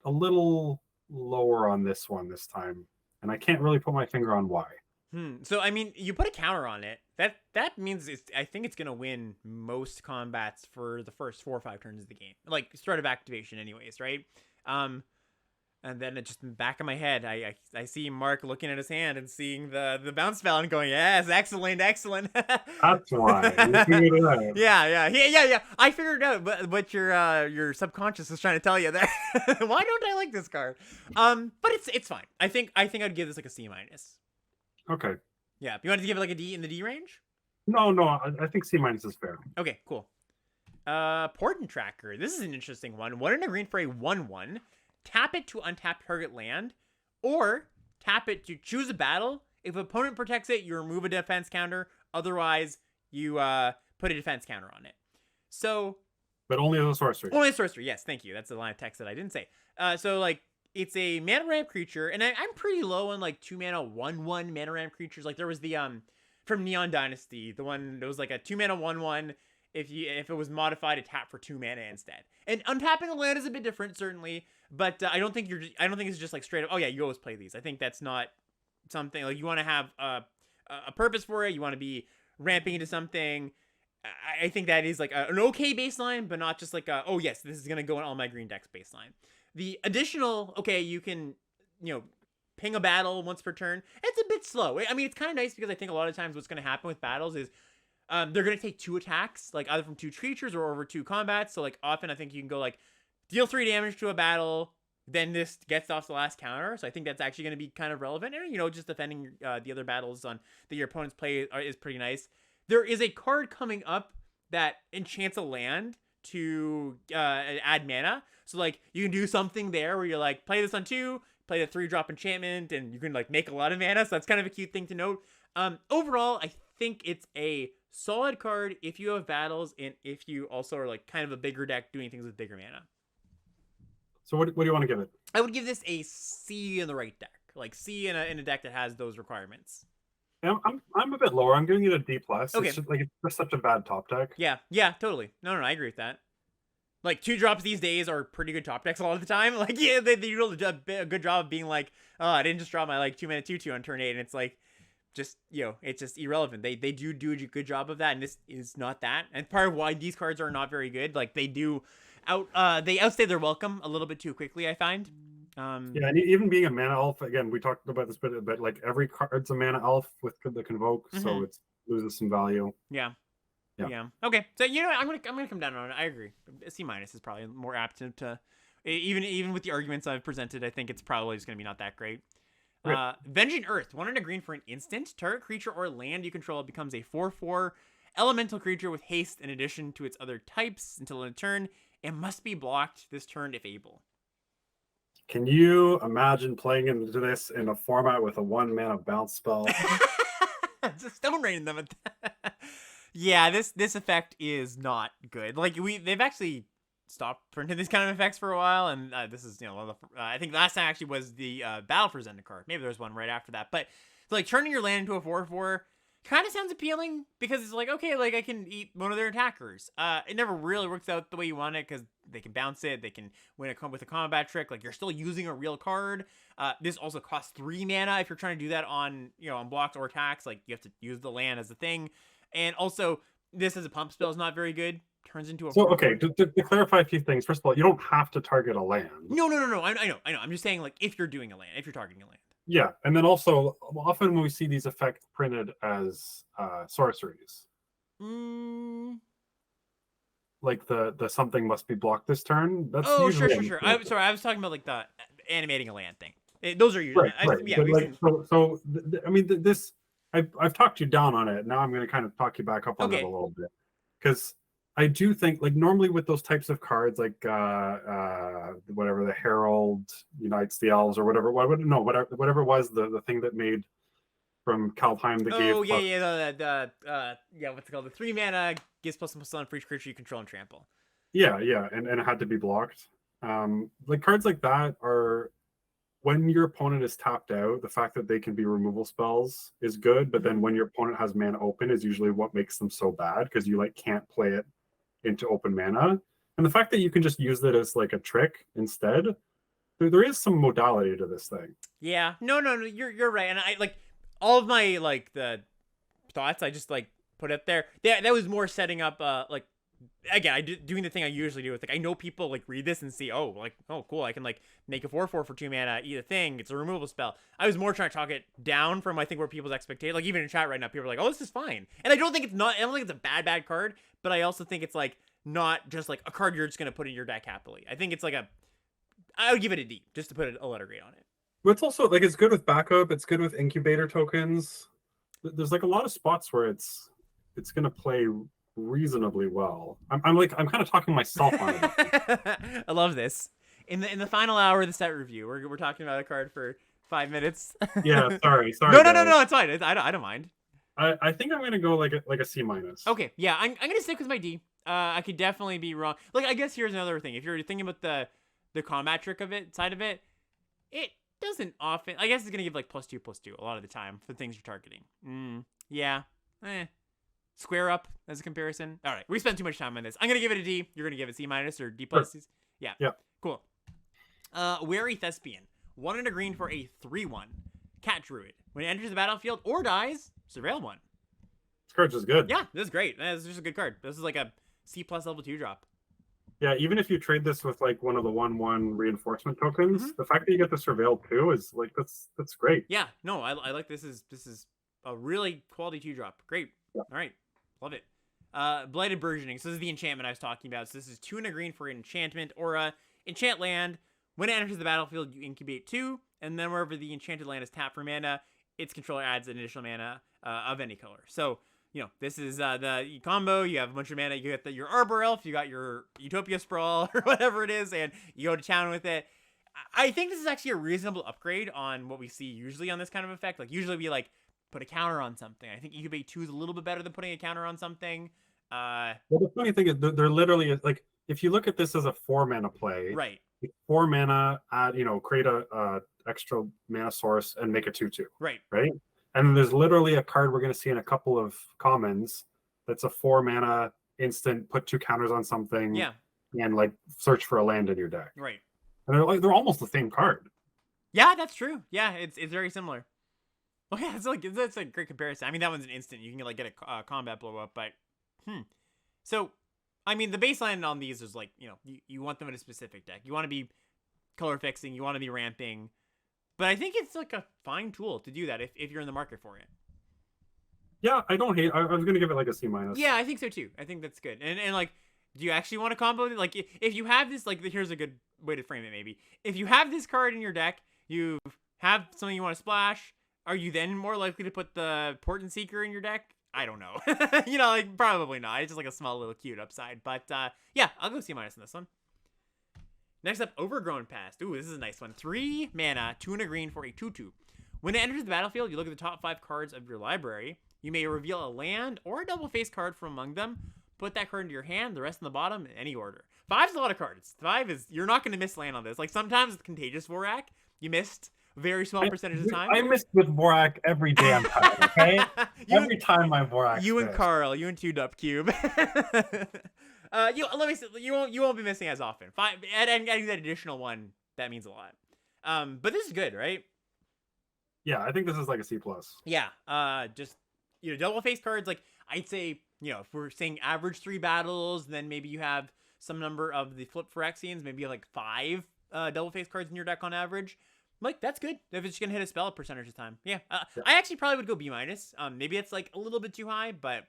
a little lower on this one this time, and I can't really put my finger on why. So I mean, you put a counter on it. That means I think it's gonna win most combats for the first 4 or 5 turns of the game, like start of activation, anyways, right? And then it just in the back of my head, I see Mark looking at his hand and seeing the bounce spell and going, yes, excellent, excellent. That's why. You figured it out. Yeah. I figured it out, but your subconscious is trying to tell you that. Why don't I like this card? But it's fine. I think I'd give this like a C minus. Okay. Yeah. You want to give it like a D in the D range? No, I think C minus is fair. Okay, cool. Portent Tracker. This is an interesting one. 1 and a green for a 1/1. Tap it to untap target land, or tap it to choose a battle. If opponent protects it, you remove a defense counter. Otherwise, you put a defense counter on it. So, but only as a sorcery. Only a sorcery. Yes, thank you. That's the line of text that I didn't say. So like it's a mana ramp creature, and I'm pretty low on like 2 mana 1/1 mana ramp creatures. Like there was the from Neon Dynasty, the one that was like a 2 mana 1/1. If it was modified to tap for 2 mana instead, and untapping a land is a bit different, certainly. But I don't think it's just like straight up. Oh yeah, you always play these. I think that's not something like you want to have a purpose for it. You want to be ramping into something. I think that is like an okay baseline, but not just like oh yes, this is gonna go in all my green decks baseline. The additional you can ping a battle once per turn. It's a bit slow. I mean, it's kind of nice because I think a lot of times what's gonna happen with battles is they're gonna take 2 attacks, like either from 2 creatures or over 2 combats. So like often I think you can go like deal 3 damage to a battle, then this gets off the last counter. So I think that's actually going to be kind of relevant. And, just defending the other battles that your opponents play is pretty nice. There is a card coming up that enchants a land to add mana. So, like, you can do something there where you're like, play this on 2, play the 3-drop enchantment, and you can, like, make a lot of mana. So that's kind of a cute thing to note. Overall, I think it's a solid card if you have battles and if you also are, like, kind of a bigger deck doing things with bigger mana. So what do you want to give it? I would give this a C in the right deck, like C in a deck that has those requirements. I'm a bit lower. I'm giving it a D plus. Okay, it's just such a bad top deck. Yeah, totally. No, I agree with that. Like 2-drops these days are pretty good top decks a lot of the time. Like they do a good job of being like, oh, I didn't just draw my like 2-mana 2/2 on turn 8, and it's like, just it's just irrelevant. They do a good job of that, and this is not that. And part of why these cards are not very good, like they outstay their welcome a little bit too quickly, I find. Yeah, and even being a mana elf, again, we talked about this bit, but like every card's a mana elf with the convoke, so it loses some value. Yeah. Okay, so I'm gonna come down on it. I agree. A C minus is probably more apt to even with the arguments I've presented. I think it's probably just gonna be not that great. Right. Venging Earth, 1 and a green for an instant. Target creature or land you control becomes a 4/4 elemental creature with haste in addition to its other types until end of turn. It must be blocked this turn if able. Can you imagine playing into this in a format with a 1 mana bounce spell? Just stone rain them. Yeah, this effect is not good. Like they've actually stopped printing these kind of effects for a while, and this is I think last time actually was the Battle for Zenda card. Maybe there's one right after that, but like turning your land into a 4/4. Kind of sounds appealing because it's like, okay, like I can eat one of their attackers. It never really works out the way you want it because they can bounce it. They can win with a combat trick. Like you're still using a real card. This also costs 3 mana if you're trying to do that on on blocks or attacks. Like you have to use the land as a thing. And also this as a pump spell is not very good. Turns into a okay, to clarify a few things. First of all, you don't have to target a land. No. I know. I'm just saying like if you're doing a land, if you're targeting a land. Yeah, and then also often when we see these effects printed as sorceries, like the something must be blocked this turn. That's sure. I was talking about like the animating a land thing. Those are usually right. I mean, this I've talked you down on it. Now I'm going to kind of talk you back up on it a little bit because I do think like normally with those types of cards like whatever the Herald unites the elves or whatever it was the thing that made from Kaldheim that gave what's it called, the 3 mana gives +1/+1 for each creature you control and trample. And it had to be blocked. Like cards like that are when your opponent is tapped out, the fact that they can be removal spells is good, but then when your opponent has mana open is usually what makes them so bad because you like can't play it into open mana. And the fact that you can just use it as like a trick instead, there is some modality to this thing. Yeah, no, you're right. And I like all of my like the thoughts I just like put up there. That was more setting up like again, doing the thing I usually do with, like, I know people like read this and see, oh, like, oh, cool, I can like make a 4/4 for 2 mana, eat a thing, it's a removal spell. I was more trying to talk it down from, I think, where people's expectations, like, even in chat right now, people are like, oh, this is fine. And I don't think it's a bad card, but I also think it's like not just like a card you're just gonna put in your deck happily. I think it's like I would give it a D just to put a letter grade on it. But it's also like, it's good with backup, it's good with incubator tokens. There's like a lot of spots where it's gonna play reasonably well. I'm kind of talking myself on it. I love this. In the final hour of the set review, we're talking about a card for 5 minutes. Yeah, sorry. No, it's fine. I don't mind. I think I'm gonna go like a C minus. Okay, yeah, I'm gonna stick with my D. I could definitely be wrong. Like, I guess here's another thing. If you're thinking about the combat trick side of it, it doesn't often. I guess it's gonna give like +2/+2 a lot of the time for the things you're targeting. Yeah. Square up as a comparison. All right, we spent too much time on this. I'm gonna give it a D. You're gonna give it C minus or D plus. Sure. Yeah. Cool. Wary Thespian. 1 and a green for a 3/1. Cat Druid. When it enters the battlefield or dies, surveil 1. This card's just good. Yeah, this is great. This is just a good card. This is like a C+ level 2 drop. Yeah, even if you trade this with like one of the 1/1 reinforcement tokens, the fact that you get the surveil too is like that's great. Yeah, no, I like this is a really quality 2 drop. Great. Yeah. All right, love it. Blighted Burgeoning. So this is the enchantment I was talking about. So this is 2 and a green for an enchantment aura. Enchant land. When it enters the battlefield, you incubate 2, and then wherever the enchanted land is tapped for mana, its controller adds an additional mana of any color. So, you know, this is the combo. You have a bunch of mana. You get your Arbor Elf. You got your Utopia Sprawl or whatever it is, and you go to town with it. I think this is actually a reasonable upgrade on what we see usually on this kind of effect. Like, usually we like put a counter on something. I think Incubate 2 is a little bit better than putting a counter on something. Well, the funny thing is they're literally like, if you look at this as a 4 mana play, right? 4 mana, add, create a extra mana source and make a 2/2. Right. And there's literally a card we're going to see in a couple of commons that's a 4 mana instant, put 2 counters on something, and like search for a land in your deck. Right. And they're almost the same card. Yeah, that's true. Yeah, it's very similar. Well, yeah, that's a great comparison. I mean, that one's an instant. You can like get a combat blow up, but So, I mean, the baseline on these is like, you want them in a specific deck. You want to be color fixing. You want to be ramping. But I think it's like a fine tool to do that if you're in the market for it. Yeah, I don't hate. I was gonna give it like a C minus. Yeah, I think so too. I think that's good. And like, do you actually want to combo? Like, if you have this, like, here's a good way to frame it. Maybe if you have this card in your deck, you have something you want to splash. Are you then more likely to put the Portent Seeker in your deck? I don't know. Like, probably not. It's just like a small little cute upside. But yeah, I'll go C minus on this one. Next up, Overgrown Past. Ooh, this is a nice one. 3 mana, 2 and a green for a 2/2. When it enters the battlefield, you look at the top 5 cards of your library. You may reveal a land or a double face card from among them. Put that card into your hand, the rest in the bottom, in any order. 5's a lot of cards. 5 is, you're not going to miss land on this. Like, sometimes with Contagious Vorak, you missed a very small percentage of time. I missed with Vorak every damn time, okay? Every time my Vorak. You and Carl, you and 2 Cube. Let me say, you won't be missing as often. 5, adding that additional one, that means a lot. But this is good, right? Yeah, I think this is like a C+. Yeah. Just, double face cards, like, I'd say, if we're saying average 3 battles, then maybe you have some number of the flip Phyrexians, maybe you have like 5 double face cards in your deck on average. Like, that's good if it's gonna hit a spell a percentage of the time. Yeah. I actually probably would go B minus. Maybe it's like a little bit too high, but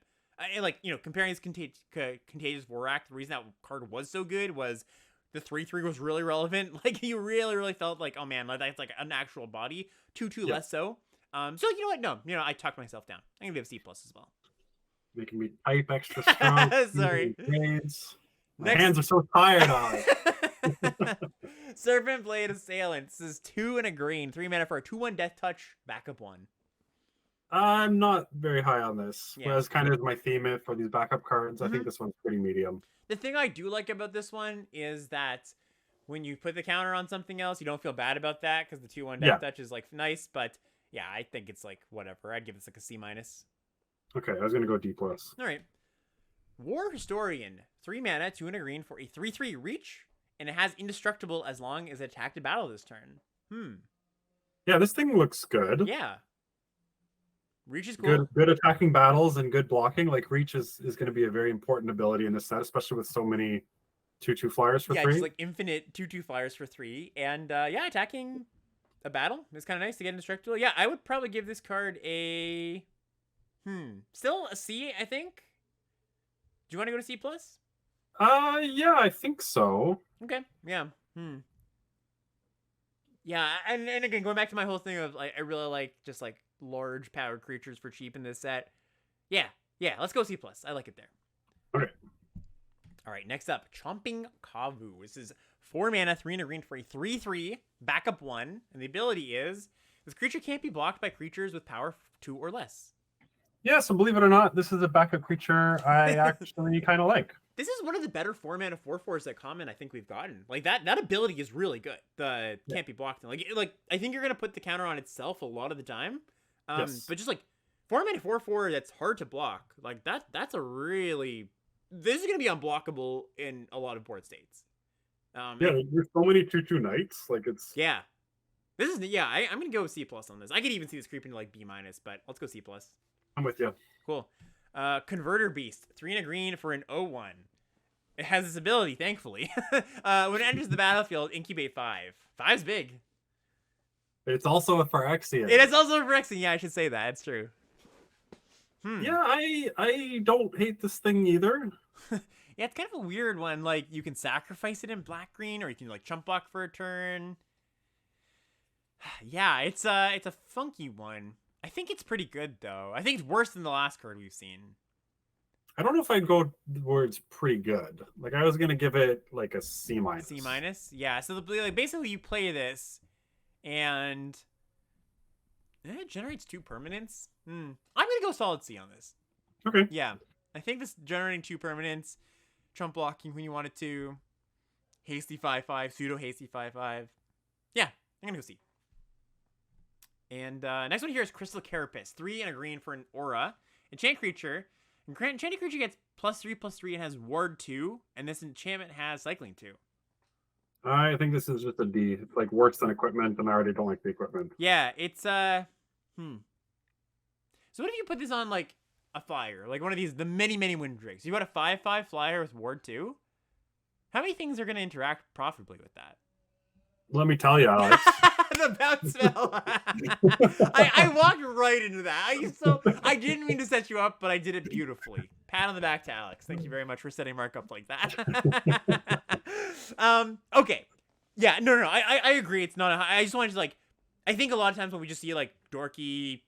comparing this Contagious Vorak, the reason that card was so good was the 3/3 was really relevant. Like, you really, really felt like, oh man, that's like an actual body. 2/2 less so. So you know what? No, I talked myself down. I'm gonna give C+ as well. Making me type extra strong. Sorry. My hands are so tired on it. Serpent Blade Assailant. This is 2 and a green, 3 mana for a 2/1 Death Touch, backup 1. I'm not very high on this. Yeah. Whereas kind of my theme for these backup cards, I think this one's pretty medium. The thing I do like about this one is that when you put the counter on something else, you don't feel bad about that because the 2/1 Death Touch is like nice. But yeah, I think it's like whatever. I'd give this like a C minus. Okay, I was gonna go D+. All right. War Historian, 3 mana, 2 and a green for a 3/3 reach, and it has indestructible as long as it attacked a battle this turn. Yeah, this thing looks good. Yeah. Reach is cool. Good attacking battles and good blocking. Like Reach is going to be a very important ability in this set, especially with so many 2/2 flyers for Yeah, 3. just like infinite 2/2 flyers for 3. And yeah, attacking a battle is kind of nice to get indestructible. Yeah, I would probably give this card a still a C, I think. Do you want to go to C plus? Yeah, I think so. Okay. Yeah. Yeah, and again, going back to my whole thing of like, I really like just like large powered creatures for cheap in this set. Yeah, let's go C plus. I like it there. Okay. All right, next up, Chomping Kavu. This is 4 mana, 3 and a green for a 3/3 backup 1, and the ability is this creature can't be blocked by creatures with power 2 or less. Yeah, so believe it or not, this is a backup creature I actually kind of like. This is one of the better 4 mana 4/4s that common I think we've gotten. Like that ability is really good. The can't be blocked. Like I think you're gonna put the counter on itself a lot of the time. Yes. But just like 4 mana 4/4 that's hard to block. Like that's a really, this is gonna be unblockable in a lot of board states. Yeah, there's so many 2/2 knights. Like it's This is I'm gonna go C plus on this. I could even see this creeping to like B minus, but let's go C plus. I'm with you. Cool. Converter Beast, 3 and a green for an 0/1. It has this ability, thankfully. When it enters the battlefield, incubate 5. 5's big. It's also a Phyrexian. It is also a Phyrexian. Yeah, I should say that. It's true. Yeah, I don't hate this thing either. Yeah, it's kind of a weird one. Like, you can sacrifice it in black-green, or you can, like, chump block for a turn. Yeah, it's a funky one. I think it's pretty good, though. I think it's worse than the last card we've seen. I don't know if I'd go words pretty good. Like, I was going to give it, like, a C minus. C minus? Yeah, so like, basically you play this, and it generates 2 permanents. I'm going to go solid C on this. Okay. Yeah, I think this generating 2 permanents, trump blocking when you want it to, hasty 5/5, pseudo hasty 5/5. Yeah, I'm going to go C. And next one here is Crystal Carapace. 3 and a green for an aura. Enchant creature. Enchanted creature gets +3/+3 and has ward 2. And this enchantment has cycling 2. I think this is just a D. It's like worse than equipment, and I already don't like the equipment. Yeah, it's So what if you put this on like a flyer? Like one of these, the many wind drakes. You got a 5/5 flyer with ward 2? How many things are going to interact profitably with that? Let me tell you, Alex. The bounce spell. I walked right into that. I didn't mean to set you up, but I did it beautifully. Pat on the back to Alex. Thank you very much for setting Mark up like that. Okay. Yeah, no. I agree. It's not I just wanted to like, I think a lot of times when we just see like dorky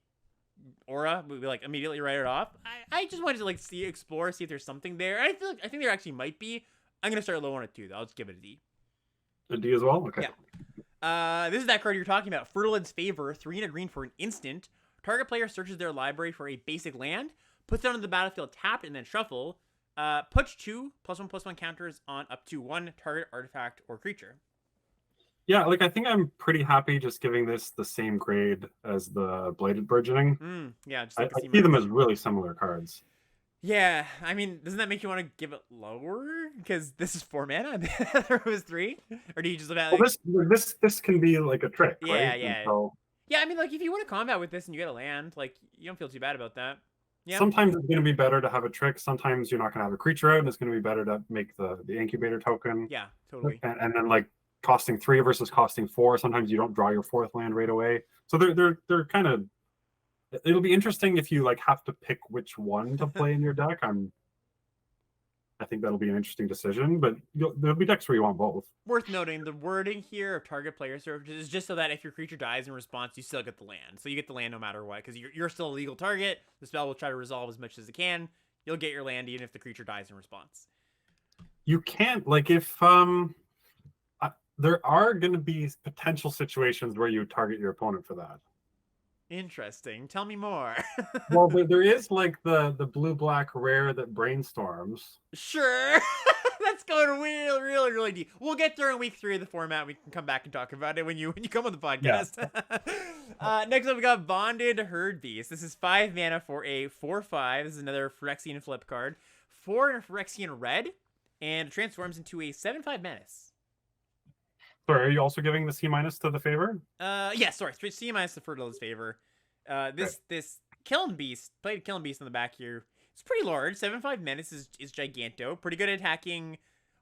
aura, we like immediately write it off. I just wanted to like explore, see if there's something there. I think there actually might be. I'm gonna start low on it too, though. I'll just give it a D. A D as well? Okay. Yeah. This is that card you're talking about. Fertilid's Favor, 3 and a green for an instant. Target player searches their library for a basic land, puts it on the battlefield tapped, and then shuffle. Puts 2 +1/+1 counters on up to 1 target artifact or creature. Yeah, like I think I'm pretty happy just giving this the same grade as the Bladed Burgeoning. Yeah, just I like see them as really similar cards. Yeah, I mean, doesn't that make you want to give it lower? Because this is 4 mana, and the other was 3? Or do you just about like... Well, this can be like a trick, right? Yeah. So, yeah, I mean, like, if you want to combat with this and you get a land, like, you don't feel too bad about that. Yeah. Sometimes it's going to be better to have a trick. Sometimes you're not going to have a creature out, and it's going to be better to make the incubator token. Yeah, totally. And then, like, costing 3 versus costing 4. Sometimes you don't draw your 4th land right away. So they're kind of... It'll be interesting if you like have to pick which one to play in your deck. I think that'll be an interesting decision, but there'll be decks where you want both. Worth noting, the wording here of target player searches is just so that if your creature dies in response, you still get the land. So you get the land no matter what, because you're still a legal target. The spell will try to resolve as much as it can. You'll get your land even if the creature dies in response. You can't, like, if there are going to be potential situations where you target your opponent for that. Interesting. Tell me more. Well, there is like the blue-black rare that brainstorms. Sure. That's going really deep. We'll get there in week 3 of the format. We can come back and talk about it when you come on the podcast. Yeah. Next up, we got Bonded Herd Beast. This is 5 mana for a 4/5. This is another Phyrexian flip card. 4 and a Phyrexian red, and it transforms into a 7/5 menace. Sorry, are you also giving the C- to the Favor? Yeah, sorry. C- to Fertilid's Favor. This Killing Beast. Played Killing Beast on the back here. It's pretty large. 7-5 Menace is giganto. Pretty good at attacking,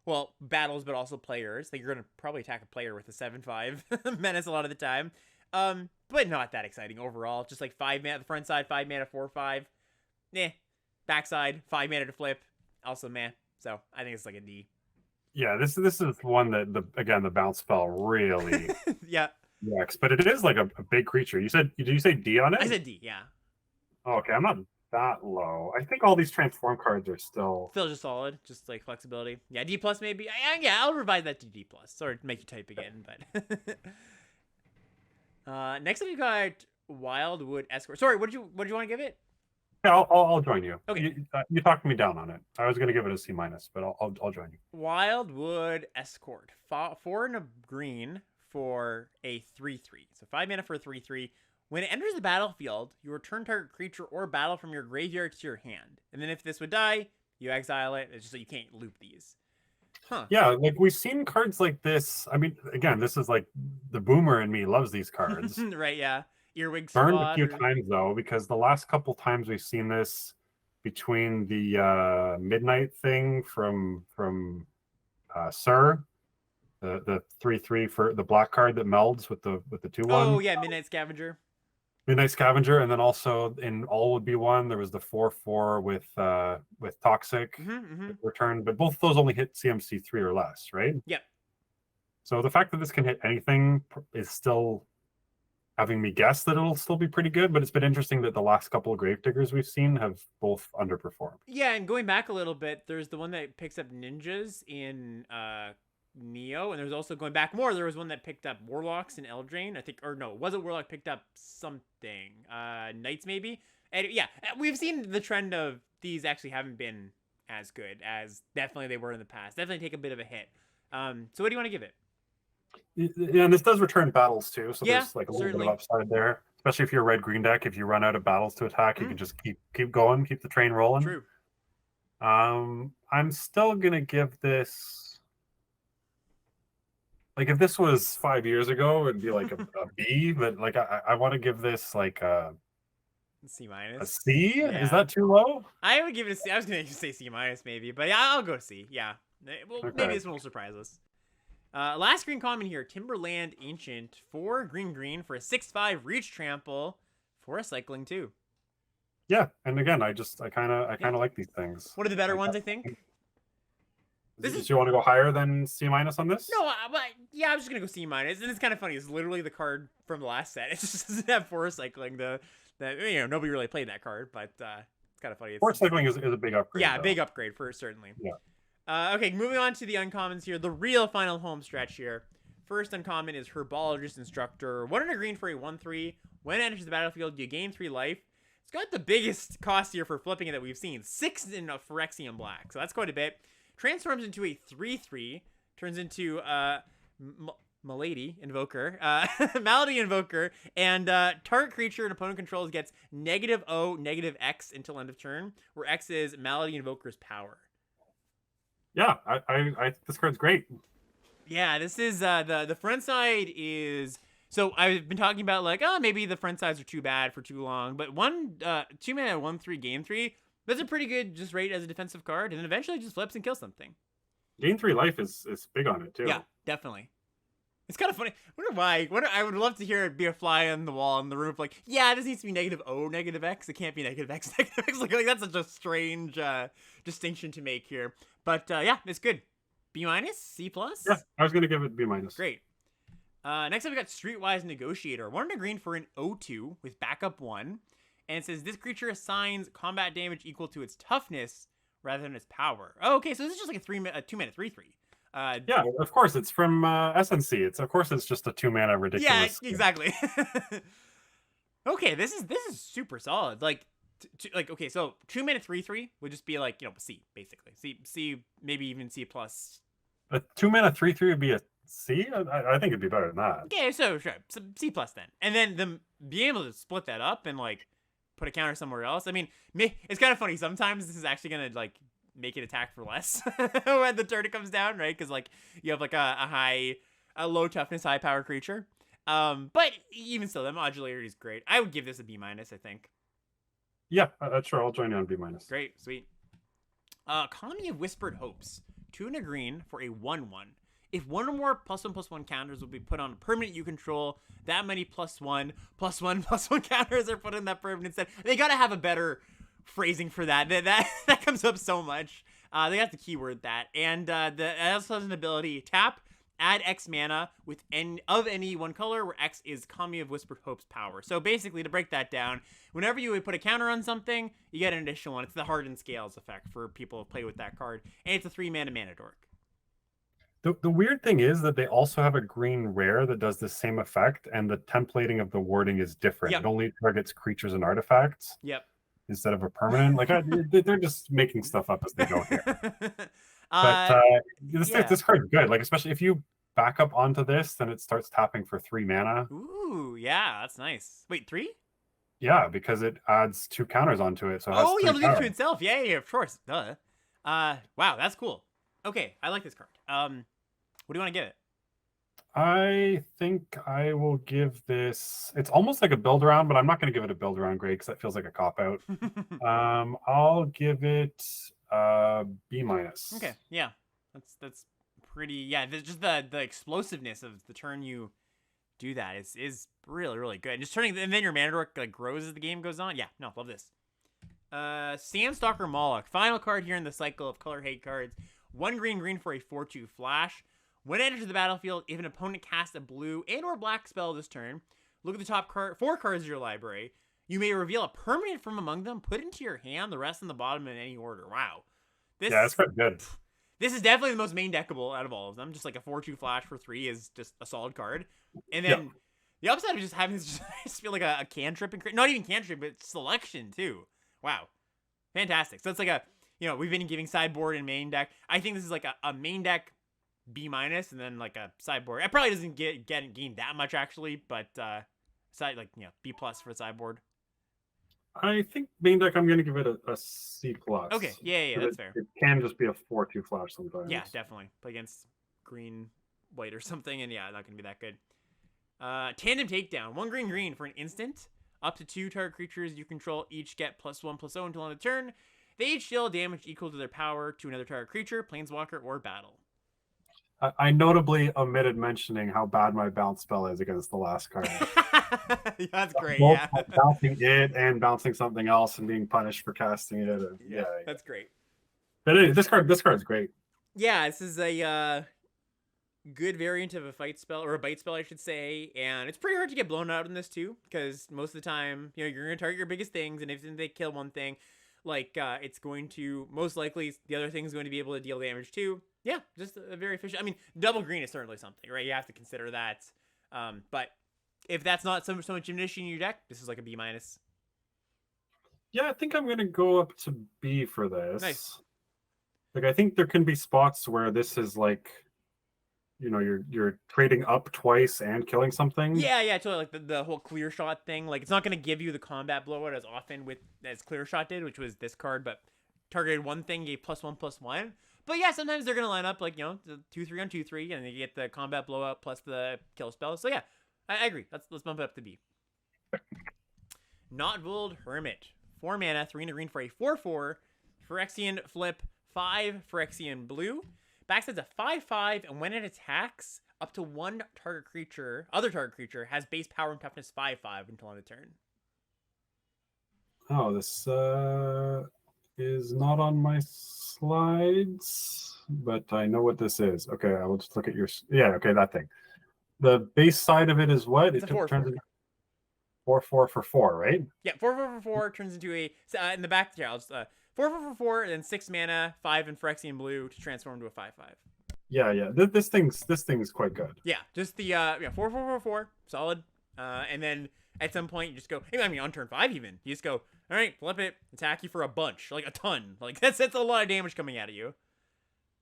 well, battles, but also players. I think you're going to probably attack a player with a 7-5 Menace a lot of the time. But not that exciting overall. Just like 5 mana at the front side, 5 mana, 4-5. Backside, 5 mana to flip. Also meh. So I think it's like a D. Yeah, this is one that the bounce spell really Yeah. works, but it is like a big creature. Did you say D on it? I said D, yeah. Oh, okay, I'm not that low. I think all these transform cards are still Just solid, just like flexibility. Yeah, D plus maybe. Yeah, I'll revise that to D plus. Sorry to make you type again, but next up we got Wildwood Escort. Sorry, what did you want to give it? Yeah, I'll join you. Okay. You talked me down on it. I was gonna give it a C minus, but I'll join you. Wildwood Escort. 4 and a green for a 3/3. So 5 mana for a 3/3. When it enters the battlefield, you return target creature or battle from your graveyard to your hand. And then if this would die, you exile it. It's just that you can't loop these. Huh. Yeah, like we've seen cards like this. I mean, again, this is like the boomer in me loves these cards. Right, yeah. Earwig Burned Squad a few times though, because the last couple times we've seen this between the midnight thing from Sir, the 3/3 for the black card that melds with the 2/1. Oh yeah, Midnight Scavenger. Midnight Scavenger, and then also in All Would Be One, there was the 4/4 with Toxic return, but both of those only hit CMC 3 or less, right? Yep. So the fact that this can hit anything is still having me guess that it'll still be pretty good, but it's been interesting that the last couple of Gravediggers we've seen have both underperformed. Yeah, and going back a little bit, there's the one that picks up ninjas in Neo, and there's also going back more. There was one that picked up Warlocks in Eldraine, I think, or no, was it Warlock picked up something? Knights maybe? And yeah, we've seen the trend of these actually haven't been as good as definitely they were in the past. Definitely take a bit of a hit. So what do you want to give it? Yeah, and this does return battles too, so Yeah, there's like a little certainly. bit of upside there. Especially if you're a red-green deck, if you run out of battles to attack, you can just keep going, keep the train rolling. True. I'm still gonna give this, like, if this was 5 years ago, it'd be like a B, but like I want to give this like a C a minus. C. Yeah. Is that too low? I would give it a C. I was gonna say C minus maybe, but yeah, I'll go C. Yeah. Well, Okay. maybe this one will surprise us. Last green common here, Timberland Ancient, 4 green for a 6/5 reach trample for a cycling 2. Yeah, and again, I kind of like these things. One of the better ones, I think. Do you want to go higher than C minus on this? No, but yeah, I'm just gonna go C minus, and it's kind of funny. It's literally the card from the last set. It just doesn't have forest cycling. Nobody really played that card, but it's kind of funny. Forest cycling is a big upgrade. Yeah, though. big upgrade for certainly. Yeah. Okay, moving on to the uncommons here. The real final home stretch here. First uncommon is Herbologist Instructor. 1 and a green for a 1/3. When it enters the battlefield, you gain 3 life. It's got the biggest cost here for flipping it that we've seen. 6 in a Phyrexian Black, so that's quite a bit. Transforms into a 3/3. Turns into Malady Invoker, Malady Invoker, and target creature an opponent controls gets -0, -X until end of turn, where X is Malady Invoker's power. Yeah, I this card's great. Yeah, this is the front side is, so I've been talking about like, oh, maybe the front sides are too bad for too long, but 2 mana 1/3 gain 3, that's a pretty good just rate as a defensive card, and then eventually just flips and kills something. Gain 3 life is big on it too. Yeah, definitely. It's kind of funny. I wonder why. I would love to hear it be a fly on the wall in the roof. Like, yeah, this needs to be -0, -X. It can't be -X, -X. Like that's such a strange distinction to make here. But yeah, it's good. B minus, C plus. Yeah, I was gonna give it B minus. Great. Next up, we got Streetwise Negotiator. 1 and a green for an 0/2 with backup 1, and it says this creature assigns combat damage equal to its toughness rather than its power. Oh, okay, so this is just like a 2 mana 3/3. Yeah, of course it's from SNC. Of course it's just a 2 mana ridiculous. Yeah, exactly. Okay, this is super solid. Like, okay, so 2 mana 3/3 would just be like, C basically. C maybe even C plus. A 2 mana 3/3 would be a C. I think it'd be better than that. Okay, so sure, so C plus then, and then them being able to split that up and like put a counter somewhere else. I mean, it's kind of funny. Sometimes this is actually gonna like make it attack for less when the turn comes down, right? Because like you have like a low toughness, high power creature. But even still, the modularity is great. I would give this a B minus, I think. Yeah, sure. I'll join you on B minus. Great, sweet. Colony of Whispered Hopes. 2 and a green for a 1/1. If one or more +1/+1 counters will be put on a permanent you control, that many +1/+1/+1 counters are put in that permanent set. They gotta have a better phrasing for that. That comes up so much. They got the keyword that. And it also has an ability, tap, add X mana with any one color where X is Colony of Whispered Hope's power. So basically, to break that down, whenever you would put a counter on something, you get an additional one. It's the Hardened Scales effect for people who play with that card. And it's a 3-mana mana dork. The weird thing is that they also have a green rare that does the same effect, and the templating of the wording is different. Yep. It only targets creatures and artifacts. Yep. Instead of a permanent. Like, they're just making stuff up as they go here. This card's good. Like, especially if you back up onto this, then it starts tapping for 3 mana. Ooh, yeah, that's nice. Wait, 3? Yeah, because it adds 2 counters onto it. So it has yeah, three leave it to power. itself. Yeah, of course. Duh. Wow, that's cool. Okay, I like this card. What do you want to give it? I think I will give this. It's almost like a build around, but I'm not going to give it a build around grade because that feels like a cop out. I'll give it B minus. Okay, yeah, that's pretty. Yeah, just the explosiveness of the turn you do that is really good. And just turning, and then your mana dork like grows as the game goes on. Yeah, no, love this. Sandstalker Moloch, final card here in the cycle of color hate cards. 1 green for a 4/2 flash. When it enters the battlefield, if an opponent casts a blue and or black spell this turn, look at the top 4 cards of your library. You may reveal a permanent from among them, put into your hand, the rest in the bottom in any order. Wow. That's quite good. This is definitely the most main deckable out of all of them. Just like a 4/2 flash for 3 is just a solid card. And then the upside of just having this just feel like a cantrip, not even cantrip, but selection too. Wow. Fantastic. So it's like we've been giving sideboard and main deck. I think this is like a main deck B minus, and then like a sideboard. It probably doesn't gain that much actually, but B plus for sideboard. I think main deck I'm going to give it a C plus. Okay, yeah, that's fair. It can just be a 4/2 flash sometimes. Yeah, definitely play against green, white, or something, and yeah, not going to be that good. Tandem Takedown. 1 green for an instant. Up to 2 target creatures you control each get +1/+0 until end of turn. They each deal damage equal to their power to another target creature, planeswalker, or battle. I notably omitted mentioning how bad my bounce spell is against the last card. That's great. Both Yeah, bouncing it and bouncing something else and being punished for casting it. Yeah, that's great. But anyway, this card's great. Yeah, this is a good variant of a fight spell, or a bite spell, I should say, and it's pretty hard to get blown out in this too, because most of the time, you're going to target your biggest things, and if they kill one thing, it's going to most likely the other thing's going to be able to deal damage too. Yeah, just a very efficient. I mean, double green is certainly something, right? You have to consider that. But if that's not so much ammunition in your deck, this is like a B minus. Yeah, I think I'm gonna go up to B for this. Nice. Like, I think there can be spots where this is like, you're trading up twice and killing something. Yeah, totally. Like the whole clear shot thing. Like, it's not going to give you the combat blowout as often as clear shot did, which was this card, but targeted one thing, gave +1/+1. But yeah, sometimes they're going to line up like, 2/3 on 2/3, and you get the combat blowout plus the kill spell. So yeah, I agree. Let's bump it up to B. Notvold Hermit. 4 mana, 3 and a green for a 4/4. Phyrexian flip, 5 Phyrexian blue. Backside's a 5/5, and when it attacks, up to 1 other target creature, has base power and toughness 5/5 until end of turn. Oh, this is not on my slides, but I know what this is. Okay, I will just look at your. Yeah, okay, that thing. The base side of it is what? It's a 4/4. Turns into 4/4 for 4, right? Yeah, 4/4 for 4 turns into a in the back. Yeah, I'll just 4/4 for 4, and then 6 mana, 5 in Phyrexian blue to transform into a 5/5. Yeah. This thing's quite good. Yeah, just the 4/4 for 4, solid. And then at some point you just go. I mean, on turn 5 even, you just go. All right, flip it, attack you for a bunch, like a ton. Like that's a lot of damage coming out of you.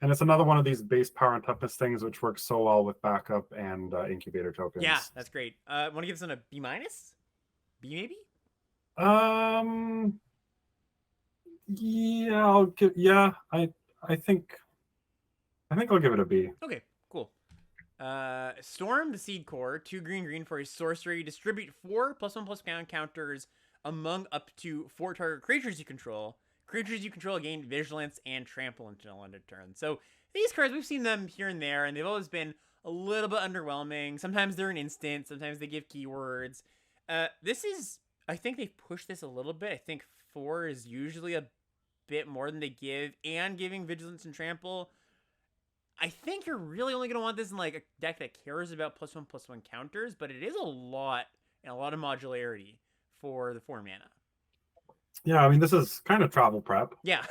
And it's another one of these base power and toughness things, which works so well with backup and incubator tokens. Yeah, that's great. Want to give this one a B minus? B maybe? Yeah, I'll give. Yeah, I think I'll give it a B. Okay, cool. Storm the Seed Core, 2 green for a sorcery. Distribute 4 +1/+1 counters among up to 4 target creatures you control. Creatures you control gain vigilance and trample until end of turn. So these cards, we've seen them here and there, and they've always been a little bit underwhelming. Sometimes they're an instant, sometimes they give keywords. This is, I think they've pushed this a little bit. I think 4 is usually a bit more than they give, and giving vigilance and trample. I think you're really only going to want this in like a deck that cares about +1/+1 counters, but it is a lot, and a lot of modularity for the 4 mana. Yeah, I mean, this is kind of travel prep. Yeah,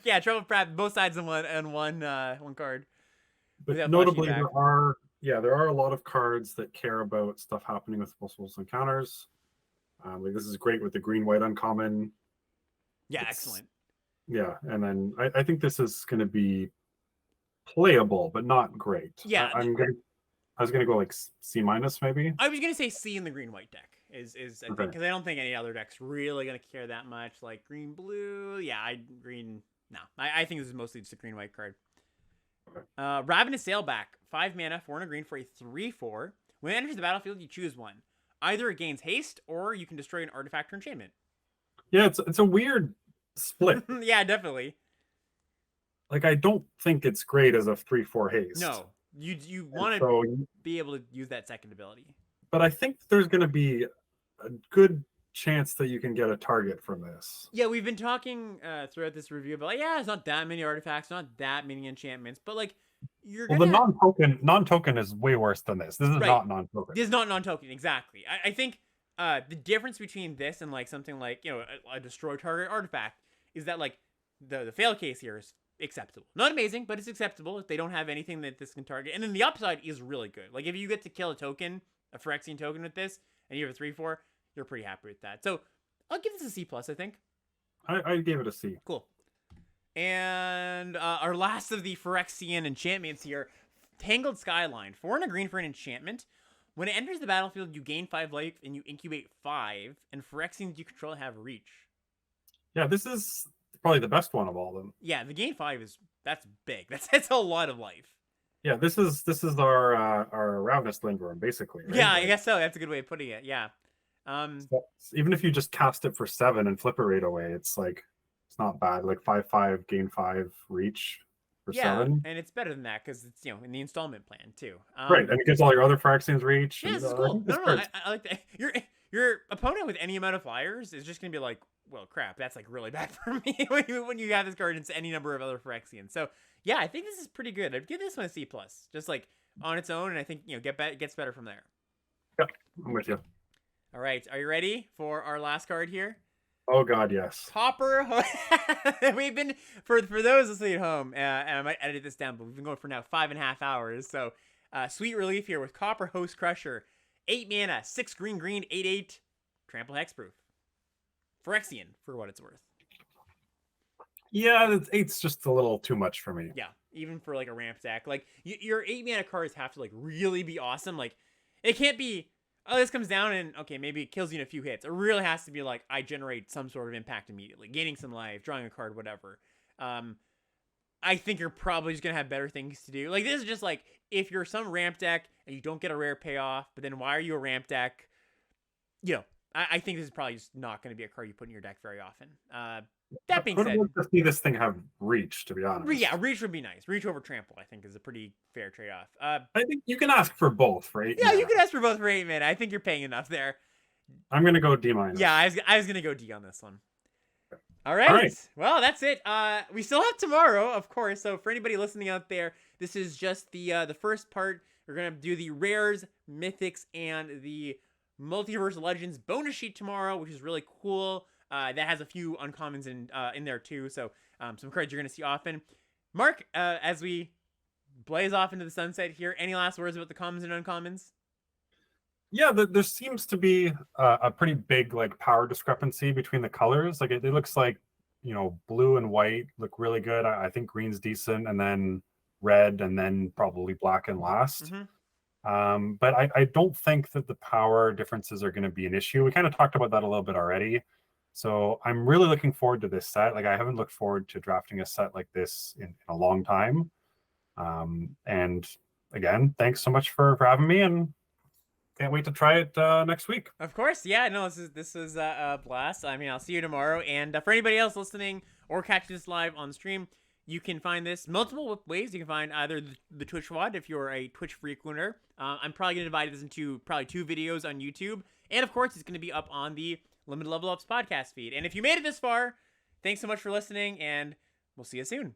yeah, travel prep, both sides in one card. But notably, there are a lot of cards that care about stuff happening with multiples encounters. Like this is great with the green-white uncommon. Yeah, excellent. Yeah, and then I think this is going to be playable, but not great. Yeah, I was gonna go like C- maybe. I was gonna say C in the green-white deck is I think, Okay. because I don't think any other deck's really gonna care that much. Like green-blue, yeah, green. No, I think this is mostly just a green-white card. Okay. Ravenous Sailback, 5 mana, 4 and a green for a 3/4. When it enters the battlefield, you choose one. Either it gains haste, or you can destroy an artifact or enchantment. Yeah, it's a weird split. Yeah, definitely. Like I don't think it's great as a 3/4 haste. No, you want So, to be able to use that second ability. but I think there's going to be a good chance that you can get a target from this. Yeah, we've been talking throughout this review about, like, yeah, it's not that many artifacts, not that many enchantments, but like you're Well, the non-token is way worse than this. This is not non-token. This is not non-token, exactly. I think the difference between this and like something like, you know, a destroy target artifact is that like the fail case here is acceptable. Not amazing, but it's acceptable if they don't have anything that this can target. And then the upside is really good. Like if you get to kill a token, a Phyrexian token with this, and you have a 3/4, you're pretty happy with that. So I'll give this a C+, I think. I gave it a C. Cool. And our last of the Phyrexian enchantments here, Tangled Skyline. 4 and a green for an enchantment. When it enters the battlefield, you gain 5 life and you incubate 5, and Phyrexians you control have reach. Yeah, this is probably the best one of all of them. Yeah, the gain 5 that's big. That's a lot of life. Yeah, this is our Ravenous Lingerer, basically. Right? Yeah, I guess so. That's a good way of putting it. Yeah. So even if you just cast it for 7 and flip it right away, it's like it's not bad. Like 5/5, gain 5, reach for 7. And it's better than that because it's, you know, in the installment plan too. Right, and it gets all your other Phyrexians reach. Yeah, this is cool. No, I like that. Your opponent with any amount of flyers is just gonna be like, well, crap, that's like really bad for me when you have this card against any number of other Phyrexians. So yeah, I think this is pretty good. I'd give this one a C+, just like on its own, and I think, you know, it gets better from there. Yep, I'm with you. All right, are you ready for our last card here? Oh God, yes. Copper. We've been for those listening at home, and I might edit this down, but we've been going for now 5.5 hours. So, sweet relief here with Copper Host Crusher, 8 mana, 6 green, 8/8, trample hexproof. Phyrexian for what it's worth. Yeah, 8's just a little too much for me. Yeah, even for like a ramp deck, like your 8 mana cards have to like really be awesome. Like it can't be, oh, this comes down and okay, maybe it kills you in a few hits. It really has to be like I generate some sort of impact immediately, gaining some life, drawing a card, whatever. I think you're probably just gonna have better things to do. Like this is just like if you're some ramp deck and you don't get a rare payoff, but then why are you a ramp deck? You know, I think this is probably just not going to be a card you put in your deck very often. That being said, I would like to see this thing have reach, to be honest. Yeah, reach would be nice. Reach over trample, I think, is a pretty fair trade-off. I think you can ask for both for 8 Yeah, mana. you can ask for both for 8 mana. I think you're paying enough there. I'm going to go D-. Yeah, I was going to go D on this one. All right. Well, that's it. We still have tomorrow, of course. So for anybody listening out there, this is just the first part. We're going to do the rares, mythics, and the Multiverse Legends bonus sheet tomorrow, which is really cool. That has a few uncommons in there too, so some cards you're going to see often. Mark, as we blaze off into the sunset here, any last words about the commons and uncommons? Yeah, there seems to be a pretty big like power discrepancy between the colors. Like it looks like, you know, blue and white look really good. I think green's decent, and then red, and then probably black in last. But I don't think that the power differences are going to be an issue. We kind of talked about that a little bit already. So I'm really looking forward to this set. Like I haven't looked forward to drafting a set like this in a long time. And again, thanks so much for having me, and Can't wait to try it next week. Of course, yeah. No, this is a blast. I mean, I'll see you tomorrow. And for anybody else listening or catching this live on stream, you can find this multiple ways. You can find either the Twitch VOD if you're a Twitch frequenter. I'm probably gonna divide this into probably 2 videos on YouTube, and of course, it's gonna be up on the Limited Level Ups podcast feed. And if you made it this far, thanks so much for listening, and we'll see you soon.